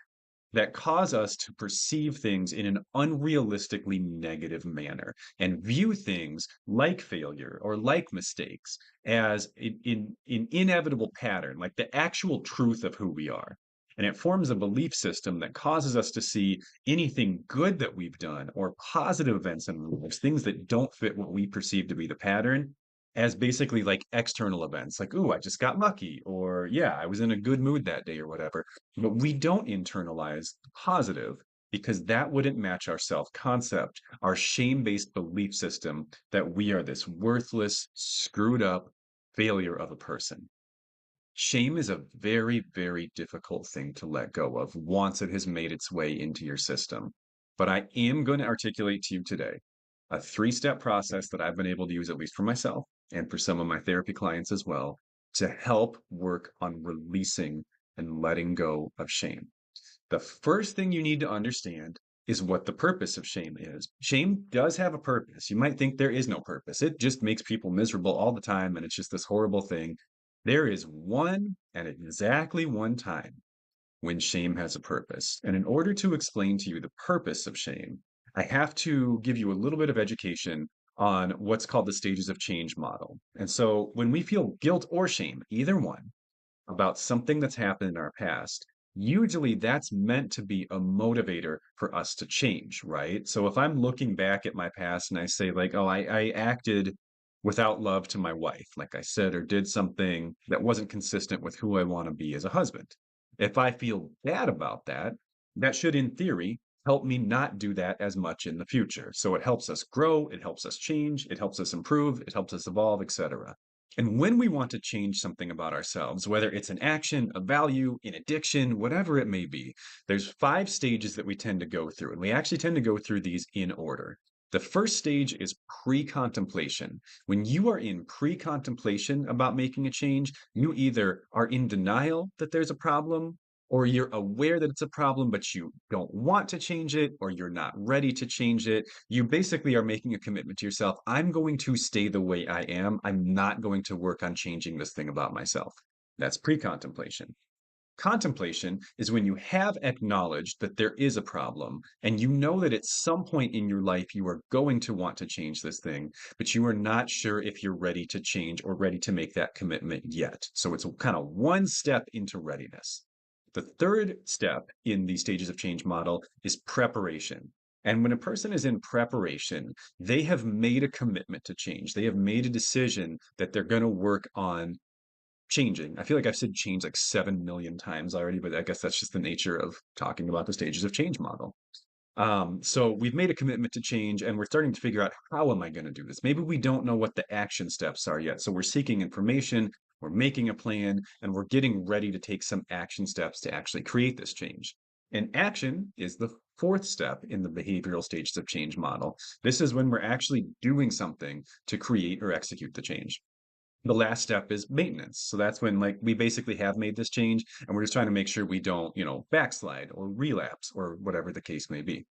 that cause us to perceive things in an unrealistically negative manner and view things like failure or like mistakes as in inevitable pattern, like the actual truth of who we are. And it forms a belief system that causes us to see anything good that we've done or positive events in our lives, things that don't fit what we perceive to be the pattern, as basically like external events, like, ooh, I just got lucky, or yeah, I was in a good mood that day, or whatever. But we don't internalize positive because that wouldn't match our self concept, our shame based belief system that we are this worthless, screwed up failure of a person. Shame is a very, very difficult thing to let go of once it has made its way into your system. But I am going to articulate to you today a 3-step process that I've been able to use, at least for myself and for some of my therapy clients as well, to help work on releasing and letting go of shame. The first thing you need to understand is what the purpose of shame is. Shame does have a purpose. You might think there is no purpose. It just makes people miserable all the time, and it's just this horrible thing. There is one and exactly one time when shame has a purpose. And in order to explain to you the purpose of shame, I have to give you a little bit of education on what's called the stages of change model. And so when we feel guilt or shame, either one, about something that's happened in our past, usually that's meant to be a motivator for us to change, right? So if I'm looking back at my past and I say, like, oh, I acted without love to my wife, like I said, or did something that wasn't consistent with who I want to be as a husband. If I feel bad about that, that should, in theory, help me not do that as much in the future. So it helps us grow, it helps us change, it helps us improve, it helps us evolve, etc. And when we want to change something about ourselves, whether it's an action, a value, an addiction, whatever it may be, there's 5 stages that we tend to go through. And we actually tend to go through these in order. The first stage is pre-contemplation. When you are in pre-contemplation about making a change, you either are in denial that there's a problem, or you're aware that it's a problem, but you don't want to change it, or you're not ready to change it. You basically are making a commitment to yourself. I'm going to stay the way I am. I'm not going to work on changing this thing about myself. That's pre-contemplation. Contemplation is when you have acknowledged that there is a problem and you know that at some point in your life you are going to want to change this thing, but you are not sure if you're ready to change or ready to make that commitment yet. So it's kind of one step into readiness. The third step in the stages of change model is preparation. And when a person is in preparation, they have made a commitment to change. They have made a decision that they're going to work on changing. I feel like I've said change like 7 million times already, but I guess that's just the nature of talking about the stages of change model. So we've made a commitment to change and we're starting to figure out, how am I going to do this? Maybe we don't know what the action steps are yet. So we're seeking information, we're making a plan, and we're getting ready to take some action steps to actually create this change. And action is the 4th step in the behavioral stages of change model. This is when we're actually doing something to create or execute the change. The last step is maintenance. So that's when, like, we basically have made this change and we're just trying to make sure we don't, backslide or relapse or whatever the case may be.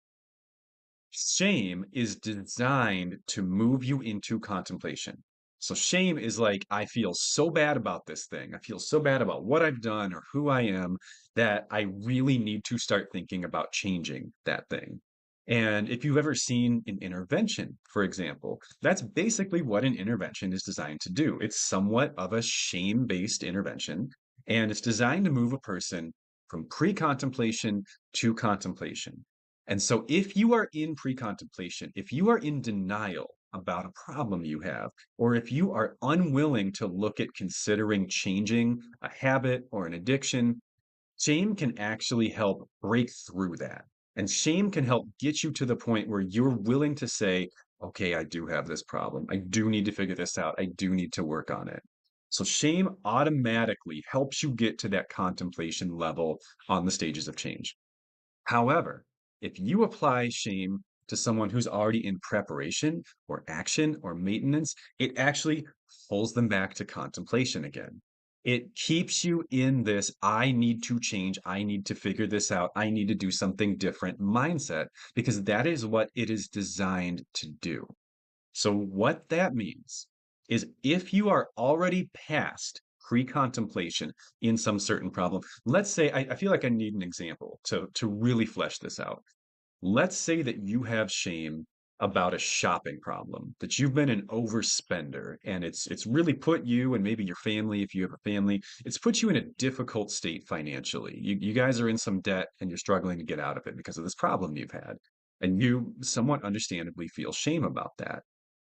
Shame is designed to move you into contemplation. So shame is like, I feel so bad about this thing. I feel so bad about what I've done or who I am that I really need to start thinking about changing that thing. And if you've ever seen an intervention, for example, that's basically what an intervention is designed to do. It's somewhat of a shame-based intervention, and it's designed to move a person from pre-contemplation to contemplation. And so if you are in pre-contemplation, if you are in denial about a problem you have, or if you are unwilling to look at considering changing a habit or an addiction, Shame can actually help break through that. And shame can help get you to the point where you're willing to say, okay, I do have this problem. I do need to figure this out. I do need to work on it. So shame automatically helps you get to that contemplation level on the stages of change. However, if you apply shame to someone who's already in preparation or action or maintenance, it actually pulls them back to contemplation again. It keeps you in this, I need to change, I need to figure this out, I need to do something different mindset, because that is what it is designed to do. So, what that means is if you are already past pre contemplation in some certain problem, let's say, I feel like I need an example to really flesh this out. Let's say that you have shame about a shopping problem, that you've been an overspender and it's really put you and maybe your family, if you have a family, it's put you in a difficult state financially. You guys are in some debt and you're struggling to get out of it because of this problem you've had. And you somewhat understandably feel shame about that.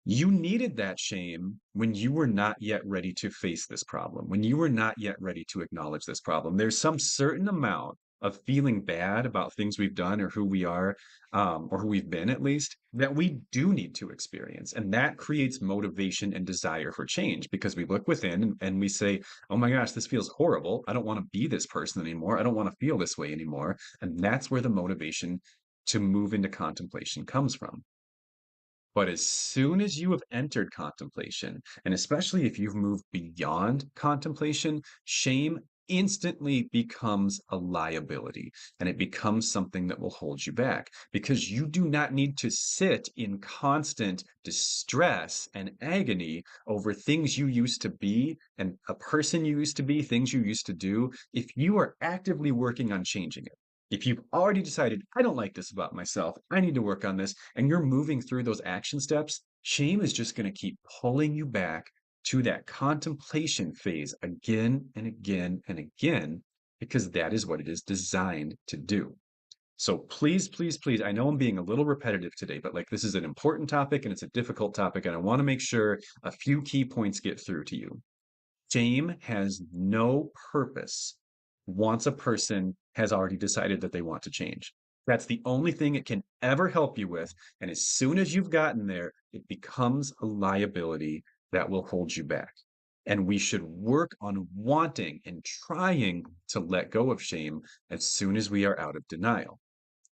You needed that shame when you were not yet ready to face this problem, when you were not yet ready to acknowledge this problem. There's some certain amount of feeling bad about things we've done or who we are, or who we've been at least, that we do need to experience. And that creates motivation and desire for change because we look within and we say, oh my gosh, this feels horrible. I don't want to be this person anymore. I don't want to feel this way anymore. And that's where the motivation to move into contemplation comes from. But as soon as you have entered contemplation, and especially if you've moved beyond contemplation, shame instantly becomes a liability and it becomes something that will hold you back because you do not need to sit in constant distress and agony over things you used to be and a person you used to be, things you used to do, if you are actively working on changing it. If you've already decided, I don't like this about myself, I need to work on this, and you're moving through those action steps, shame is just going to keep pulling you back to that contemplation phase again and again and again, because that is what it is designed to do. So please, please, please, I know I'm being a little repetitive today, but like this is an important topic and it's a difficult topic, and I want to make sure a few key points get through to you. Shame has no purpose once a person has already decided that they want to change. That's the only thing it can ever help you with. And as soon as you've gotten there, it becomes a liability that will hold you back. And we should work on wanting and trying to let go of shame as soon as we are out of denial.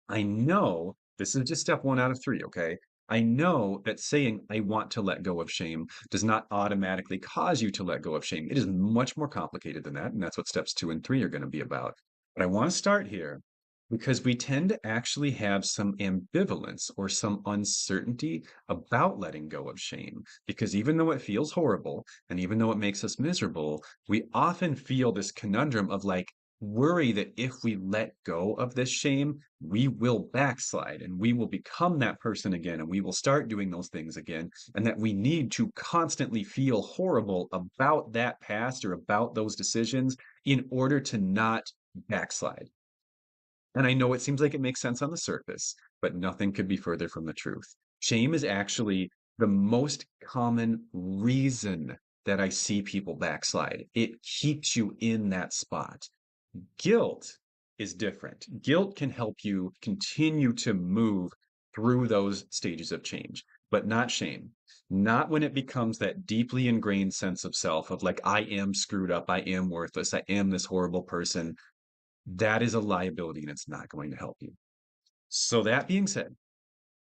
I know this is just step 1 out of 3, okay? I know that saying I want to let go of shame does not automatically cause you to let go of shame. It is much more complicated than that, and that's what steps 2 and 3 are going to be about. But I want to start here because we tend to actually have some ambivalence or some uncertainty about letting go of shame. Because even though it feels horrible and even though it makes us miserable, we often feel this conundrum of like, worry that if we let go of this shame, we will backslide and we will become that person again and we will start doing those things again. And that we need to constantly feel horrible about that past or about those decisions in order to not backslide. And I know it seems like it makes sense on the surface, but nothing could be further from the truth. Shame is actually the most common reason that I see people backslide. It keeps you in that spot. Guilt is different. Guilt can help you continue to move through those stages of change, but not shame. Not when it becomes that deeply ingrained sense of self of like, I am screwed up, I am worthless, I am this horrible person. That is a liability and it's not going to help you. So that being said,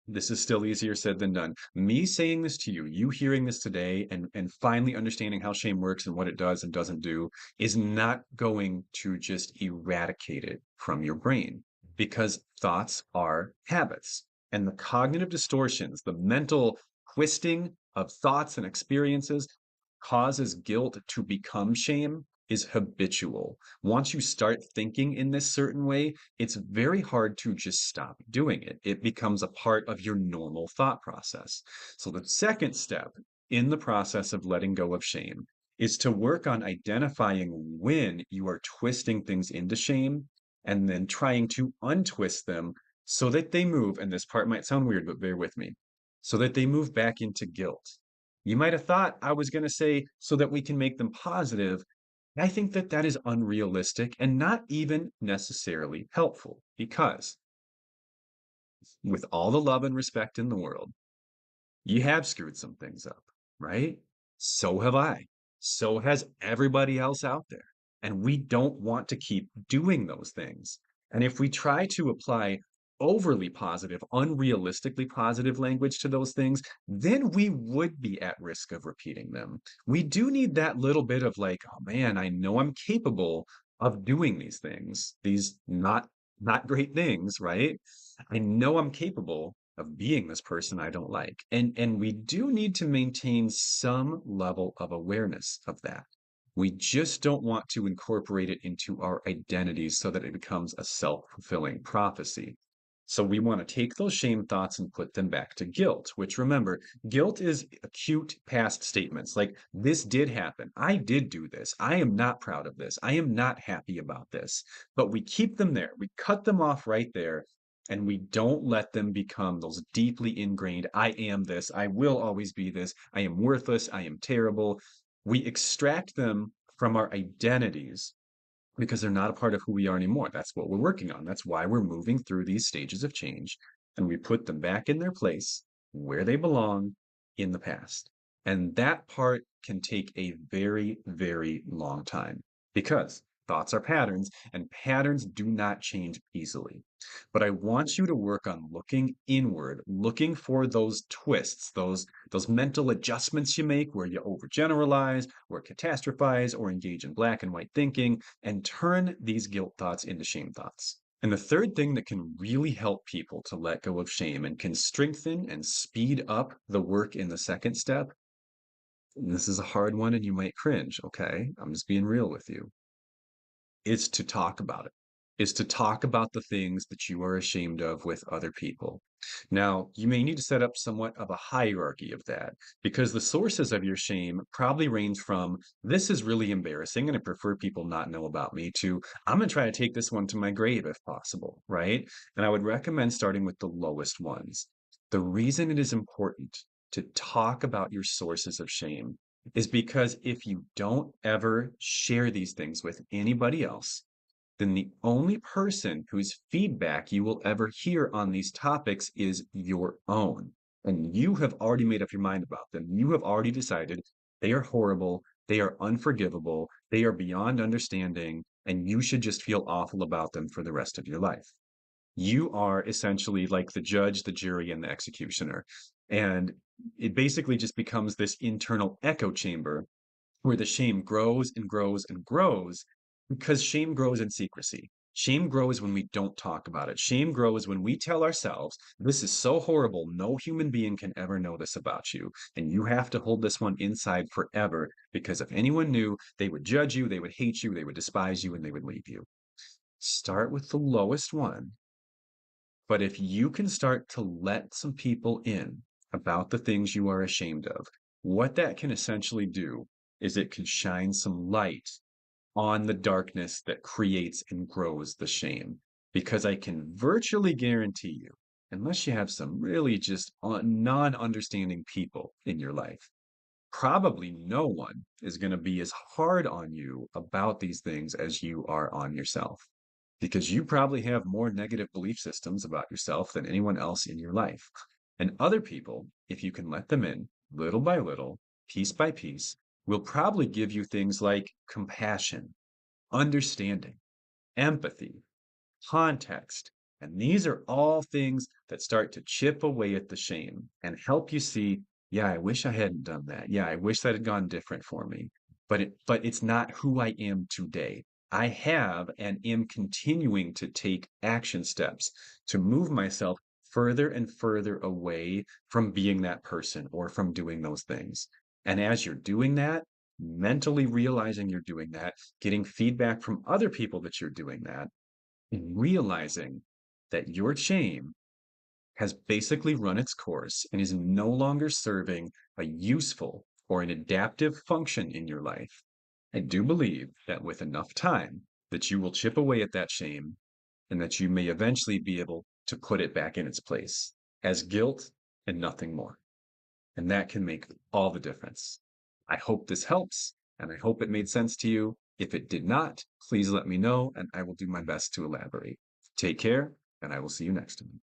this is still easier said than done. Me saying this to you, you hearing this today and finally understanding how shame works and what it does and doesn't do is not going to just eradicate it from your brain because thoughts are habits. And the cognitive distortions, the mental twisting of thoughts and experiences causes guilt to become shame is habitual. Once you start thinking in this certain way, it's very hard to just stop doing it. It becomes a part of your normal thought process. So the second step in the process of letting go of shame is to work on identifying when you are twisting things into shame and then trying to untwist them so that they move, and this part might sound weird, but bear with me, so that they move back into guilt. You might have thought I was going to say so that we can make them positive, I think that that is unrealistic and not even necessarily helpful, because with all the love and respect in the world, you have screwed some things up, right? So have I. So has everybody else out there. And we don't want to keep doing those things. And if we try to apply overly positive, unrealistically positive language to those things, then we would be at risk of repeating them. We do need that little bit of like, oh man, I know I'm capable of doing these things, these not great things, right? I know I'm capable of being this person I don't like. And we do need to maintain some level of awareness of that. We just don't want to incorporate it into our identities so that it becomes a self-fulfilling prophecy. So we want to take those shame thoughts and put them back to guilt, which, remember, guilt is acute past statements like, this did happen. I did do this. I am not proud of this. I am not happy about this. But we keep them there. We cut them off right there, and we don't let them become those deeply ingrained, I am this, I will always be this, I am worthless, I am terrible. We extract them from our identities because they're not a part of who we are anymore. That's what we're working on. That's why we're moving through these stages of change, and we put them back in their place where they belong in the past. And that part can take a very, very long time, because thoughts are patterns, and patterns do not change easily. But I want you to work on looking inward, looking for those twists, those mental adjustments you make where you overgeneralize, or catastrophize, or engage in black and white thinking, and turn these guilt thoughts into shame thoughts. And the third thing that can really help people to let go of shame and can strengthen and speed up the work in the second step, and this is a hard one and you might cringe, okay? I'm just being real with you. It's to talk about it. Is to talk about the things that you are ashamed of with other people. Now, you may need to set up somewhat of a hierarchy of that, because the sources of your shame probably range from, this is really embarrassing and I prefer people not know about me, to, I'm going to try to take this one to my grave if possible, right? And I would recommend starting with the lowest ones. The reason it is important to talk about your sources of shame is because if you don't ever share these things with anybody else, then the only person whose feedback you will ever hear on these topics is your own. And you have already made up your mind about them. You have already decided they are horrible, they are unforgivable, they are beyond understanding, and you should just feel awful about them for the rest of your life. You are essentially like the judge, the jury, and the executioner. And it basically just becomes this internal echo chamber where the shame grows and grows and grows, because shame grows in secrecy. Shame grows when we don't talk about it. Shame grows when we tell ourselves, this is so horrible, no human being can ever know this about you. And you have to hold this one inside forever, because if anyone knew, they would judge you, they would hate you, they would despise you, and they would leave you. Start with the lowest one. But if you can start to let some people in about the things you are ashamed of, what that can essentially do is it can shine some light on the darkness that creates and grows the shame. Because I can virtually guarantee you, unless you have some really just non-understanding people in your life, probably no one is going to be as hard on you about these things as you are on yourself. Because you probably have more negative belief systems about yourself than anyone else in your life. And other people, if you can let them in, little by little, piece by piece, will probably give you things like compassion, understanding, empathy, context. And these are all things that start to chip away at the shame and help you see, yeah, I wish I hadn't done that. Yeah, I wish that had gone different for me. But it's not who I am today. I have and am continuing to take action steps to move myself further and further away from being that person or from doing those things. And as you're doing that, mentally realizing you're doing that, getting feedback from other people that you're doing that, and realizing that your shame has basically run its course and is no longer serving a useful or an adaptive function in your life, I do believe that with enough time that you will chip away at that shame and that you may eventually be able to put it back in its place as guilt and nothing more. And that can make all the difference. I hope this helps, and I hope it made sense to you. If it did not, please let me know and I will do my best to elaborate. Take care, and I will see you next time.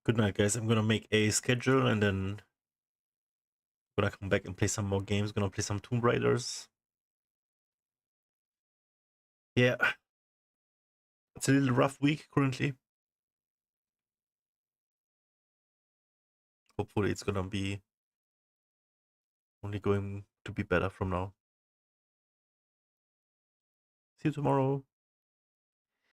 Good night, guys. I'm gonna make a schedule and then gonna come back and play some more games. Gonna play some Tomb Raiders. Yeah, it's a little rough week currently. Hopefully it's gonna be only going to be better from now. See you tomorrow.